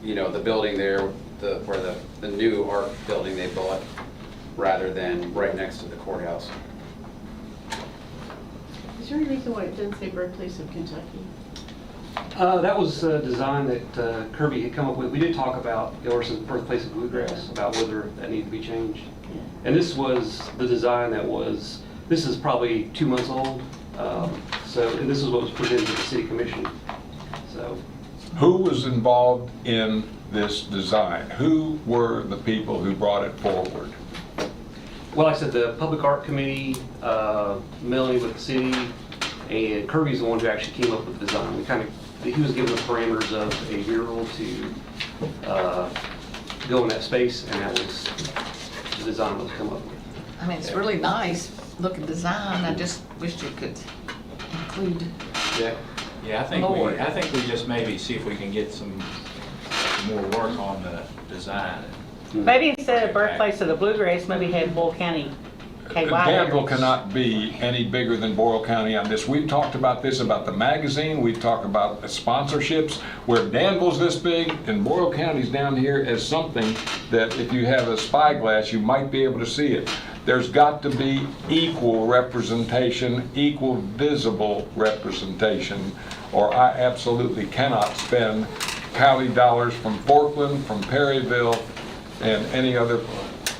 the building there, where the new art building they bought, rather than right next to the courthouse. Is there any reason why it didn't say birthplace of Kentucky? That was a design that Kirby had come up with. We did talk about Ellerson's Birthplace of Bluegrass, about whether that needed to be changed. And this was the design this is probably 2 months old. And this is what was presented to the City Commission. So, who was involved in this design? Who were the people who brought it forward? well, like I said, the Public Art Committee, Melanie with the city, and Kirby's the one who actually came up with the design. He was given the parameters of a mural to go in that space, and that was the design that was come up with. I mean, it's really nice looking design. I just wish it could include. Yeah, I think we just maybe see if we can get some more work on the design. Maybe instead of birthplace of the Bluegrass, maybe have Boyle County KY. Danville cannot be any bigger than Boyle County on this. We've talked about this, about the magazine. We've talked about the sponsorships. Where Danville's this big and Boyle County's down here as something that if you have a spyglass, you might be able to see it. There's got to be equal representation, equal visible representation, or I absolutely cannot spend county dollars from Forkland, from Perryville, and any other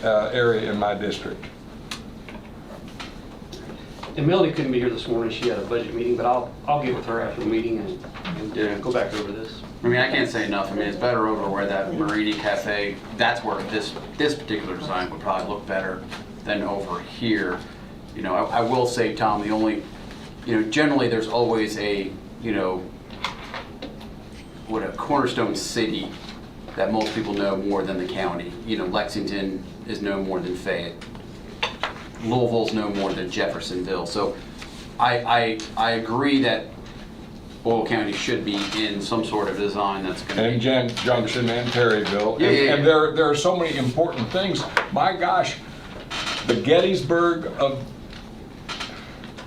area in my district. And Melanie couldn't be here this morning. She had a budget meeting, but I'll get with her after the meeting and go back over this. I mean, I can't say enough. I mean, it's better over where that Marini Cafe, that's where this particular design would probably look better than over here. You know, I will say, Tom, the only, generally there's always a, what a cornerstone city that most people know more than the county. Lexington is no more than Fayette. Louisville's no more than Jeffersonville. So I agree that Boyle County should be in some sort of design that's going to be. And Junction and Perryville. Yeah. And there are so many important things. My gosh, the Gettysburg of...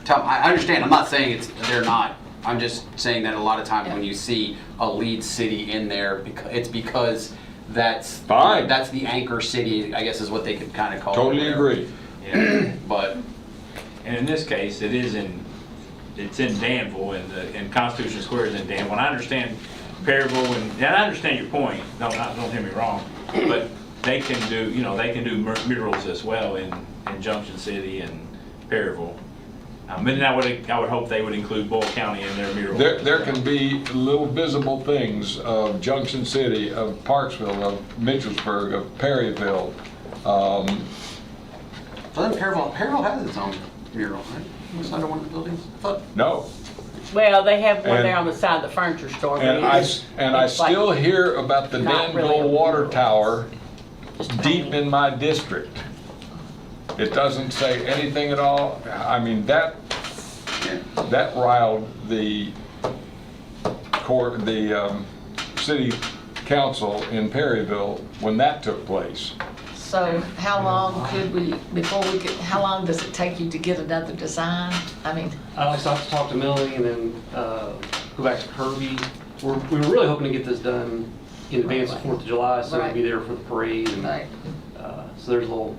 Tom, I understand. I'm not saying they're not. I'm just saying that a lot of times when you see a lead city in there, it's because that's fine. That's the anchor city, I guess is what they could kind of call it. Totally agree. Yeah. But and in this case, it's in Danville, and Constitution Square is in Danville. And I understand Perryville, and I understand your point. Don't hear me wrong, but they can do murals as well in Junction City and Perryville. And then I would hope they would include Boyle County in their mural. There can be little visible things of Junction City, of Parksville, of Mitchellsburg, of Perryville. So then Perryville has its own mural, right? It's under one of the buildings? No. Well, they have one there on the side of the furniture store. And I still hear about the Danville Water Tower deep in my district. It doesn't say anything at all. I mean, that riled the city council in Perryville when that took place. So how long how long does it take you to get another design? I mean. I have to talk to Melanie and then go back to Kirby. We were really hoping to get this done in advance of 4th of July, so it'd be there for the parade. And, so there's a little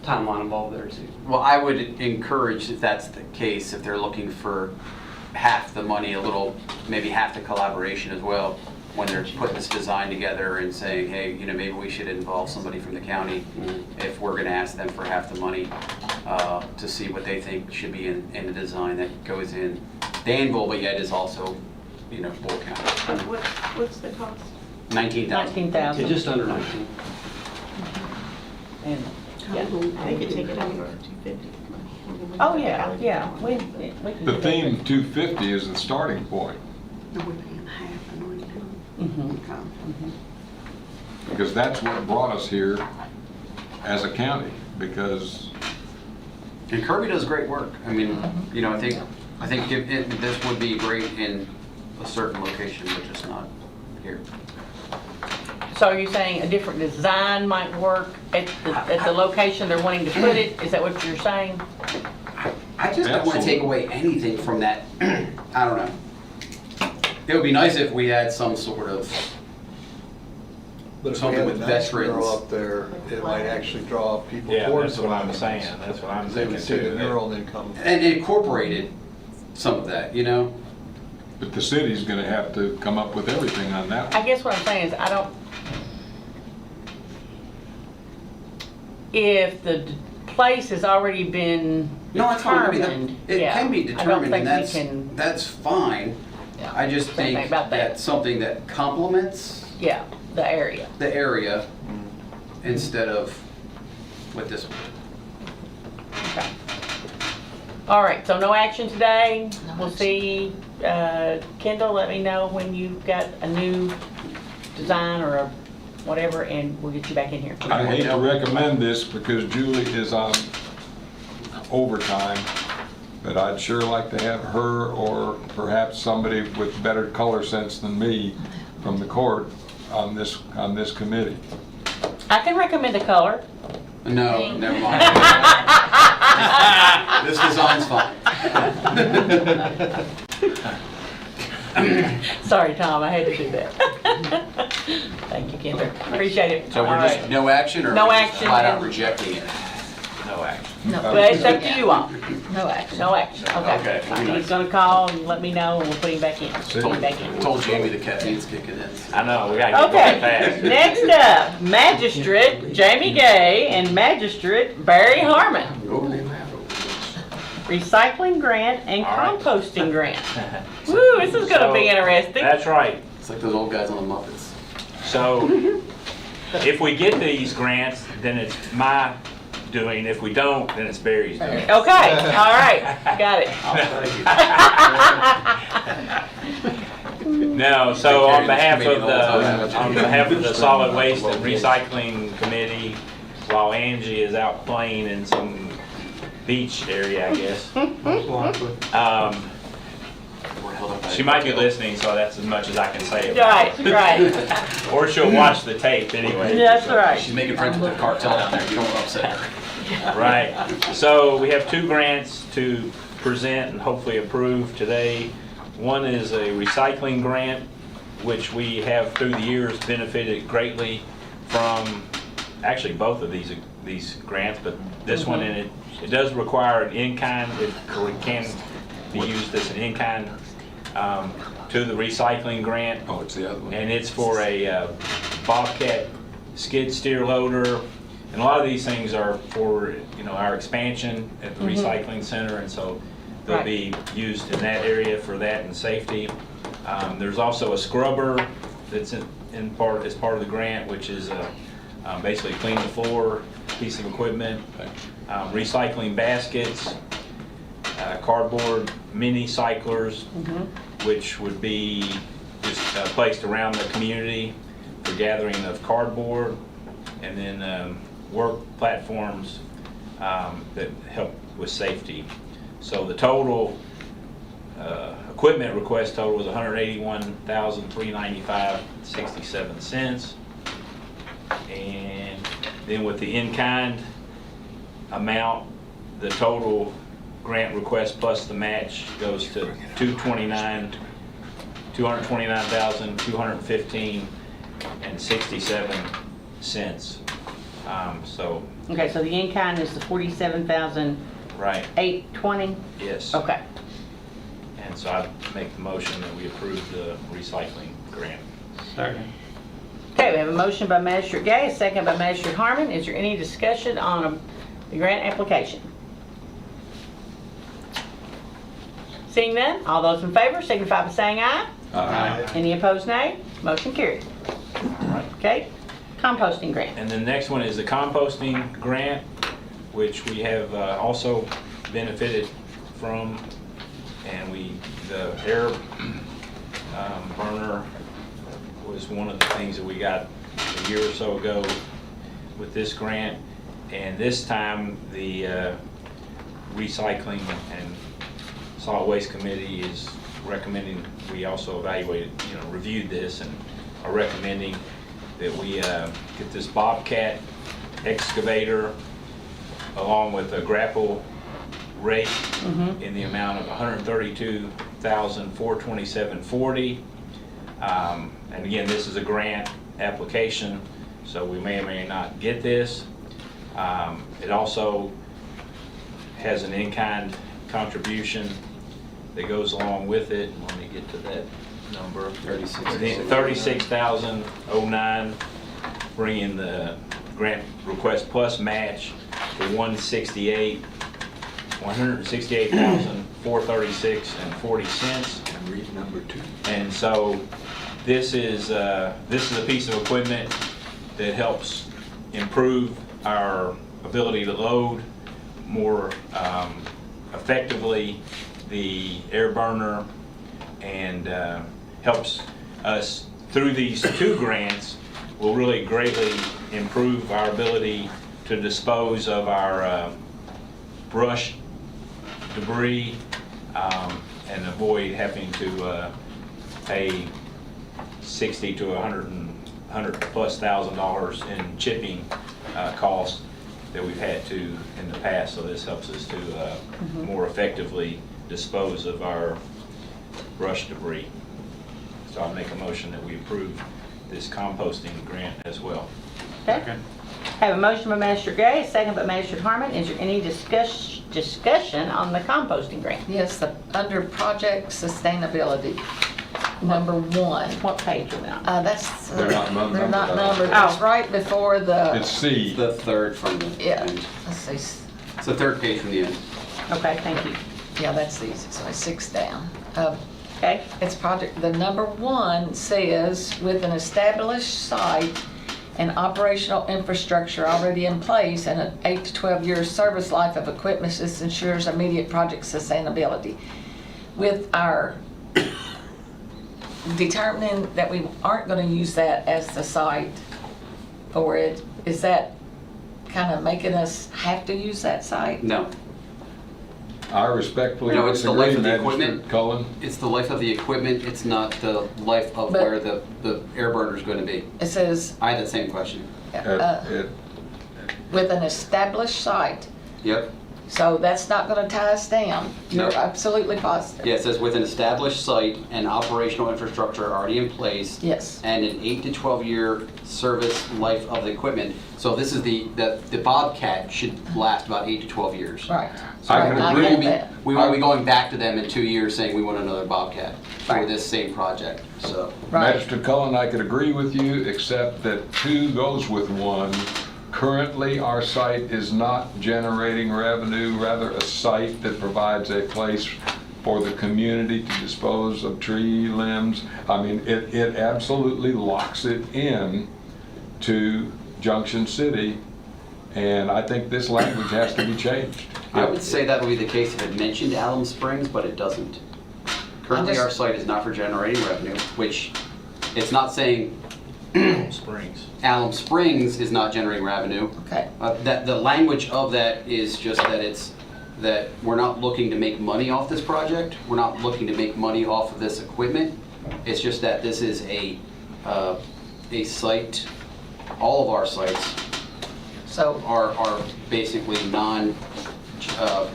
timeline involved there too. Well, I would encourage, if that's the case, if they're looking for half the money, maybe half the collaboration as well, when they're putting this design together and saying, hey, you know, maybe we should involve somebody from the county if we're gonna ask them for half the money, to see what they think should be in the design that goes in Danville, but yet is also, you know, Boyle County. What's the cost? 19,000. 19,000. Just under 19. And, yeah. They could take it over 250. Oh, yeah, yeah. We can The do theme that. 250 is the starting point, No, we're paying half and we're because that's what brought us here as a county, because And Kirby does great work. I mean, you know, I think this would be great in a certain location, but just not here. So are you saying a different design might work at the location they're wanting to put it? Is that what you're saying? I just don't want to take away anything from that. I don't know. It would be nice if we had some sort of But if we something had with a nice veterans. mural up there, it might actually draw people Yeah, towards that's the what I'm monuments. saying. That's what I'm They would thinking see the too. mural and then come. And it incorporated some of that, you know? but the city's gonna have to come up with everything on that one. I guess what I'm saying is I don't, if the place has already been No, it's fine. I mean, determined, it yeah, can be I don't determined, and think we can, that's fine. Yeah. I just Same think thing about that. that's something that complements yeah, the area. the area instead of with this one. Okay. All right, so no action today. We'll see, Kendall, let me know when you've got a new design or a whatever, and we'll get you back in here. I hate to recommend this because Julie is on overtime, but I'd sure like to have her or perhaps somebody with better color sense than me from the court on this committee. I can recommend a color. No, never mind. This design's fine. Sorry, Tom, I had to do that. Thank you, Kendra. Appreciate it. So we're All just right. no action, or No we're just action. flat out rejecting it? No action. Well, it's up to you all. No action. No action, okay. Okay. He's gonna call and let me know, and we'll put him back in. Put him back in. Told Jamie the caffeine's kicking in. I know, we gotta get Okay, going fast. next up, Magistrate Jamie Gay and Magistrate Barry Harmon. Recycling grant and All right. composting grant. Woo, this is gonna be So, interesting. That's right. It's like those old guys on the Muppets. So, if we get these grants, then it's my doing. If we don't, then it's Barry's doing. Okay, all right, got it. No, so on behalf Maybe of the whole time. the Solid Waste and Recycling Committee, while Angie is out playing in some beach area, I guess. She might be listening, so that's as much as I can say about it. Right. Or she'll watch the tape anyway. That's right. She's making friends with the cartel down there. You don't want to upset her. Right. So we have two grants to present and hopefully approve today. One is a recycling grant, which we have through the years benefited greatly from, actually both of these grants, but this one, and it does require an in-kind, it can be used as an in-kind to the recycling grant. Oh, it's the other one. And it's for a Bobcat skid steer loader. And a lot of these things are for, you know, our expansion at the recycling center, and so they'll Right. be used in that area for that and safety. There's also a scrubber that's as part of the grant, which is basically clean the floor piece of equipment. Recycling baskets, cardboard mini cyclers, which would be just placed around the community for gathering of cardboard, and then work platforms that help with safety. So the total equipment request total was $181,395.67, and then with the in-kind amount, the total grant request plus the match goes to $229,215.67. So. Okay, so the in-kind is the Right. $47,820? Yes. Okay. And so I make the motion that we approve the recycling grant. Second. Okay, we have a motion by Magistrate Gay, a second by Magistrate Harmon. Is there any discussion on the grant application? Seeing none, all those in favor signify by saying aye. Aye. Any opposed, nay? Motion carried. Okay, composting grant. And the next one is the composting grant, which we have also benefited from. And the air burner was one of the things that we got a year or so ago with this grant. And this time the Recycling and Solid Waste Committee is recommending we also reviewed this and are recommending that we get this Bobcat excavator along with a grapple rake in the amount of $132,427.40. And again, this is a grant application, so we may or may not get this. It also has an in-kind contribution that goes along with it. Let me get to that number. $36,009, bringing the grant request plus match to $168,436.40. And read number 2. And so this is a piece of equipment that helps improve our ability to load more effectively the air burner, and helps us through these 2 grants will really greatly improve our ability to dispose of our brush debris and avoid having to pay $60,000 to $100,000+ in chipping costs that we've had to in the past. So this helps us to more effectively dispose of our brush debris. So I'll make a motion that we approve this composting grant as well. Okay. Have a motion by Magistrate Gay, a second by Magistrate Harmon. Is there any discussion on the composting grant? Yes, under project sustainability, number 1. What page are we on? That's, They're not numbered. they're not numbered. Oh. It's right before the, It's C. The third from the yeah, end. let's see. It's the third page from the end. Okay, thank you. Yeah, that's easy, so 6 down. Okay. It's project, the number 1 says, with an established site and operational infrastructure already in place and an 8 to 12 year service life of equipment, this ensures immediate project sustainability. With our determining that we aren't going to use that as the site for it, is that kind of making us have to use that site? No. I respectfully No, it's the life disagree, of the equipment. Magistrate Cullen. It's the life of the equipment, it's not the life of But- where the air burner is going to be. It says, I had the same question. with an established site. Yep. So that's not going to tie us down. You're No. absolutely positive. Yeah, it says with an established site and operational infrastructure already in place. Yes. And an 8 to 12 year service life of the equipment. So this is the Bobcat should last about 8 to 12 years. Right. So I can we agree. won't we won't be going back to them in 2 years saying we want another Bobcat for this same project, so. Magistrate Cullen, I could agree with you, except that 2 goes with 1. Currently, our site is not generating revenue, rather a site that provides a place for the community to dispose of tree limbs. I mean, it absolutely locks it in to Junction City, and I think this language has to be changed. I would say that would be the case if it mentioned Alum Springs, but it doesn't. Currently, our site is not for generating revenue, which it's not saying Springs. Alum Springs is not generating revenue. Okay. That the language of that is just that we're not looking to make money off this project. We're not looking to make money off of this equipment. It's just that this is a site. All of our sites are basically non-profit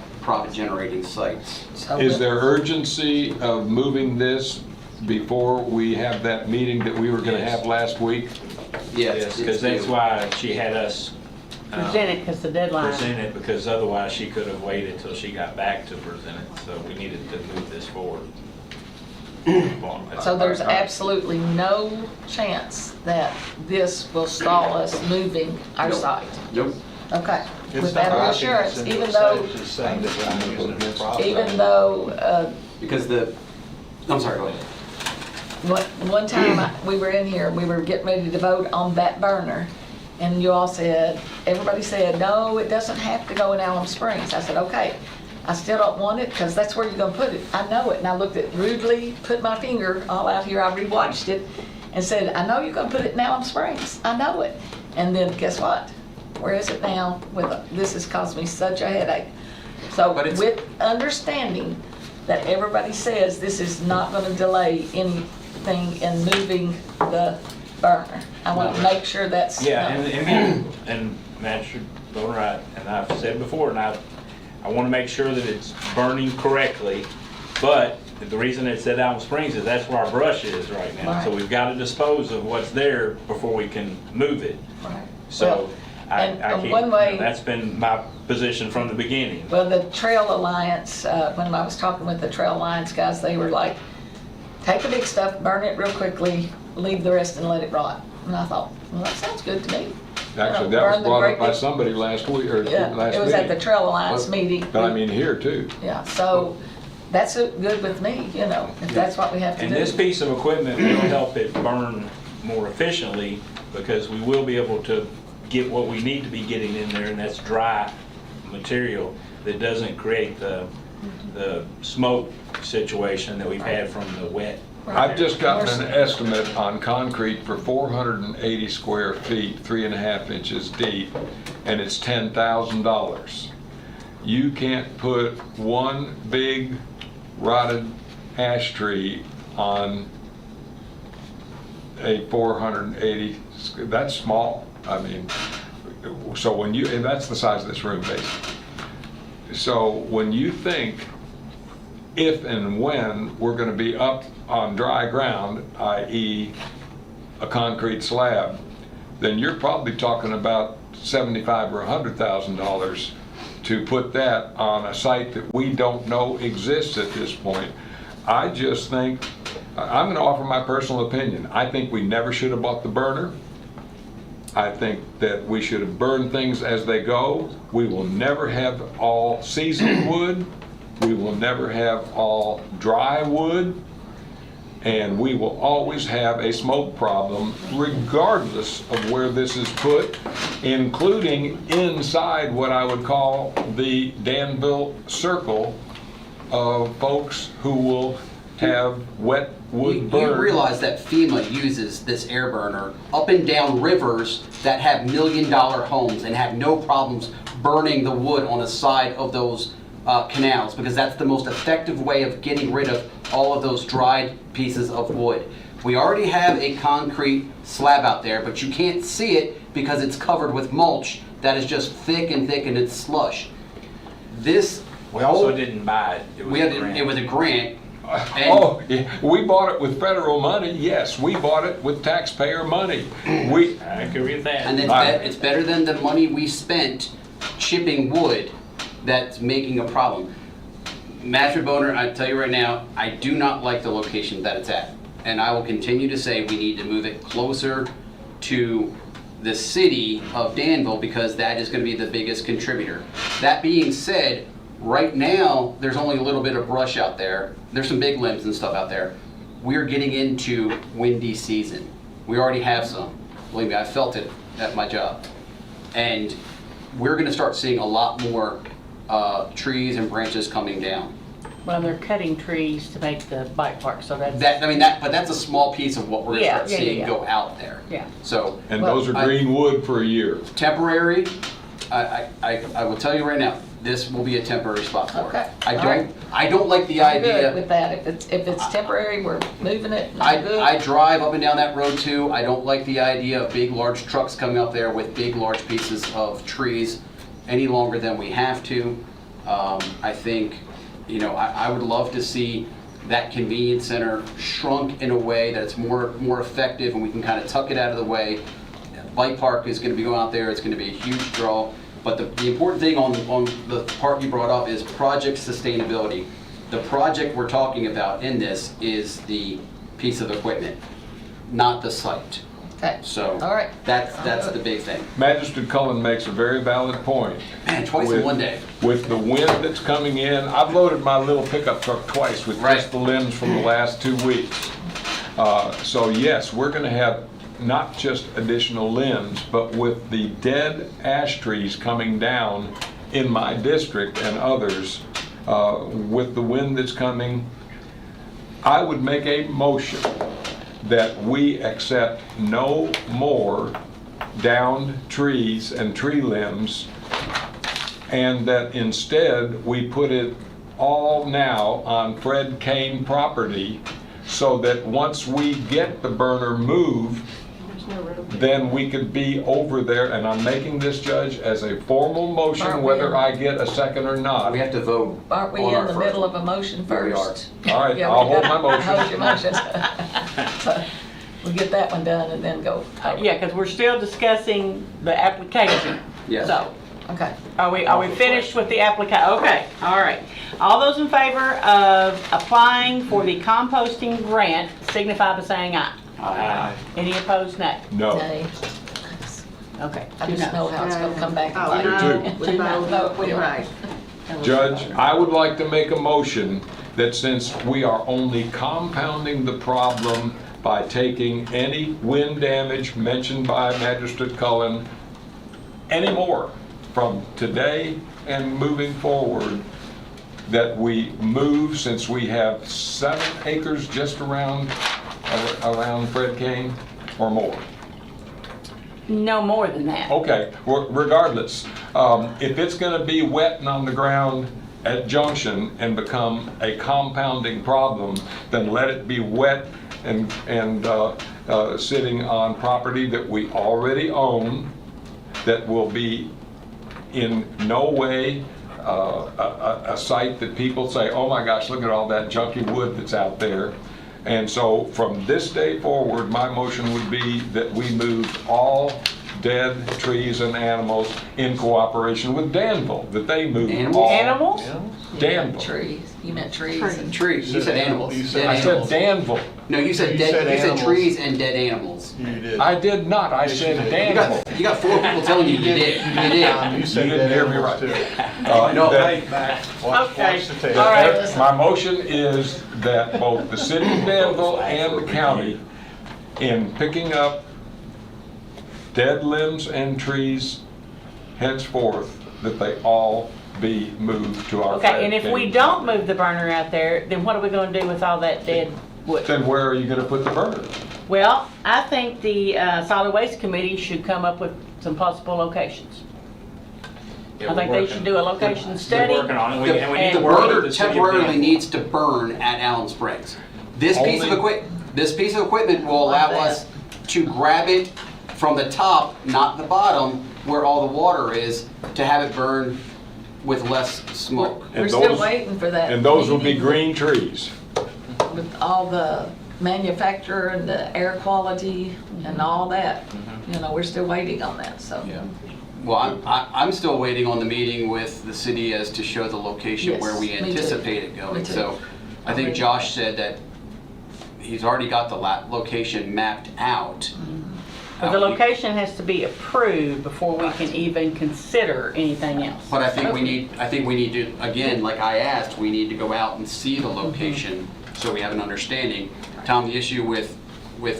generating sites. Is there urgency of moving this before we have that meeting that we were going to have last week? Yes, because that's why she had us Present it because the deadline. present it, because otherwise she could have waited till she got back to present it. So we needed to move this forward. So there's absolutely no chance that this will stall us moving our Nope. site? Nope. Okay, It's with not that writing reassurance, us into even a though, statute saying that we're not using it for profit. even though, Because I'm sorry, go ahead. one time we were in here, we were getting ready to vote on that burner, and you all said, everybody said, no, it doesn't have to go in Alum Springs. I said, okay, I still don't want it, because that's where you're gonna put it. I know it, and I looked at rudely, put my finger all out here, I rewatched it, and said, I know you're gonna put it in Alum Springs, I know it. And then, guess what? Where is it now? This has caused me such a headache. So with understanding that everybody says this is not gonna delay anything in moving the burner, I wanna make sure that's. Yeah, and Magistrate Boner, and I've said before, and I want to make sure that it's burning correctly, but the reason it's at Alum Springs is that's where our brush is right now. So we've got to dispose of what's there before we can move it. Right. So I and keep, one way- that's been my position from the beginning. Well, the Trail Alliance, when I was talking with the Trail Alliance guys, they were like, take the big stuff, burn it real quickly, leave the rest and let it rot. And I thought, well, that sounds good to me. Actually, You know, that was burn the brought great up by big- somebody last week, or Yeah, last it was at the meeting. Trail Alliance meeting. But I mean, here too. Yeah, so that's good with me, you know, if that's what we have to do. And this piece of equipment will help it burn more efficiently because we will be able to get what we need to be getting in there, and that's dry material that doesn't create the smoke situation that we've had from the wet. I've just gotten an estimate on concrete for 480 square feet, 3.5 inches deep, and it's $10,000. You can't put one big rotted ash tree on a 480, that's small. I mean, so when you, and that's the size of this room basically. So when you think if and when we're going to be up on dry ground, i.e. a concrete slab, then you're probably talking about $75,000 or $100,000 to put that on a site that we don't know exists at this point. I just think, I'm going to offer my personal opinion. I think we never should have bought the burner. I think that we should have burned things as they go. We will never have all seasoned wood. We will never have all dry wood. And we will always have a smoke problem regardless of where this is put, including inside what I would call the Danville circle of folks who will have wet wood burn. You realize that FEMA uses this air burner up and down rivers that have $1 million homes and have no problems burning the wood on the side of those canals, because that's the most effective way of getting rid of all of those dried pieces of wood. We already have a concrete slab out there, but you can't see it because it's covered with mulch that is just thick and thick and it's slush. This We also didn't buy it. It was a grant. It was a grant. Oh, we bought it with federal money. Yes, we bought it with taxpayer money. I agree with that. And it's better than the money we spent chipping wood that's making a problem. Magistrate Boner, I tell you right now, I do not like the location that it's at. And I will continue to say we need to move it closer to the city of Danville because that is going to be the biggest contributor. That being said, right now, there's only a little bit of brush out there. There's some big limbs and stuff out there. We're getting into windy season. We already have some. Believe me, I felt it at my job. And we're going to start seeing a lot more trees and branches coming down. Well, they're cutting trees to make the bike park, so that's... But that's a small piece of what we're going to start seeing go out there. Yeah. So, and those are green wood for a year. Temporary, I will tell you right now, this will be a temporary spot for Okay. it. I don't like the I'm idea. good with that. If it's temporary, we're moving it. and I'm good. I drive up and down that road too. I don't like the idea of big, large trucks coming up there with big, large pieces of trees any longer than we have to. I think, I would love to see that convenience center shrunk in a way that it's more effective and we can kind of tuck it out of the way. Bike park is going to be going out there. It's going to be a huge draw. But the important thing on the part you brought up is project sustainability. The project we're talking about in this is the piece of equipment, not the site. Okay. So All right. that's the big thing. Magistrate Cullen makes a very valid point. Man, twice in one day. With the wind that's coming in, I've loaded my little pickup truck twice with just the limbs from the last 2 weeks. So yes, we're going to have not just additional limbs, but with the dead ash trees coming down in my district and others, with the wind that's coming, I would make a motion that we accept no more downed trees and tree limbs, and that instead we put it all now on Fred Kane property, so that once we get the burner moved, then we could be over there. And I'm making this, Judge, as a formal motion, whether I get a second or not. We have to vote. Aren't we in the middle of a motion first? All right, Yeah, I'll we hold gotta my motion. Hold your motion. So, we'll get that one done and then go. Yeah, because we're still discussing the application. Yes. So, Okay. are we finished with the application? Okay, all right. All those in favor of applying for the composting grant signify by saying aye. Aye. Any opposed, nay? No. Nay. Okay. I just know how it's gonna come back. Oh, and bite. no. We do not know. We don't. Right. Judge, I would like to make a motion that since we are only compounding the problem by taking any wind damage mentioned by Magistrate Cullen anymore from today and moving forward, that we move, since we have 7 acres just around Fred Kane, or more. No more than that. Okay, regardless, if it's going to be wet and on the ground at Junction and become a compounding problem, then let it be wet and sitting on property that we already own, that will be in no way a site that people say, oh my gosh, look at all that junky wood that's out there. And so from this day forward, my motion would be that we move all dead trees and animals in cooperation with Danville, that they move all. Animals? Danville. Trees. You meant trees. Trees. You said animals. Dead I animals. said Danville. No, you said dead. You said trees and dead animals. You did. I did not. I said Danville. You got 4 people telling you you did. You did. You said You didn't that hear me animals right. too. No. Watch Okay. the tape. All right. My motion is that both the city of Danville and the county, in picking up dead limbs and trees henceforth, that they all be moved to our. Okay, and if Fred we Kane. don't move the burner out there, then what are we going to do with all that dead wood? Then where are you going to put the burner? Well, I think the Solid Waste Committee should come up with some possible locations. Yeah, I think we're they working- should do a location study. We're working on it, and we need The to work with burner the city of temporarily Danville. needs to burn at Allen Springs. This piece of Only- equipment will allow us to grab it from the top, not the bottom, where all the water is, to have it burn with less smoke. We're still waiting for that. And those will be meeting green trees. With all the manufacturer and the air quality and all that. You know, we're still waiting on that, so. Well, I'm still waiting on the meeting with the city as to show the location Yes, where we me too. anticipate it Me going. too. So I think Josh said that he's already got the location mapped out. But the location has to be approved before we can even consider anything else. But I think we need to, again, like I asked, we need to go out and see the location so we have an understanding. Tom, the issue with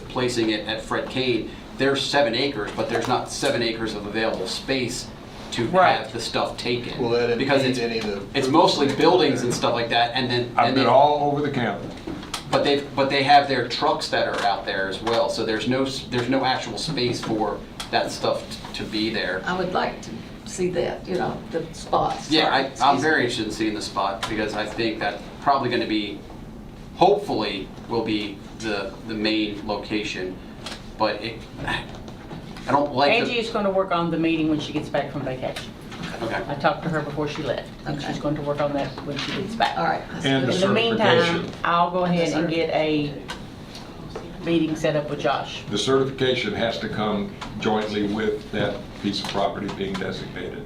placing it at Fred Kane, there's 7 acres, but there's not 7 acres of available space to have the stuff taken. Will that Because impede any of the? it's mostly buildings and stuff like that, and then I've been all over the county. but they have their trucks that are out there as well. So there's no actual space for that stuff to be there. I would like to see that, you know, the spots. Yeah, I'm very interested in seeing the spot because I think that's probably going to be, hopefully, will be the main location. But I don't like. Angie is going to work on the meeting when she gets back from vacation. Okay. I talked to her before she left, and she's going to work on that when she gets back. All right. And the In the meantime, certification. I'll go ahead and get a meeting set up with Josh. The certification has to come jointly with that piece of property being designated.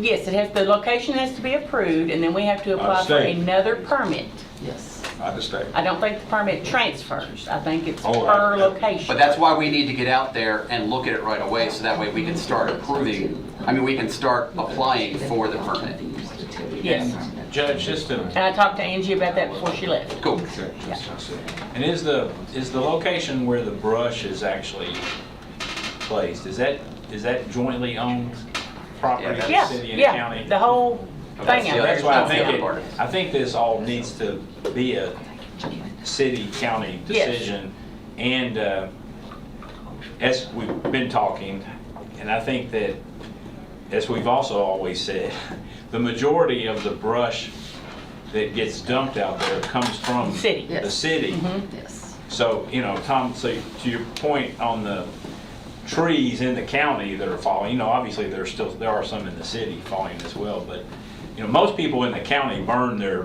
Yes, it has, the location has to be approved, and then we have to apply for Understand. another permit. Yes. I understand. I don't think the permit transfers. I think it's Oh, per location. But that's why we need to get out there and look at it right away, so that way we can start approving, we can start applying for the permit. Yes. Judge, just to, And I talked to Angie about that before she left. Cool. and is the location where the brush is actually placed, is that jointly owned property of the Yeah, city and the yeah, county? the whole thing out That's there. why I think this all needs to be a city-county Yes. decision. And as we've been talking, and I think that, as we've also always said, the majority of the brush that gets dumped out there comes from City. the city. Yes. So, Tom, so to your point on the trees in the county that are falling, obviously there are some in the city falling as well, but, most people in the county burn their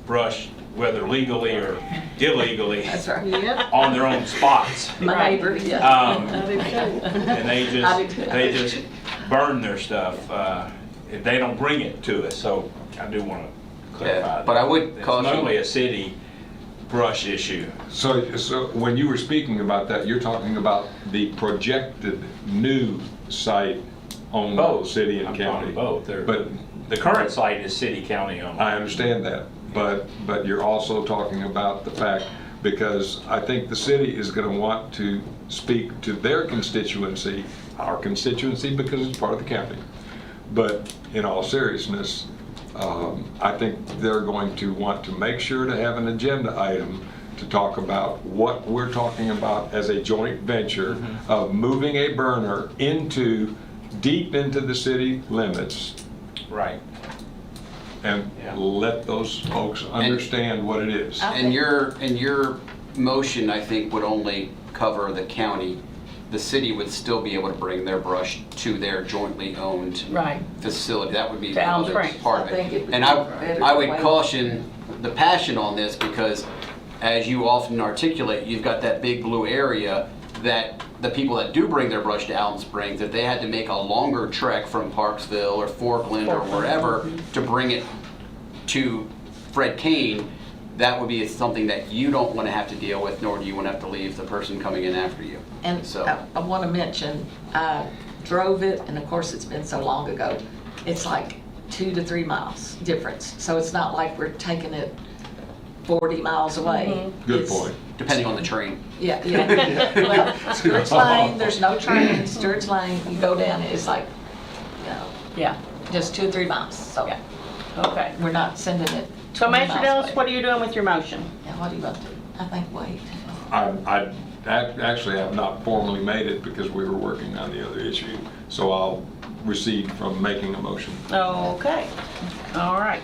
brush, whether legally or illegally, That's right. Yep. on their own spots. My neighbor, yeah. And they just burn their stuff. If they don't bring it to us, so I do want to clarify that. But I would It's caution. mostly a city brush issue. So when you were speaking about that, you're talking about the projected new site on Both. city and I'm county? talking both. But The current site is city-county owned. I understand that, but you're also talking about the fact, because I think the city is going to want to speak to their constituency, our constituency, because it's part of the county. But in all seriousness, I think they're going to want to make sure to have an agenda item to talk about what we're talking about as a joint venture of moving a burner deep into the city limits. Right. And let those folks understand what it is. And your motion, I think, would only cover the county. The city would still be able to bring their brush to their jointly owned Right. facility. That would be To the Alum other Springs. part of I think it it. would And be better I would way. caution the passion on this, because as you often articulate, you've got that big blue area that the people that do bring their brush to Alum Springs, if they had to make a longer trek from Parksville or Forkland or wherever to bring it to Fred Kane, that would be something that you don't want to have to deal with, nor do you want to have to leave the person coming in after you. And So- I want to mention, I drove it, and of course, it's been so long ago. It's like 2 to 3 miles difference. So it's not like we're taking it 40 miles away. Good It's- point. Depending on the train. Yeah, yeah. Well, Stewart's Lane, there's no train, Stewart's Lane, you go down, it's like, Yeah. just 2 or 3 miles. So Okay. we're not sending it. So 20 Mr. miles Dallas, away. what are you doing with your motion? Yeah, what do you want to do? I think wait. I actually have not formally made it because we were working on the other issue, so I'll recede from making a motion. Okay. All right.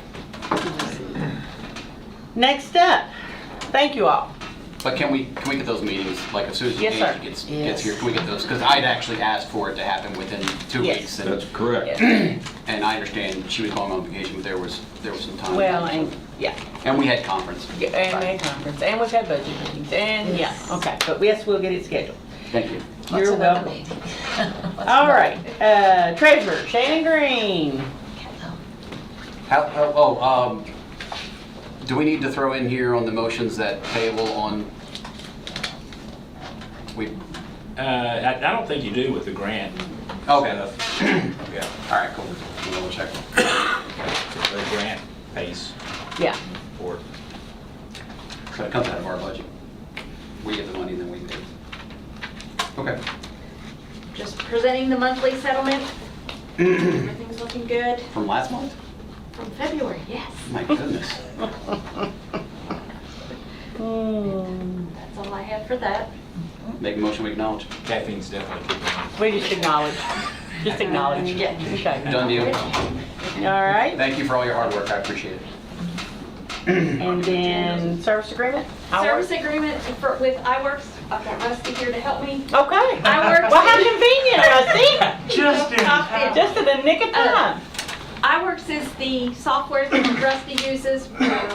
Next up, thank you all. But can we get those meetings, like as soon as Yes, sir. Angie gets here, can we get those? Because I'd actually asked for it to happen within 2 Yes. weeks. and- That's correct. And I understand she was going on vacation, but there was some time. Well, and, yeah, And we had conference. and we had conference, and we've had budget meetings, and yeah, okay, but yes, we'll get it scheduled. Thank you. What's You're another welcome. meeting? All right, treasurer, Shannon Green. Do we need to throw in here on the motions that payable on, I don't think you do with the grant. Okay. stuff. Yeah, all right, cool. We'll check. the grant pays Yeah, for it. So it comes out of our budget. We get the money, then we pay. Okay. Just presenting the monthly settlement. Everything's looking good. From last month? From February, yes. My goodness. That's all I have for that. Make a motion, we acknowledge. Caffeine's definitely kicking in. we just acknowledge, Yeah. Okay, Done deal. all right, Thank you for all your hard work. I appreciate it. and then service agreement? Service agreement with iWorks. I've got Rusty here to help me. Okay. iWorks. Well, how convenient, Rusty. Just in time. Just in the nick of time. iWorks is the software that Rusty uses for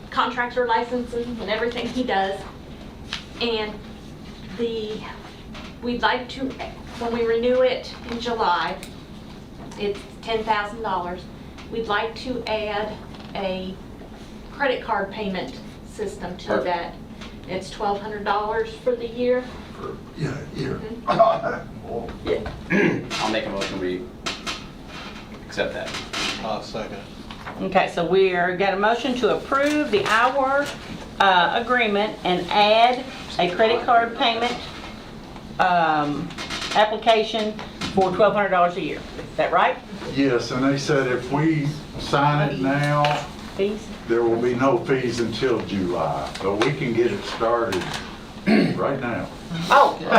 contractor licenses and everything he does. And we'd like to, when we renew it in July, it's $10,000. We'd like to add a credit card payment system to Perfect. that. It's $1,200 for the year. Yeah, year. I'll make a motion, we accept that. I'll second. Okay, so we are, got a motion to approve the hour agreement and add a credit card payment application for $1,200 a year. Is that right? Yes, and they said if we sign it now, Fees? there will be no fees until July, but we can get it started right now. Oh, okay,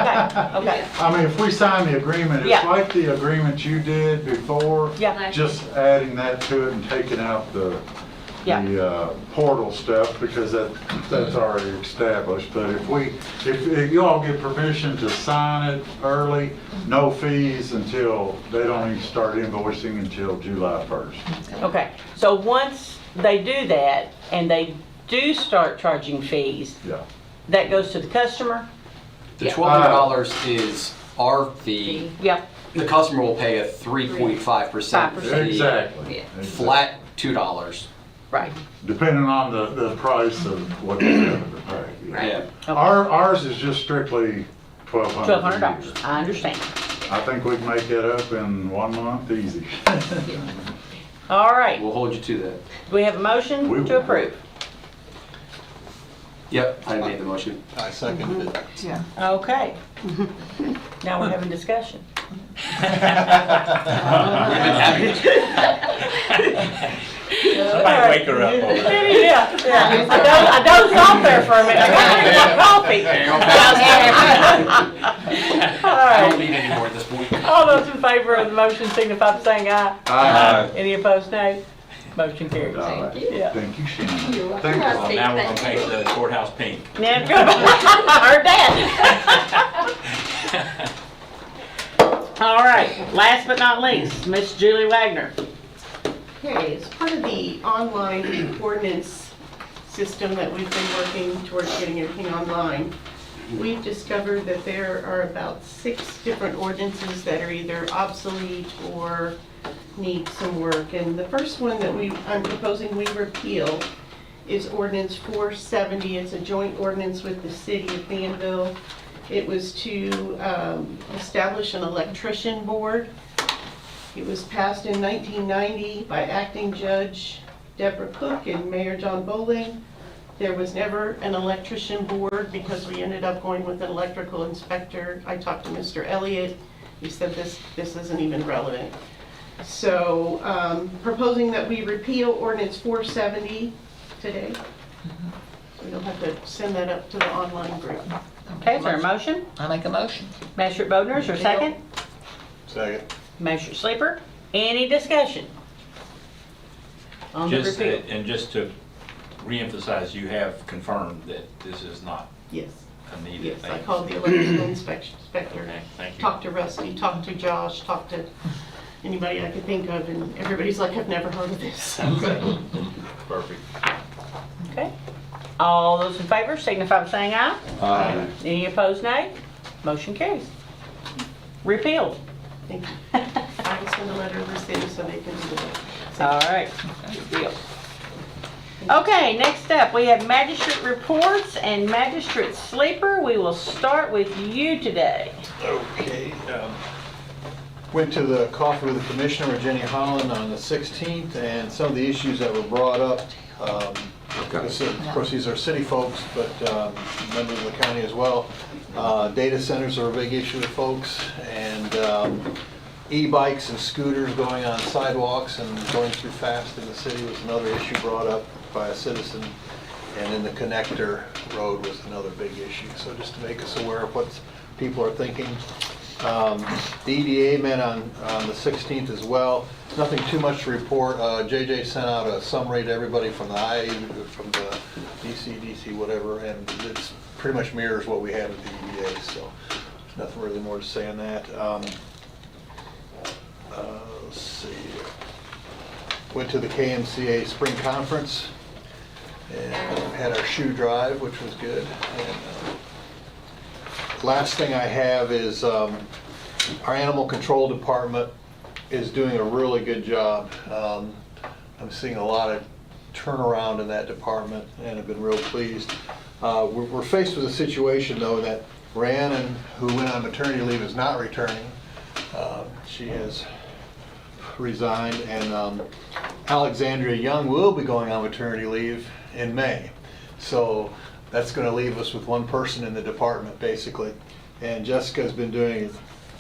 okay. I mean, if we sign the agreement, it's Yeah. like the agreement you did before. Yeah. Just adding that to it and taking out the portal stuff, because that's already established. But if you all get permission to sign it early, no fees until, they don't even start invoicing until July 1st. Okay, so once they do that and they do start charging fees, Yeah. that goes to the customer? The $1,200 is our fee. Yep. The customer will pay a 3.5% fee. Exactly. Flat $2. Right. Depending on the price of what they have to pay. Yeah. Ours is just strictly $1,200. $1,200, I understand. I think we can make that up in 1 month, easy. All right, We'll hold you to that. do we have a motion to approve? Yep, I made the motion. I seconded it. Yeah. Okay. Now we're having discussion. Somebody wake her up over there. Yeah, yeah. I dozed off there for a minute. I got to drink my coffee. All I don't right. need any more at this point. All those in favor of the motion signify by saying aye. Aye. Any opposed, nay? Motion carries. Thank you. Yeah. Thank you, Shannon. welcome. Thank you. Well, now we're gonna paint the courthouse pink. Now, go back. Heard that. All right, last but not least, Miss Julie Wagner. Okay, as part of the online ordinance system that we've been working towards getting everything online, we've discovered that there are about 6 different ordinances that are either obsolete or need some work. And the first one that I'm proposing we repeal is ordinance 470. It's a joint ordinance with the city of Danville. It was to establish an electrician board. It was passed in 1990 by acting judge Deborah Cook and Mayor John Bowling. There was never an electrician board because we ended up going with an electrical inspector. I talked to Mr. Elliott. He said this isn't even relevant. So proposing that we repeal ordinance 470 today. We don't have to send that up to the online group. Okay, is there a motion? I make a motion. Magistrate Bodnar, is there a second? Second. Magistrate Sleeper, any discussion on the Just, repeal? and just to reemphasize, you have confirmed that this is not Yes. a needed Yes, thing. I called the electrical inspector, Okay, thank you. talked to Rusty, talked to Josh, talked to anybody I could think of, and everybody's like, I've never heard of this. Perfect. Okay. All those in favor signify by saying aye. Aye. Any opposed, nay? Motion carries. Repealed. Thank you. I will send a letter to the city so they can do it. All right. Repealed. Okay, next up, we have magistrate reports and magistrate sleeper. We will start with you today. Okay. Went to the coffee with the commissioner, Virginia Holland, on the 16th, and some of the issues that were brought up. Of course, these are city folks, but members of the county as well. Data centers are a big issue with folks, and e-bikes and scooters going on sidewalks and going too fast in the city was another issue brought up by a citizen. And then the connector road was another big issue. So just to make us aware of what people are thinking. The EDA met on the 16th as well. Nothing too much to report. JJ sent out a summary to everybody from the IA, from the DC, whatever, and it pretty much mirrors what we had at the EDA, so there's nothing really more to say on that. Let's see. Went to the KMCA Spring Conference and had our shoe drive, which was good. And, last thing I have is our animal control department is doing a really good job. I'm seeing a lot of turnaround in that department and have been real pleased. We're faced with a situation though that Rhiannon, who went on maternity leave, is not returning. She has resigned, and Alexandria Young will be going on maternity leave in May. So that's going to leave us with one person in the department basically. And Jessica's been doing,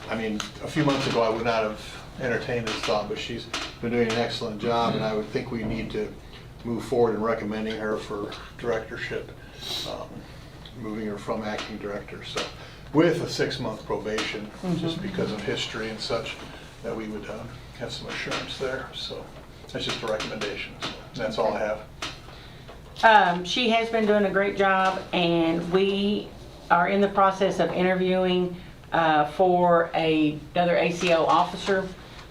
I mean, a few months ago I would not have entertained this thought, but she's been doing an excellent job, and I would think we need to move forward in recommending her for directorship, moving her from acting director. So with a 6-month probation, just because of history and such, that we would have some assurance there. So that's just a recommendation. So that's all I have. She has been doing a great job, and we are in the process of interviewing for another ACO officer.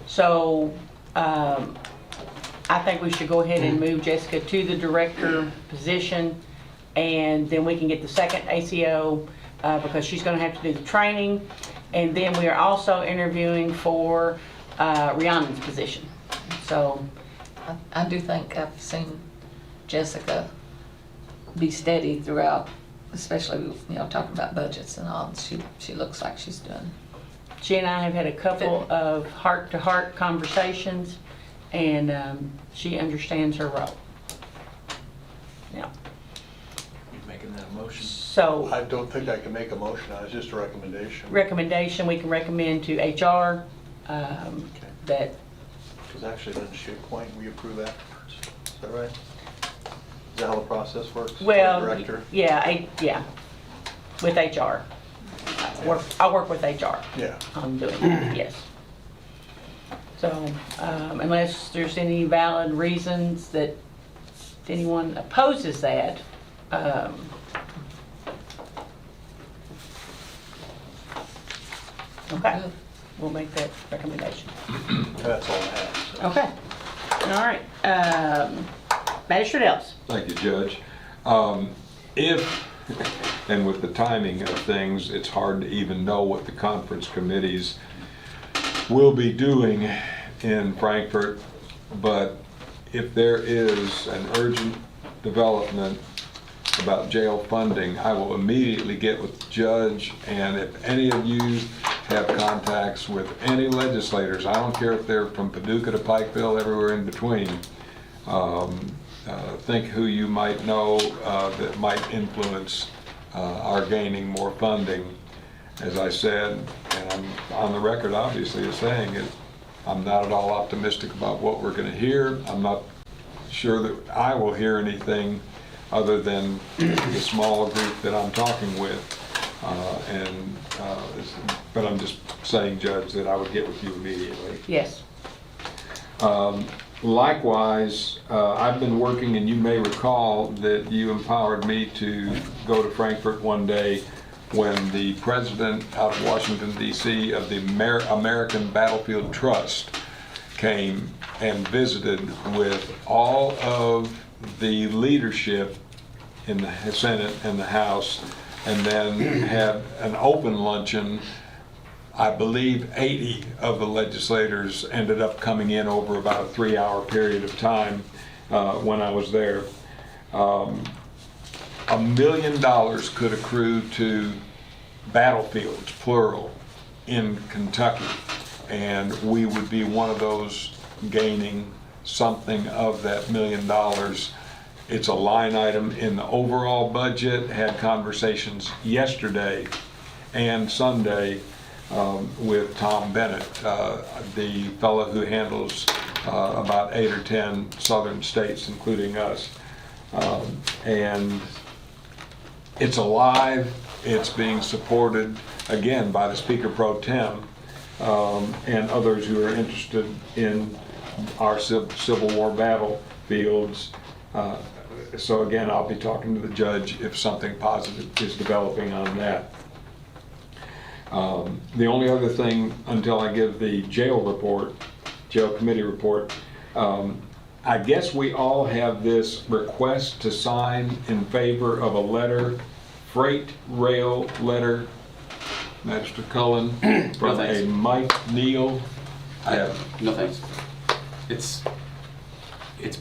So I think we should go ahead and move Jessica to the director position, and then we can get the second ACO because she's going to have to do the training. And then we are also interviewing for Rhiannon's position. So I do think I've seen Jessica be steady throughout, especially, talking about budgets and all. She looks like she's doing. she and I have had a couple of heart-to-heart conversations, and she understands her role. Yeah. Making that motion. So I don't think I can make a motion on it, it's just a recommendation. recommendation, we can recommend to HR that. Because actually, doesn't she appoint, we approve afterwards? Is that right? Is that how the process works? Well, Director? yeah, yeah, with HR. I'll work with HR. Yeah. On doing it, yes. So, unless there's any valid reasons that anyone opposes that, okay, we'll make that recommendation. That's all I have. So. Okay, all right. Magistrate Ellis. Thank you, Judge. And with the timing of things, it's hard to even know what the conference committees will be doing in Frankfort, but if there is an urgent development about jail funding, I will immediately get with the judge, and if any of you have contacts with any legislators, I don't care if they're from Paducah to Pikeville, everywhere in between, think who you might know that might influence our gaining more funding. As I said, and I'm on the record obviously as saying it, I'm not at all optimistic about what we're going to hear. I'm not sure that I will hear anything other than the small group that I'm talking with. But I'm just saying, Judge, that I would get with you immediately. Yes. Likewise, I've been working, and you may recall that you empowered me to go to Frankfurt one day when the president out of Washington, D.C. of the American Battlefield Trust came and visited with all of the leadership in the Senate and the House, and then had an open luncheon. I believe 80 of the legislators ended up coming in over about a 3-hour period of time when I was there. $1 million could accrue to battlefields, plural, in Kentucky, and we would be one of those gaining something of that $1 million. It's a line item in the overall budget. Had conversations yesterday and Sunday with Tom Bennett, the fellow who handles about 8 or 10 southern states, including us. And it's alive. It's being supported, again, by the Speaker Pro Tem and others who are interested in our Civil War battlefields. So again, I'll be talking to the judge if something positive is developing on that. The only other thing, until I give the jail committee report, I guess we all have this request to sign in favor of a letter, freight rail letter, Magistrate Cullen, from a Mike Neal. I have. No thanks. It's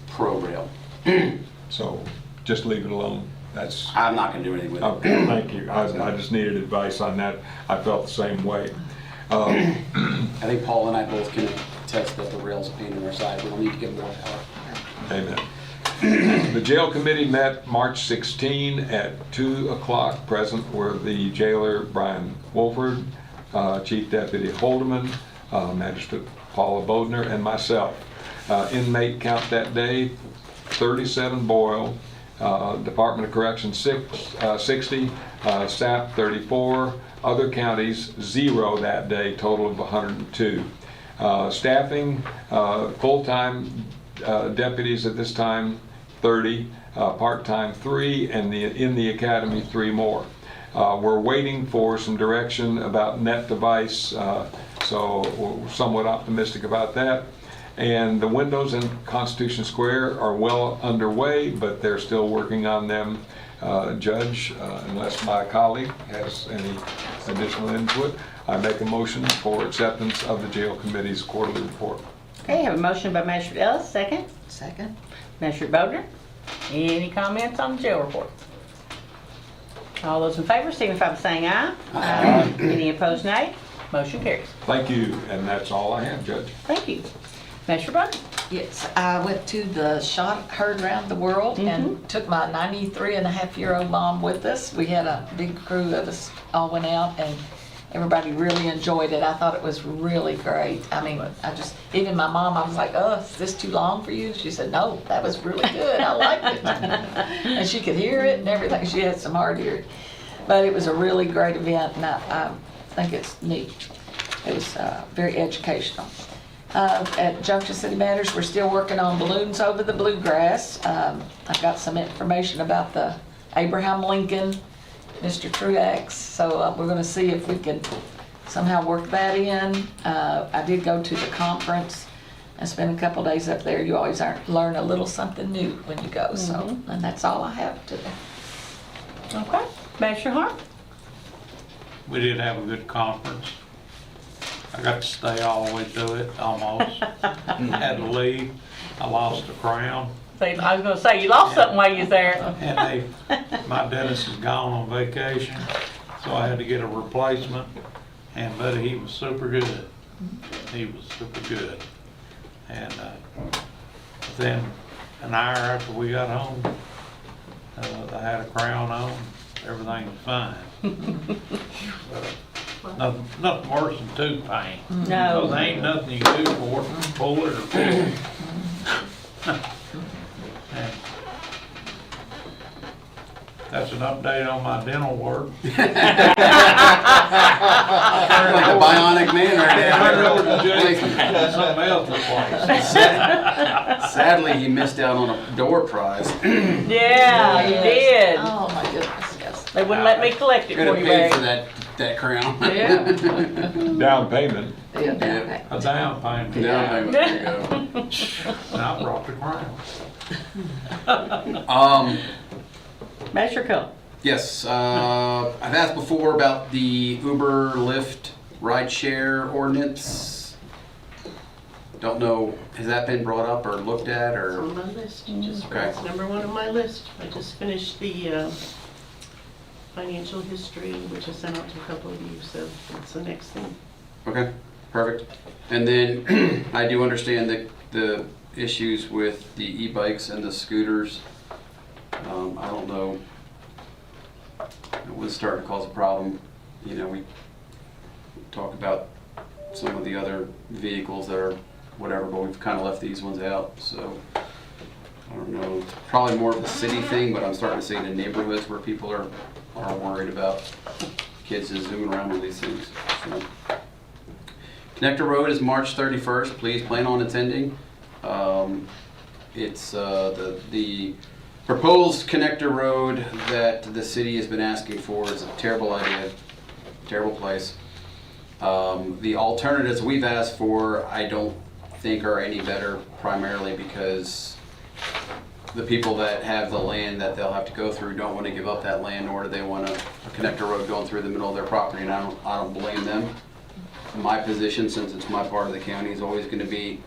pro rail. So just leave it alone. That's. I'm not gonna do anything with it. Okay, thank you. I just needed advice on that. I felt the same way. I think Paul and I both can attest that the rail's a pain in our side. We don't need to get more power. Amen. The jail committee met March 16 at 2 o'clock. Present were the jailer Brian Wofford, Chief Deputy Holdeman, Magistrate Paula Bodner, and myself. Inmate count that day, 37 Boyle, Department of Corrections 60, SAP 34, other counties 0 that day, total of 102. Staffing, full-time deputies at this time 30, part-time 3, and in the academy 3 more. We're waiting for some direction about net device, so we're somewhat optimistic about that. And the windows in Constitution Square are well underway, but they're still working on them. Judge, unless my colleague has any additional input, I make a motion for acceptance of the jail committee's quarterly report. Okay, have a motion by Magistrate Ellis, second. Second. Magistrate Bodner. Any comments on the jail report? All those in favor signify by saying aye. Aye. Any opposed, nay. Motion carries. Thank you, and that's all I have, Judge. Thank you. Magistrate Bodner. Yes, I went to the Shot Heard Around the World and took my 93-and-a-half-year-old mom with us. We had a big crew of us all went out, and everybody really enjoyed it. I thought it was really great. I mean, even my mom, I was like, oh, is this too long for you? She said, no, that was really good. I liked it. And she could hear it and everything. She had some hard hearing. But it was a really great event, and I think it's neat. It was very educational. At Junction City Matters, we're still working on balloons over the Bluegrass. I've got some information about the Abraham Lincoln, Mr. Truex, so we're going to see if we can somehow work that in. I did go to the conference and spend a couple days up there. You always learn a little something new when you go, so, and that's all I have today. Okay. Magistrate Hart. We did have a good conference. I got to stay all the way through it, almost. Had to leave. I lost the crown. I was going to say, you lost something while you was there. And my dentist is gone on vacation, so I had to get a replacement. And buddy, he was super good. He was super good. And within an hour after we got home, I had a crown on. Everything was fine. Nothing worse than tooth pain. No. Because there ain't nothing you can do for it, pull it or pull it. And that's an update on my dental work. Like a bionic man right there. Something else replaced. Sadly, he missed out on a door prize. Yeah, you did. Oh, my goodness, yes. They wouldn't let me collect it Could for have you, paid Barry. for that crown. Yeah. Down payment. Yeah, A down payment. Down payment, there you go. And I brought the crown. Magistrate Cohen. Yes, I've asked before about the Uber, Lyft, rideshare ordinance. Don't know, has that been brought up or looked at It's or? on my list. Okay. It's number 1 on my list. I just finished the financial history, which I sent out to a couple of you, so that's the next thing. Okay, perfect. And then I do understand the issues with the e-bikes and the scooters. I don't know. It was starting to cause a problem. You know, we talk about some of the other vehicles that are whatever, but we've kind of left these ones out. So I don't know. It's probably more of a city thing, but I'm starting to see it in neighborhoods where people are worried about kids just zooming around with these things. So. Connector Road is March 31st. Please plan on attending. It's the proposed connector road that the city has been asking for is a terrible idea, terrible place. The alternatives we've asked for, I don't think are any better, primarily because the people that have the land that they'll have to go through don't want to give up that land, nor do they want a connector road going through the middle of their property, and I don't blame them. my position, since it's my part of the county, is always gonna be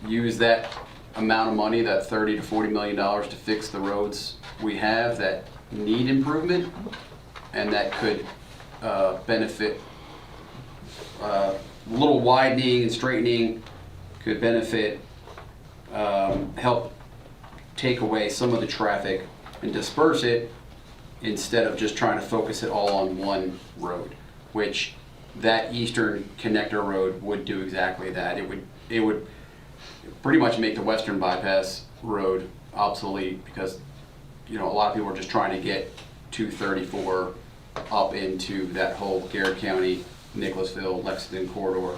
use that amount of money, that $30 to $40 million, to fix the roads we have that need improvement and that could benefit, a little widening and straightening could benefit, help take away some of the traffic and disperse it instead of just trying to focus it all on one road, which that eastern connector road would do exactly that. It would pretty much make the western bypass road obsolete because, you know, a lot of people are just trying to get 234 up into that whole Garrett County, Nicholasville, Lexington corridor.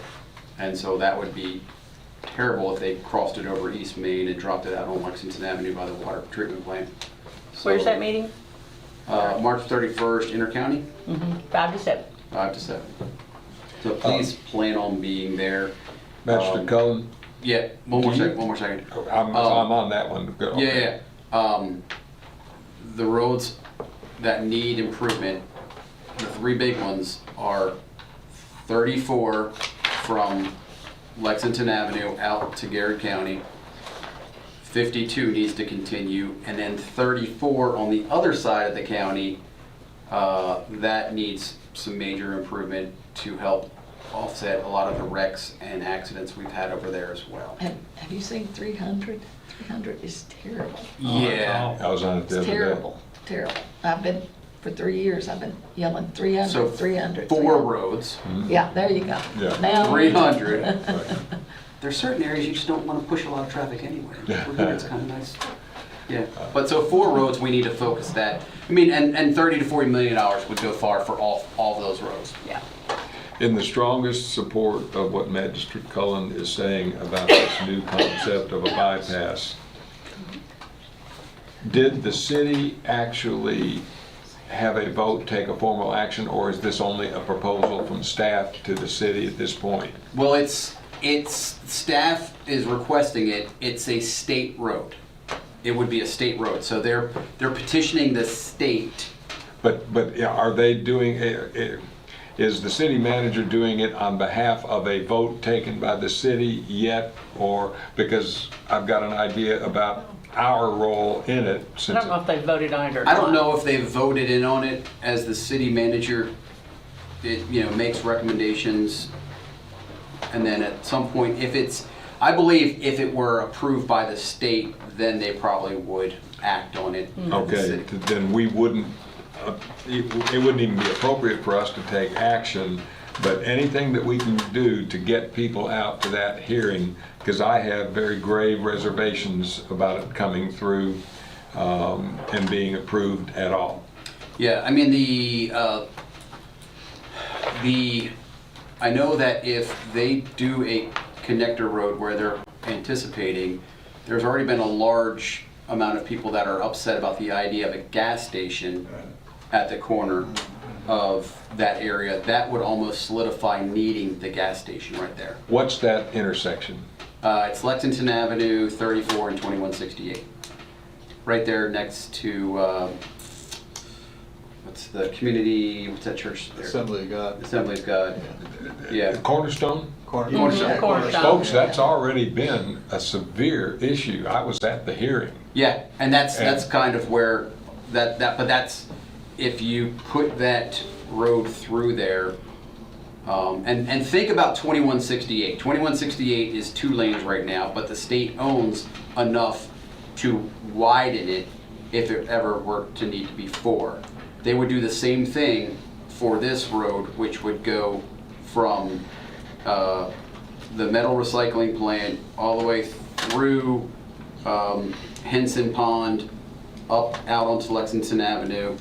And so that would be terrible if they crossed it over East Main and dropped it out on Lexington Avenue by the water treatment plant. So, Where's that meeting? March 31st, Intercounty. 5 to 7. 5 to 7. So please plan on being there. Magistrate Cullen? Yeah, one more second. I'm on that one. Go. Yeah. The roads that need improvement, the 3 big ones are 34 from Lexington Avenue out to Garrett County. 52 needs to continue, and then 34 on the other side of the county, that needs some major improvement to help offset a lot of the wrecks and accidents we've had over there as well. Have you seen 300? 300 is terrible. Yeah. I was on it the It's other day. terrible, terrible. I've been, for 3 years, I've been yelling 300, So 300. 4 roads. Yeah, there you go. Yeah. Now 300. There's certain areas you just don't want to push a lot of traffic anyway. 300's kind of nice. Yeah, but so 4 roads, we need to focus that. I mean, and 30 to 40 million dollars would go far for all of those roads. Yeah. In the strongest support of what Magistrate Cullen is saying about this new concept of a bypass, did the city actually have a vote, take a formal action, or is this only a proposal from staff to the city at this point? Well, it's staff is requesting it. It's a state road. It would be a state road, so they're petitioning the state. But are they doing, is the city manager doing it on behalf of a vote taken by the city yet? Or, because I've got an idea about our role in it. I don't know if they voted on it or not. I don't know if they voted in on it. As the city manager, it makes recommendations, and then at some point, I believe if it were approved by the state, then they probably would act on it. Okay, then we wouldn't, it wouldn't even be appropriate for us to take action, but anything that we can do to get people out to that hearing, because I have very grave reservations about it coming through and being approved at all. Yeah, I mean, I know that if they do a connector road where they're anticipating, there's already been a large amount of people that are upset about the idea of a gas station at the corner of that area. That would almost solidify needing the gas station right there. What's that intersection? It's Lexington Avenue, 34 and 2168. Right there next to, what's the community, what's that church there? Assembly of God. Assembly of God. Yeah. Cornerstone? Cornerstone. Folks, that's already been a severe issue. I was at the hearing. Yeah, and that's kind of where but that's, if you put that road through there, and think about 2168. 2168 is 2 lanes right now, but the state owns enough to widen it if it ever were to need to be 4. They would do the same thing for this road, which would go from the metal recycling plant all the way through Henson Pond up out onto Lexington Avenue.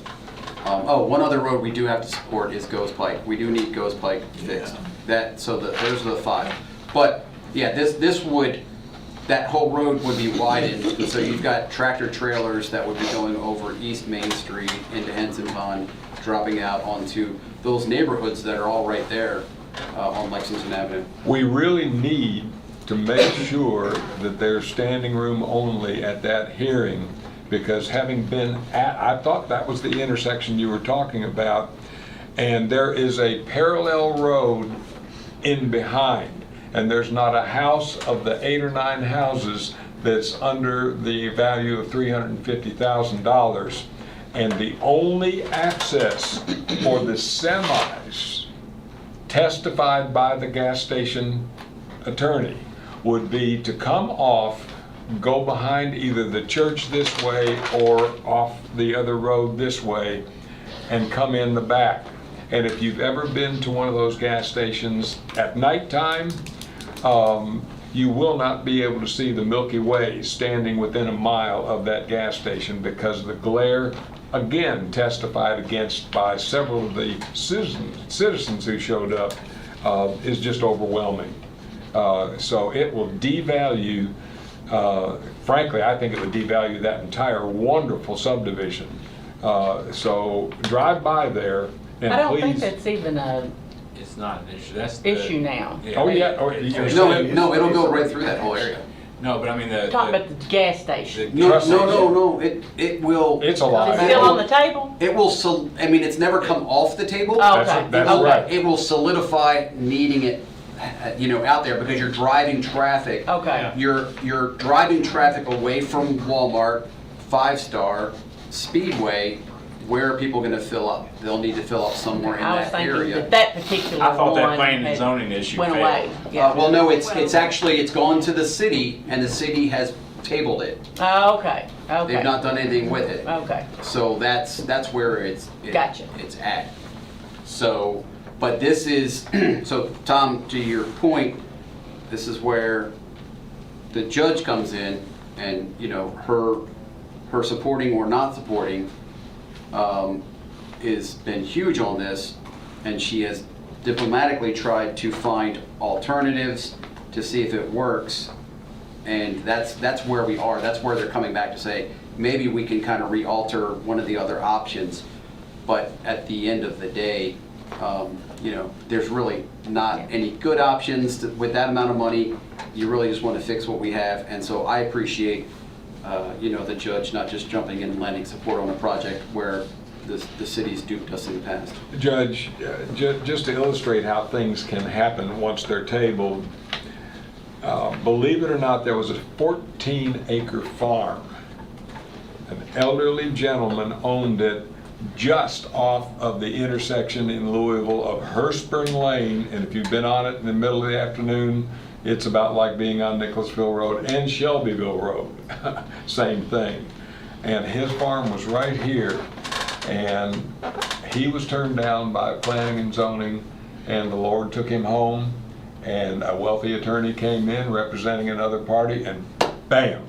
One other road we do have to support is Goes Pike. We do need Goes Pike fixed. Those are the 5. But yeah, that whole road would be widened. So you've got tractor trailers that would be going over East Main Street into Henson Pond, dropping out onto those neighborhoods that are all right there on Lexington Avenue. We really need to make sure that there's standing room only at that hearing, because having been I thought that was the intersection you were talking about, and there is a parallel road in behind. And there's not a house of the 8 or 9 houses that's under the value of $350,000. And the only access for the semis, testified by the gas station attorney, would be to come off, go behind either the church this way or off the other road this way, and come in the back. And if you've ever been to one of those gas stations at nighttime, you will not be able to see the Milky Way standing within a mile of that gas station, because the glare, again testified against by several of the citizens who showed up, is just overwhelming. So it will devalue, frankly, I think it would devalue that entire wonderful subdivision. So drive by there and I don't please. think that's even a It's not an issue, that's issue now. Oh, yeah. Oh, you're No, saying- no, it'll go right through that whole area. No, but I mean, Talking about the gas station. No, it will. It's a lot. It's still on the table? It will, I mean, it's never come off the table. Oh, okay. That's Okay. right. It will solidify needing it, out there, because you're driving traffic. Okay. You're driving traffic away from Walmart, 5-Star, Speedway. Where are people gonna fill up? They'll need to fill up somewhere in I was that thinking area. that particular I thought that one planning and had- zoning issue went failed. away. Yeah. Well, no, it's actually, it's gone to the city, and the city has tabled it. Oh, okay, okay. They've not done anything with it. Okay, So that's where it's Gotcha. it's at. So, but this is so Tom, to your point, this is where the judge comes in, and her supporting or not supporting has been huge on this, and she has diplomatically tried to find alternatives to see if it works. And that's where we are. That's where they're coming back to say, maybe we can kind of re-alter one of the other options. But at the end of the day, there's really not any good options with that amount of money. You really just want to fix what we have. And so I appreciate, the judge not just jumping in and lending support on a project where the city's duped us in the past. Judge, just to illustrate how things can happen once they're tabled, believe it or not, there was a 14-acre farm. An elderly gentleman owned it just off of the intersection in Louisville of Hurstspring Lane, and if you've been on it in the middle of the afternoon, it's about like being on Nicholasville Road and Shelbyville Road. Same thing. And his farm was right here, and he was turned down by planning and zoning, and the Lord took him home, and a wealthy attorney came in representing another party, and bam,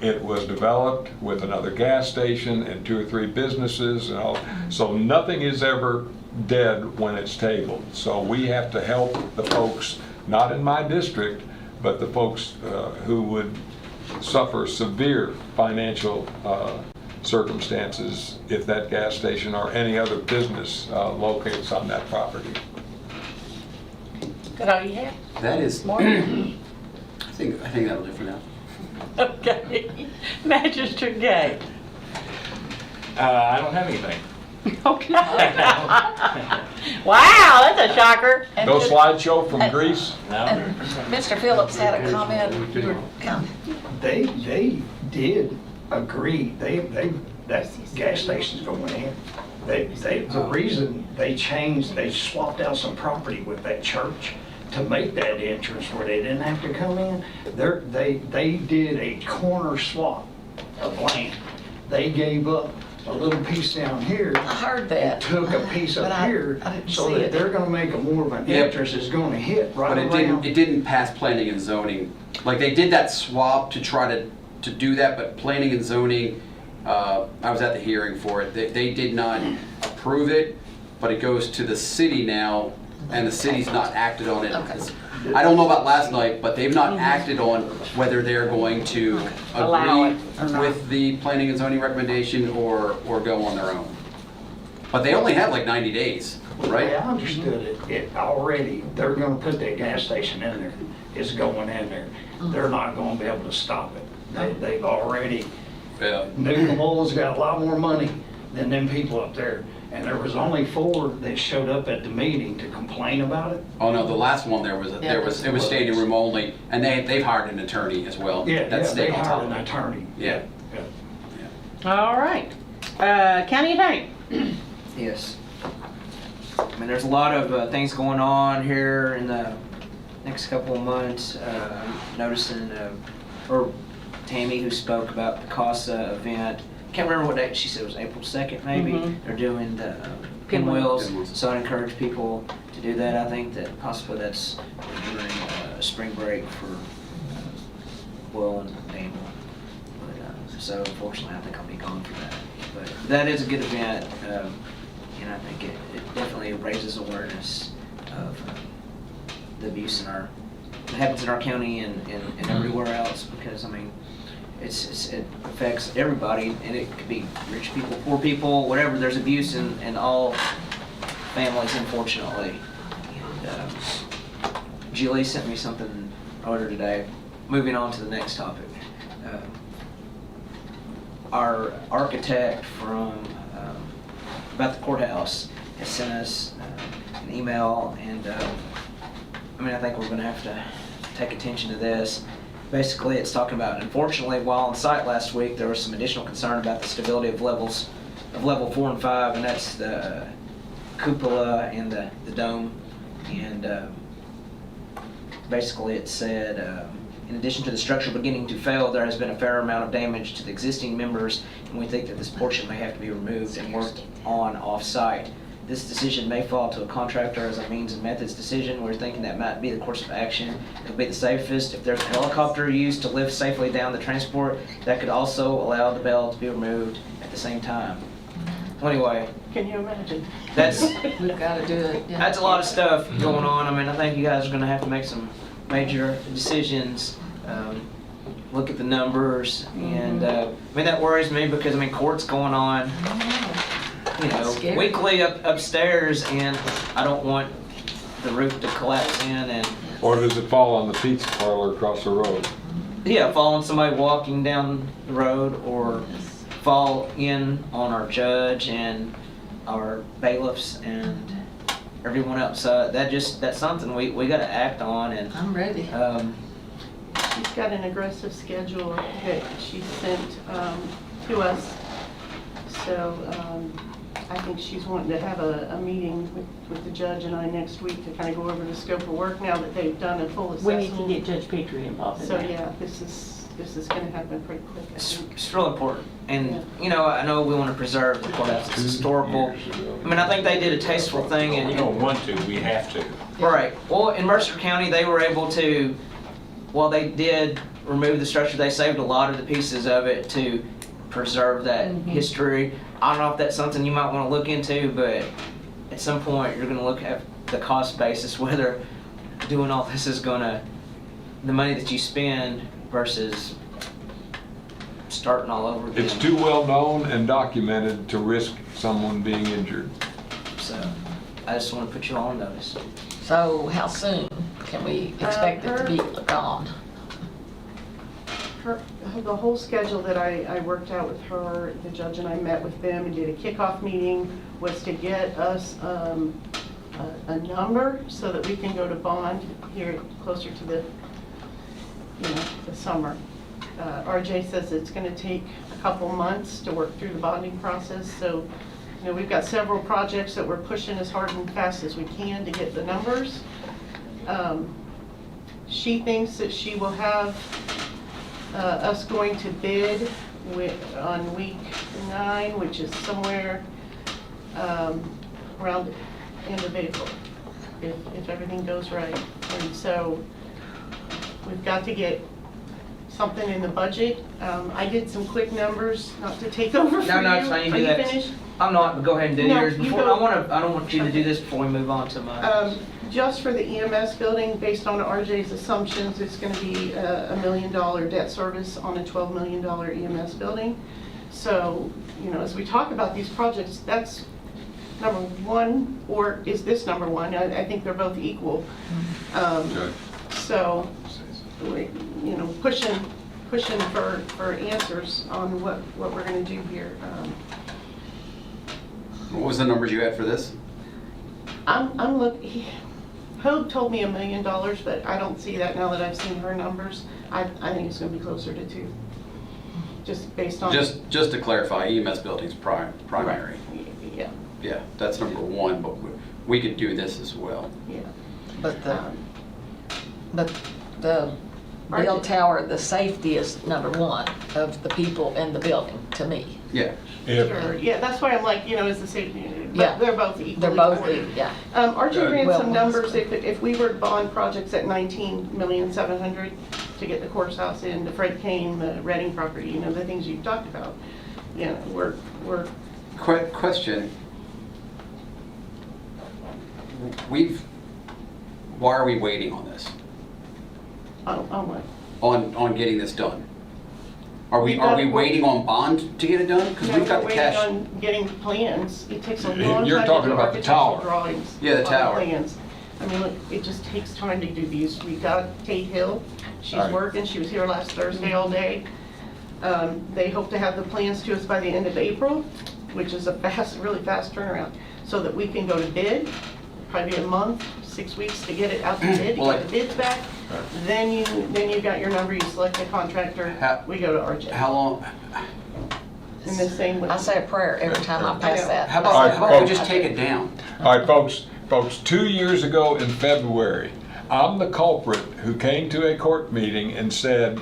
it was developed with another gas station and 2 or 3 businesses and all. So nothing is ever dead when it's tabled. So we have to help the folks, not in my district, but the folks who would suffer severe financial circumstances if that gas station or any other business locates on that property. Is that all you have? That is, More? I think that'll do for now. Okay. Magistrate Gay. I don't have anything. Okay. Wow, that's a shocker. No slideshow from Greece? No. Mr. Phillips had a comment. They did agree, that gas station's going in. The reason they swapped out some property with that church to make that entrance where they didn't have to come in, they did a corner swap of land. They gave up a little piece down here. I heard that. And took a piece But up here, I didn't so see that it. they're gonna make a more of an Yep. entrance that's gonna hit right But around. it didn't pass planning and zoning. Like, they did that swap to try to do that, but planning and zoning, I was at the hearing for it. They did not approve it, but it goes to the city now, and the city's not acted on it. I don't know about last night, but they've not acted on whether they're going to Allow agree it or not. with the planning and zoning recommendation or go on their own. But they only have like 90 days, right? Yeah, I understood it already. They're gonna put that gas station in there. It's going in there. They're not gonna be able to stop it. They've already, Yeah. Nuke Oil's got a lot more money than them people up there. And there was only 4 that showed up at the meeting to complain about it. Oh, no, the last one, it was standing room only, and they've hired an attorney as well. Yeah, That's they staying on top hired of an it. attorney. Yeah. All right. County Attorney. Yes. I mean, there's a lot of things going on here in the next couple of months. I'm noticing, or Tami, who spoke about the CASA event. Can't remember what date she said. It was April 2nd, maybe. Mhm. They're doing the pinwheels, so I'd encourage people to do that. I think that possibly that's during spring break for Will and Daniel. But, so unfortunately, I think I'll be gone for that. But that is a good event, and I think it definitely raises awareness of the abuse that happens in our county and everywhere else, because I mean, it affects everybody, and it could be rich people, poor people, whatever. There's abuse in all families, unfortunately. And Julie sent me something earlier today. Moving on to the next topic. Our architect from about the courthouse has sent us an email, and I mean, I think we're going to have to take attention to this. Basically, it's talking about, unfortunately, while on site last week, there was some additional concern about the stability of levels of level 4 and 5, and that's the cupola and the dome. And basically, it said, in addition to the structure beginning to fail, there has been a fair amount of damage to the existing members, and we think that this portion may have to be removed and worked on off-site. This decision may fall to a contractor as a means and methods decision. We're thinking that might be the course of action. It'll be the safest. If there's a helicopter used to lift safely down the transport, that could also allow the bell to be removed at the same time. So anyway. Can you imagine? That's, We've got to do it. Yeah. that's a lot of stuff going on. I mean, I think you guys are going to have to make some major decisions. Look at the numbers, and I mean, that worries me because I mean, court's going on, you know, weekly upstairs, and I don't want the roof to collapse in and. Or does it fall on the pizza parlor across the road? Yeah, fall on somebody walking down the road, or fall in on our judge and our bailiffs and everyone else. That's something we got to act on. And I'm ready. She's got an aggressive schedule that she sent to us. So I think she's wanting to have a meeting with the judge and I next week to kind of go over the scope of work now that they've done a full assessment. We need to get Judge Petrie involved in So that. yeah, this is going to happen pretty quick. It's real important. And, you know, I know we want to preserve the courthouse. It's historical. I mean, I think they did a tasteful thing. And We don't want to, we have to. Right. Well, in Mercer County, they were able to, while they did remove the structure, they saved a lot of the pieces of it to preserve that history. I don't know if that's something you might want to look into, but at some point you're going to look at the cost basis, whether doing all this is going to, the money that you spend versus starting all over again. It's too well known and documented to risk someone being injured. So I just want to put you all on notice. So how soon can we expect it to be gone? The whole schedule that I worked out with her, the judge and I met with them and did a kickoff meeting, was to get us a number so that we can go to bond here closer to the summer. RJ says it's going to take a couple months to work through the bonding process. So, you know, we've got several projects that we're pushing as hard and fast as we can to get the numbers. She thinks that she will have us going to bid on week 9, which is somewhere around end of April, if everything goes right. And so we've got to get something in the budget. I did some quick numbers, not to take over for you. No, it's fine. You Are do you that. finished? I'm not, but go ahead and do No, yours you before. go. I don't want you to do this before we move on to mine. Just for the EMS building, based on RJ's assumptions, it's going to be a $1 million debt service on a $12 million EMS building. So, you know, as we talk about these projects, that's number one, or is this number one? I think they're both equal. So, you know, pushing for answers on what we're going to do here. What was the numbers you had for this? I'm looking, Hope told me $1 million, but I don't see that now that I've seen her numbers. I think it's gonna be closer to 2. Just based on. Just to clarify, EMS building's primary. Yeah. Yeah, that's number 1, but we could do this as well. Yeah. But the bell tower, the safety is number 1 of the people in the building, to me. Yeah. Sure. Yeah, that's why I'm like, is the safety, but Yeah. they're both equally They're both, important. yeah. Archie ran Well, some numbers, if we were to bond projects at $19,700,000 to get the courthouse in, the Fred Kane, the Reading property, the things you've talked about, we're. Question. Why are we waiting on this? On what? On getting this done? Are we We're- waiting on bond to get it done? Because No, we've got the we're cash. waiting on getting plans. It takes a long time to do You're talking about the architectural tower. drawings. Yeah, the on tower. Plans. I mean, look, it just takes time to do these. We got Kate Hill. She's All right. working. She was here last Thursday all day. They hope to have the plans to us by the end of April, which is a really fast turnaround, so that we can go to bid. Probably a month, 6 weeks to get it out to bid, Well, get the bids back. Then you got your number, you select the contractor, we go to RJ. How long? And the same with. I say a prayer every time I pass that. How about we just take it down? All right, folks, 2 years ago in February, I'm the culprit who came to a court meeting and said,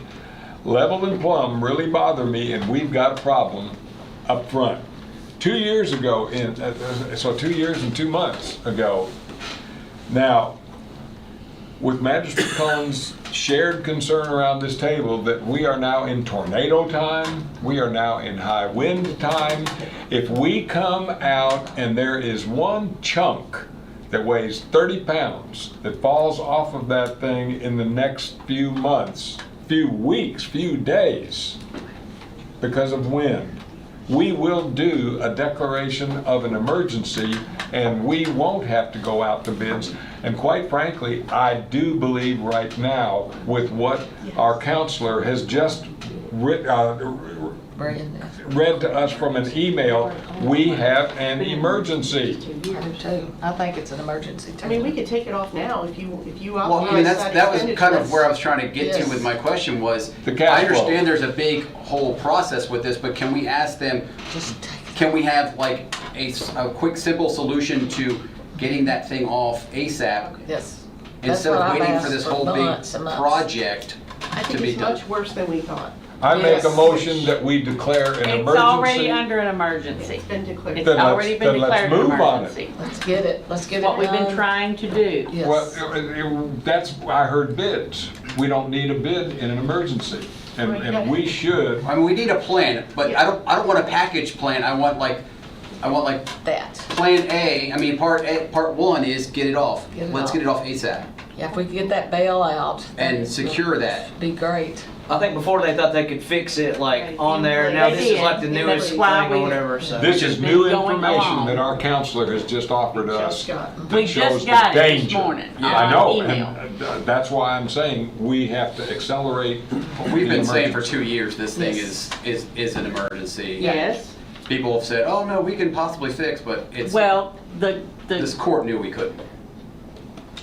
Level and Plumb really bother me and we've got a problem up front. 2 years ago, so 2 years and 2 months ago. Now, with Magistrate Cullen's shared concern around this table that we are now in tornado time, we are now in high wind time. If we come out and there is one chunk that weighs 30 pounds that falls off of that thing in the next few months, few weeks, few days, because of wind, we will do a declaration of an emergency and we won't have to go out to bids. And quite frankly, I do believe right now with what our counselor has just read to us from an email, we have an emergency. I think it's an emergency too. I mean, we could take it off now if you Well, I mean, authorize that was kind of expenditure. where I was trying to get to Yes. with my question was, The cash I flow. understand there's a big whole process with this, but can we ask them, can we have like a quick, simple solution to getting that thing off ASAP? Yes. Instead That's what of I've waiting for asked this for whole big months and months. project I to think be it's done. much worse than we thought. I make a Yes. motion that we declare an emergency. It's already under an emergency. It's been declared. It's Then let's- already been then let's declared an move on it. emergency. Let's get it. Let's get it What we've been done. trying to do. Yes. Well, that's, I heard bids. We don't need a bid in an emergency. And we should, I mean, we need a plan, but I don't want a package plan. I want like that. plan A. I mean, part 1 is get it off. Get it Let's off. get it off ASAP Yeah, if we could get that bail out. and secure that. Be great. I think before they thought they could fix it like on there. Now They this is did. like the And newest that's thing why or we- whatever, so. this Which is has been new going information along. that our counselor has just offered us. Just got. that We shows just the got it this danger. morning I on know, email. and that's why I'm saying we have to accelerate. We've been the saying for emergency. 2 years this thing Yes. is an emergency. Yes. People have said, "Oh no, we can possibly fix," but it's Well, this court knew we couldn't.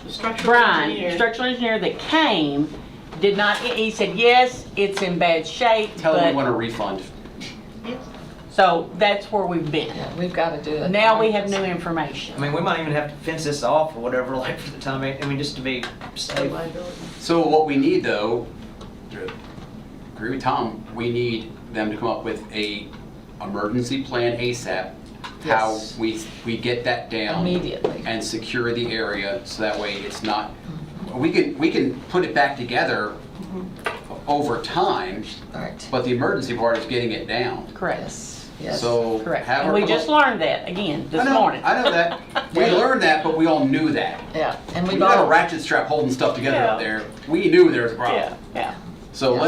The structural Brian, engineer. structural engineer that came, did not, he said, yes, it's in bad shape, Tell them we but, want a refund. so that's where we've been. Yeah, we've got to do it. Now we have new information. I mean, we might even have to fence this off or whatever, like for the time, I mean, just to be safe. So what we need though, agree with Tom, we need them to come up with a emergency plan ASAP. How Yes. we get that down. Immediately. And secure the area so that way it's not, we can put it back together over time, All right. but the emergency part is getting it down. Correct. Yes. So Correct. have And her we come just up- learned that again this I know, morning. I know that. We learned that, but we all knew that. Yeah, and We we've got a all, ratchet strap holding stuff together Yeah. up there. We knew there was a problem. Yeah, yeah. So Yeah.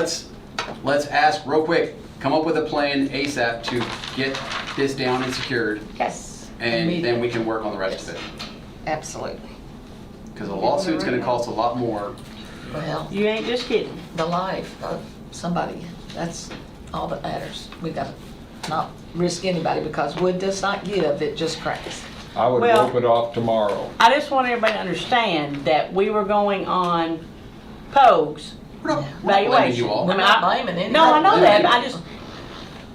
let's ask real quick, come up with a plan ASAP to get this down and secured, yes. and then we can work on the rest of it. Absolutely. Because a lawsuit's gonna cost a lot more. Well, You ain't just kidding. the life of somebody, that's all that matters. We got to not risk anybody, because wood does not give, it just cracks. I would Well- rope it off tomorrow. I just want everybody to understand that we were going on Pogue's valuation. We're not blaming anybody. No, I know that, I just,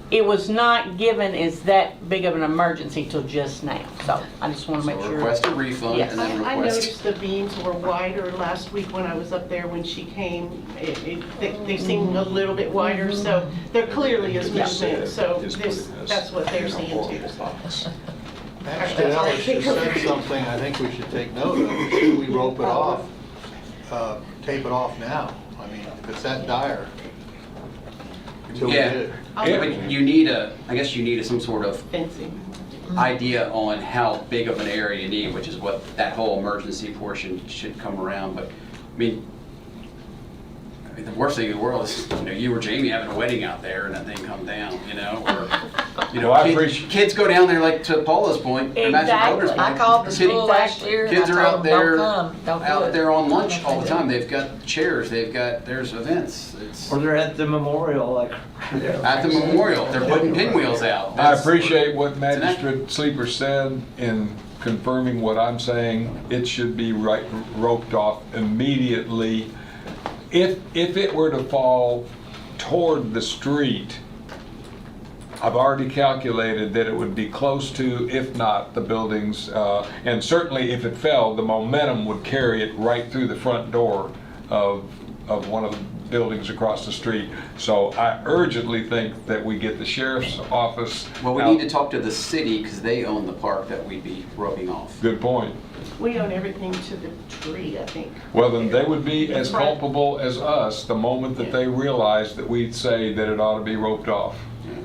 it was not given as that big of an emergency till just now, so I just want to make So sure. request a refund Yes. and then I request. noticed the beams were wider last week when I was up there when she came. They seemed a little bit wider, so there clearly is movement, so that's what they're seeing too. Actually, Alice just said something I think we should take note of. Should we rope it off, tape it off now? I mean, if it's that dire. Until we Yeah, get it. yeah, but you need I guess you need some sort of Fencing. idea on how big of an area you need, which is what that whole emergency portion should come around, but, I mean, the worst thing in the world is, you or Jamie having a wedding out there and that thing come down, or, I appreciate- kids go down there, like to Paula's point, or Magic Builder's point. I called the school last year and I Kids are told out them, there, don't come, don't do out it. there on lunch all the time. They've got chairs, there's events. Or they're at the memorial, like. At the memorial, they're putting pinwheels out. I appreciate what Magistrate Sleeper said in confirming what I'm saying. It should be roped off immediately. If it were to fall toward the street, I've already calculated that it would be close to, if not, the buildings, and certainly if it fell, the momentum would carry it right through the front door of one of the buildings across the street. So I urgently think that we get the sheriff's office. Well, we out. need to talk to the city because they own the park that we'd be roping off. Good point. We own everything to the tree, I think. Well, then they would be as Right. culpable as us the moment that they realize that we'd say that it ought to be roped off.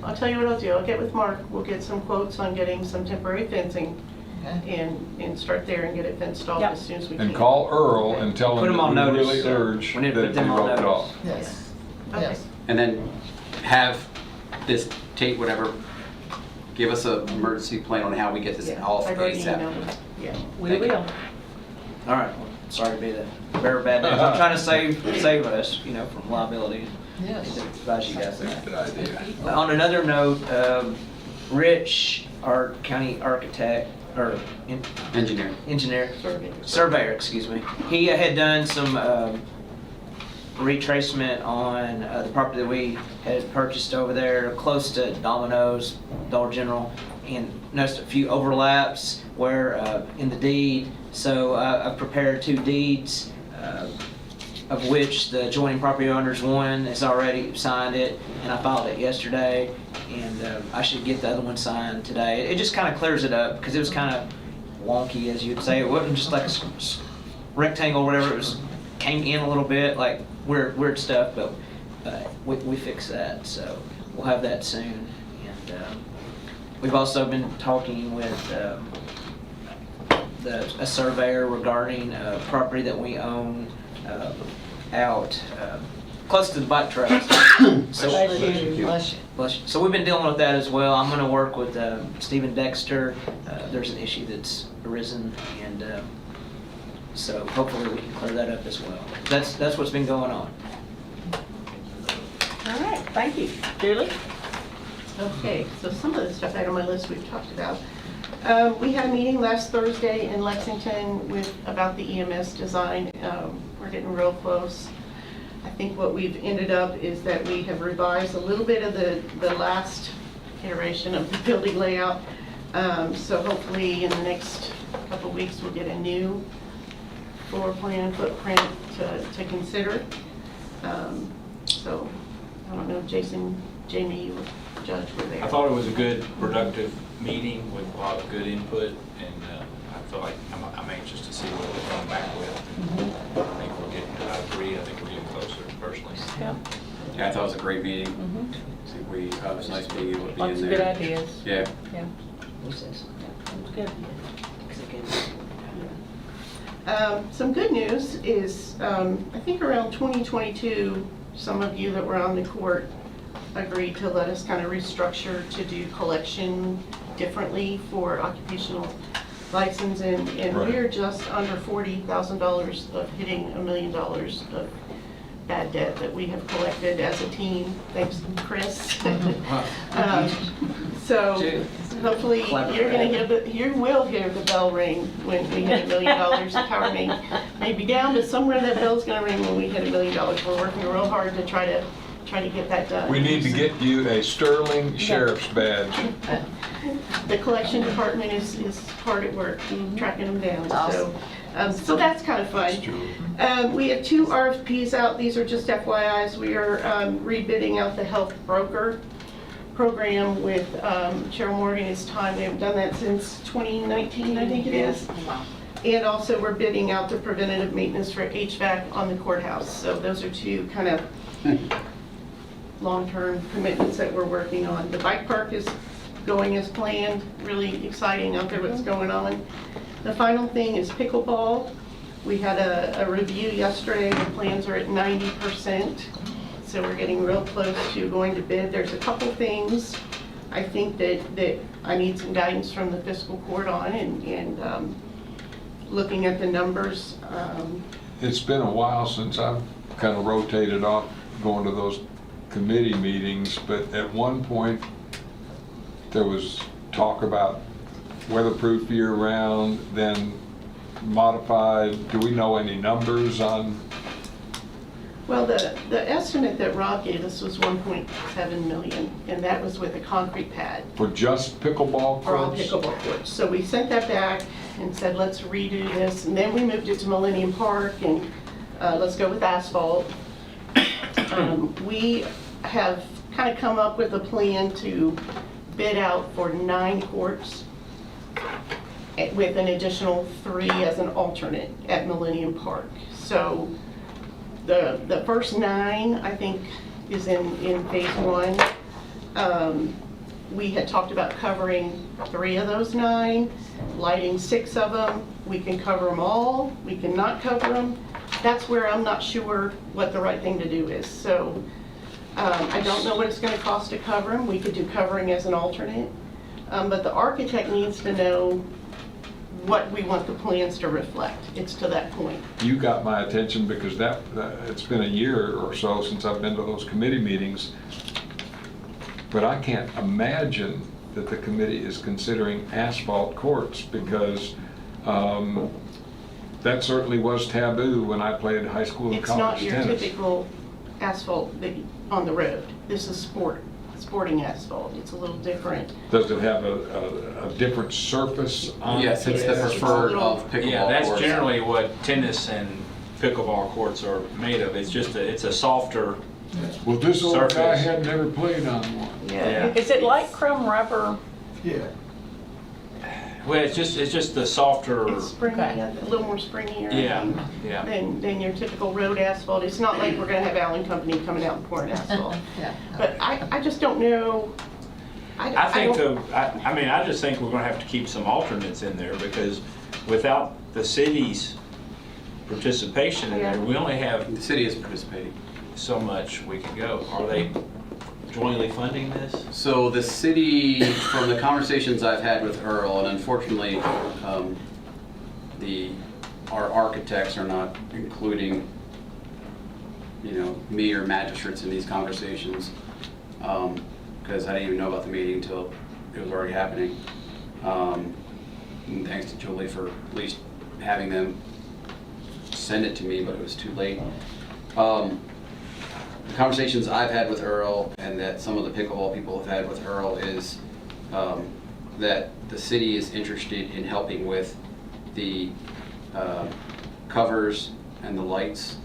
I'll tell you what I'll do. I'll get with Mark. We'll get some quotes on getting some temporary fencing and start there and get it fenced off as soon as we can. And call Earl and tell Put him them on that we notice. really urge We that need to it put be them on roped notice. off. Yes. Okay. Yes. And then have this tape, whatever, give us an emergency plan on how we get this off I've already ASAP. emailed him. Yeah. We Thank you. will. All right, well, sorry to be the bearer of bad news. I'm trying to save us, from liability. Yes. To advise you guys there. Good idea. On another note, Rich, our county architect, or engineer, surveyor, excuse me. He had done some retracement on the property that we had purchased over there, close to Domino's, Dollar General, and noticed a few overlaps where in the deed. So I've prepared 2 deeds, of which the adjoining property owners, one has already signed it, and I filed it yesterday, and I should get the other one signed today. It just kind of clears it up, because it was kind of wonky, as you'd say. It wasn't just like a rectangle or whatever. It was came in a little bit, like weird stuff, but we fixed that, so we'll have that soon. And we've also been talking with a surveyor regarding property that we own out close to the bike trails. So, Bless you. so we've been dealing with that as well. I'm going to work with Stephen Dexter. There's an issue that's arisen, and so hopefully we can clear that up as well. That's what's been going on. All right, thank you. Julie? Okay, so some of the stuff out on my list we've talked about. We had a meeting last Thursday in Lexington about the EMS design. We're getting real close. I think what we've ended up is that we have revised a little bit of the last iteration of the building layout. So hopefully in the next couple of weeks we'll get a new floor plan footprint to consider. So I don't know, Jason, Jamie, you judge were there. I thought it was a good, productive meeting with a lot of good input, and I feel like I'm anxious to see what they come back with. I think we're getting, I agree, I think we're getting closer personally. Yeah, I thought it was a great meeting. I think it was nice being able to be Lots in of there. good ideas. Yeah. Yeah. It was good. Some good news is, I think around 2022, some of you that were on the court agreed to let us kind of restructure to do collection differently for occupational license, and Right. we're just under $40,000 of hitting $1 million of bad debt that we have collected as a team, thanks to Chris. So hopefully you will hear the bell ring when we hit $1 million. The tower may be down, but somewhere that bell's gonna ring when we hit $1 million. We're working real hard to try to get that done. We need to get you a Sterling Sheriff's badge. The collection department is hard at work tracking them down. So that's kind of fun. We have 2 RFPs out. These are just FYIs. We are rebidding out the health broker program with Cheryl Morgan. It's time. We haven't done that since 2019, I think it is. And also we're bidding out the preventative maintenance for HVAC on the courthouse. So those are 2 kind of long-term commitments that we're working on. The bike park is going as planned. Really exciting out there what's going on. The final thing is pickleball. We had a review yesterday. The plans are at 90%. So we're getting real close to going to bid. There's a couple things I think that I need some guidance from the fiscal court on and looking at the numbers. It's been a while since I've kind of rotated off going to those committee meetings, but at one point there was talk about weatherproof year-round, then modified. Do we know any numbers on? Well, the estimate that Rob gave us was 1.7 million, and that was with a concrete pad. For just pickleball courts? For all pickleball courts. So we sent that back and said, let's redo this, and then we moved it to Millennium Park, and let's go with asphalt. We have kind of come up with a plan to bid out for 9 courts with an additional 3 as an alternate at Millennium Park. So the first 9, I think, is in phase 1. We had talked about covering 3 of those 9, lighting 6 of them. We can cover them all, we can not cover them. That's where I'm not sure what the right thing to do is. So I don't know what it's going to cost to cover them. We could do covering as an alternate. But the architect needs to know what we want the plans to reflect. It's to that point. You got my attention because it's been a year or so since I've been to those committee meetings, but I can't imagine that the committee is considering asphalt courts because that certainly was taboo when I played high school and college tennis. It's not your typical asphalt on the road. This is sporting asphalt. It's a little different. Does it have a different surface on it? Yes, it's the preferred of pickleball. Yeah, that's courts. generally what tennis and pickleball courts are made of. It's just it's a softer Well, this old surface. guy had never played on one. Yeah. Is it like chrome rubber? Yeah. Well, it's just the softer. It's springy, a little more springier Yeah. than your typical road asphalt. It's not like we're going to have Allen Company coming out and pouring asphalt. But I just don't know. I just think we're going to have to keep some alternates in there because without the city's participation in there, we only have. The city is participating. So much we can go. Are they jointly funding this? So the city, from the conversations I've had with Earl, and unfortunately, our architects are not including, me or magistrates in these conversations, because I didn't even know about the meeting until it was already happening. And thanks to Julie for at least having them send it to me, but it was too late. The conversations I've had with Earl and that some of the pickleball people have had with Earl is that the city is interested in helping with the covers and the lights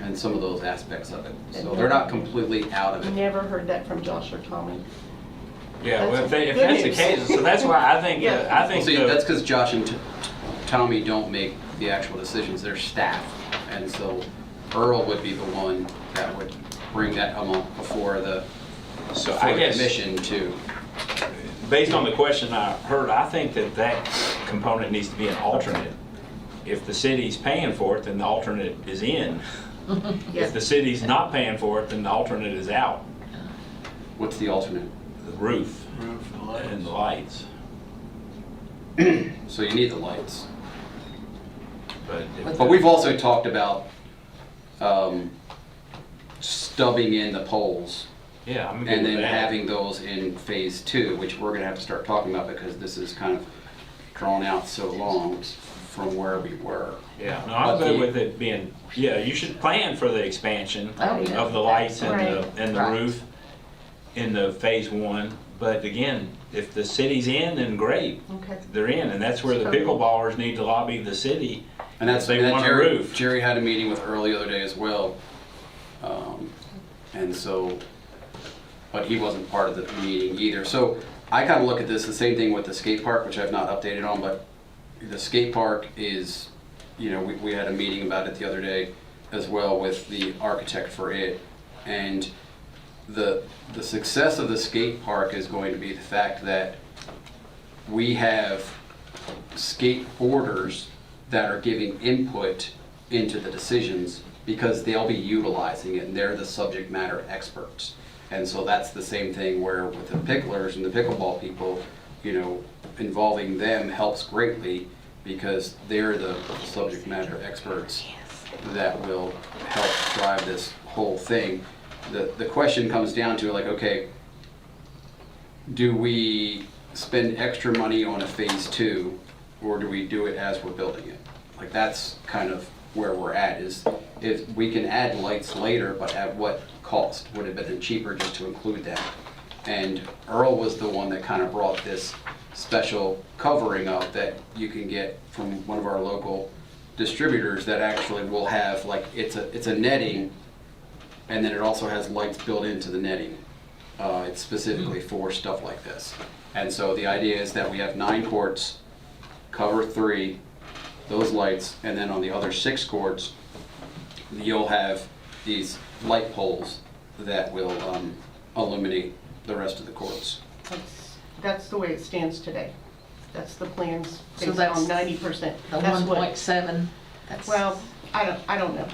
and some of those aspects of it. So they're not completely out of it. Never heard that from Josh or Tami. Yeah, well, if that's the case, so that's why I think that's because Josh and Tami don't make the actual decisions. They're staff, and so Earl would be the one that would bring that before the commission to. Based on the question I heard, I think that component needs to be an alternate. If the city's paying for it, then the alternate is in. If the city's not paying for it, then the alternate is out. What's the alternate? The roof and the lights. So you need the lights. But we've also talked about stubbing in the poles. Yeah, I'm good And with then that. having those in phase 2, which we're gonna have to start talking about because this is kind of drawn out so long from where we were. Yeah, no, I'm good with it being, yeah, you should plan for the expansion Oh, yeah. of the lights and Right. the Right. roof in the phase 1. But again, if the city's in, then great, Okay. they're in, and that's where the pickleballers need to lobby the city. And that's, if they and want a Jerry, roof. Jerry had a meeting with Earl the other day as well. And so, but he wasn't part of the meeting either. So I kind of look at this, the same thing with the skate park, which I've not updated on, but the skate park is, you know, we had a meeting about it the other day as well with the architect for it. And the success of the skate park is going to be the fact that we have skateboarders that are giving input into the decisions because they'll be utilizing it and they're the subject matter experts. And so that's the same thing where with the picklers and the pickleball people, you know, involving them helps greatly because they're the subject matter experts that will help drive this whole thing. The question comes down to like, okay, do we spend extra money on a phase 2 or do we do it as we're building it? Like that's kind of where we're at, is if we can add lights later, but at what cost? Would it have been cheaper just to include that? And Earl was the one that kind of brought this special covering up that you can get from one of our local distributors that actually will have like, it's a netting, and then it also has lights built into the netting. It's specifically for stuff like this. And so the idea is that we have 9 courts, cover 3, those lights, and then on the other 6 courts, you'll have these light poles that will illuminate the rest of the courts. That's the way it stands today. That's the plans So based that's on 90%. The That's what- 1.7. Well, I don't know.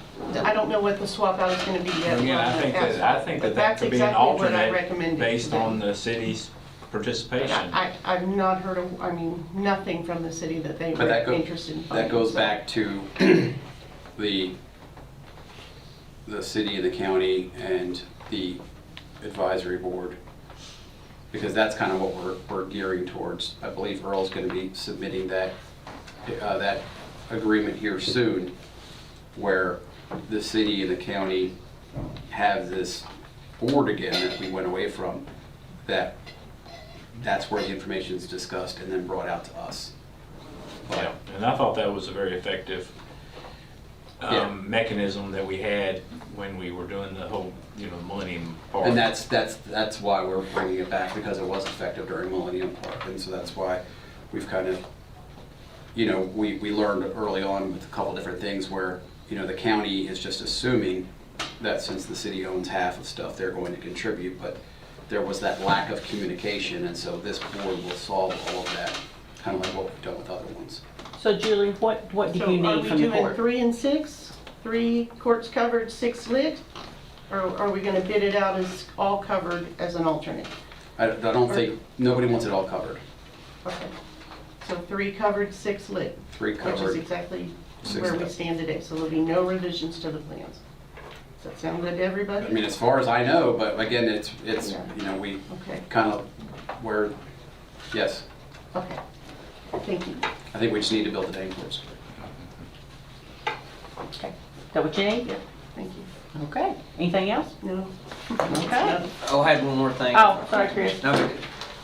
I don't know what the swap out is gonna be yet. Again, I think But that that's could be an exactly what I alternate recommended based today. on the city's participation. I've not heard of, I mean, nothing from the city that they But were that interested in funding. that goes so- back to the city and the county and the advisory board, because that's kind of what we're gearing towards. I believe Earl's going to be submitting that agreement here soon, where the city and the county have this board again that we went away from, that's where the information is discussed and then brought out to us. Yeah, and I thought that was a very effective mechanism that we had when we were doing the whole, Millennium Park. And that's why we're bringing it back, because it was effective during Millennium Park, and so that's why we've kind of, we learned early on with a couple different things where, the county is just assuming that since the city owns half of stuff, they're going to contribute, but there was that lack of communication, and so this board will solve all of that, kind of like what we've done with other ones. So Julie, what do So you need from the Are we doing court? 3 and 6? 3 courts covered, 6 lit? Or are we gonna bid it out as all covered as an alternate? I don't think, nobody wants it all covered. Okay. So 3 covered, 6 lit? 3 Which covered, is exactly 6 where we lit. stand today, so there'll be no revisions to the plans. Does that sound good to everybody? I mean, as far as I know, but again, it's Yeah. we Okay. kind of, yes, Okay, thank you. I think we just need to build the tank courts. Okay. Is that what you need? Yeah, thank you. Okay. Anything else? No. Okay. Oh, I had one more thing. Oh, sorry, Chris. No,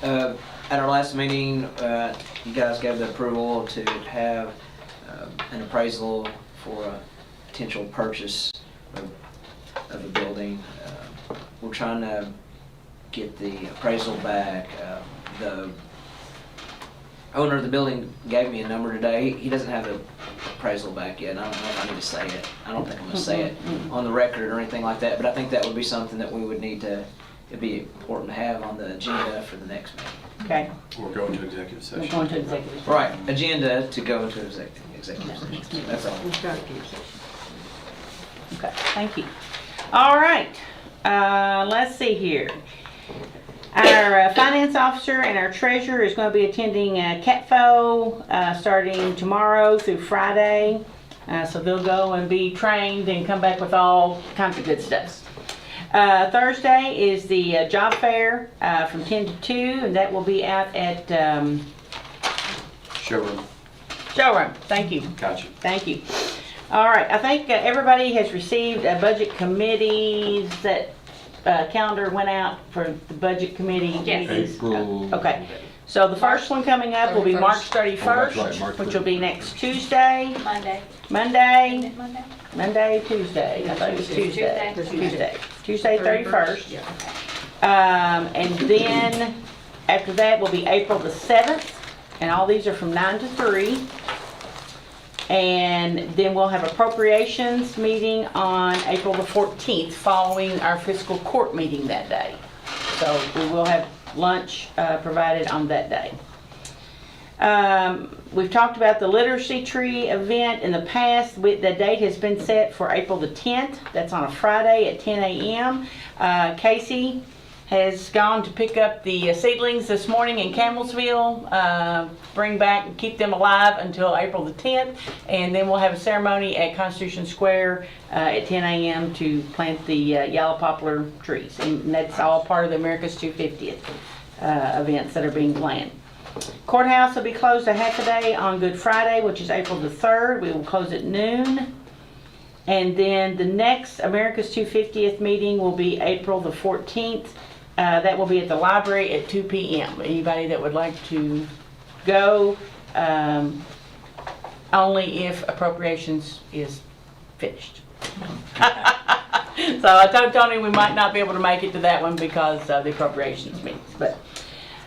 at our last meeting, you guys gave the approval to have an appraisal for a potential purchase of a building. We're trying to get the appraisal back. The owner of the building gave me a number today. He doesn't have the appraisal back yet. I don't know if I need to say it. I don't think I'm going to say it on the record or anything like that, but I think that would be something that we would need to, it'd be important to have on the agenda for the next meeting. Okay. We're going to executive We're session. going to executive session. Right, agenda to go into executive session. That's all. Okay, thank you. All right, let's see here. Our finance officer and our treasurer is going to be attending CATFO starting tomorrow through Friday. So they'll go and be trained and come back with all kinds of good stuff. Thursday is the job fair from 10 to 2, and that will be out at Showroom. showroom. Thank you. Gotcha. Thank you. All right, I think everybody has received a budget committees that calendar went out for the budget committee meetings. April. Okay, so the first one coming up will be March 31st, Oh, that's right, March which will be next Tuesday, Monday, Tuesday. I thought it was Tuesday. Tuesday 31st. And then after that will be April the 7th, and all these are from 9 to 3. And then we'll have appropriations meeting on April the 14th, following our fiscal court meeting that day. So we will have lunch provided on that day. We've talked about the literacy tree event in the past. The date has been set for April the 10th. That's on a Friday at 10 a.m. Casey has gone to pick up the seedlings this morning in Campbellsville, bring back and keep them alive until April the 10th, and then we'll have a ceremony at Constitution Square at 10 a.m. to plant the yellow poplar trees, and that's all part of the America's 250th events that are being planned. Courthouse will be closed a half a day on Good Friday, which is April the 3rd. We will close at noon. And then the next America's 250th meeting will be April the 14th. That will be at the library at 2 p.m. Anybody that would like to go, only if appropriations is finished. So I told Tony we might not be able to make it to that one because of the appropriations meetings. But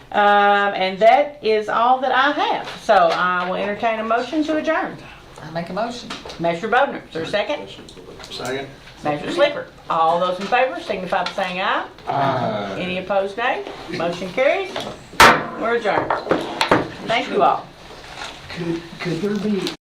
and that is all that I have. So I will entertain a motion to adjourn. I make a motion. Measure Bodner, is there a second? Second. Measure Slipper. All those in favor signify by saying aye. Aye. Any opposed, nay? Motion carries. We're adjourned. Thank you all. Could there be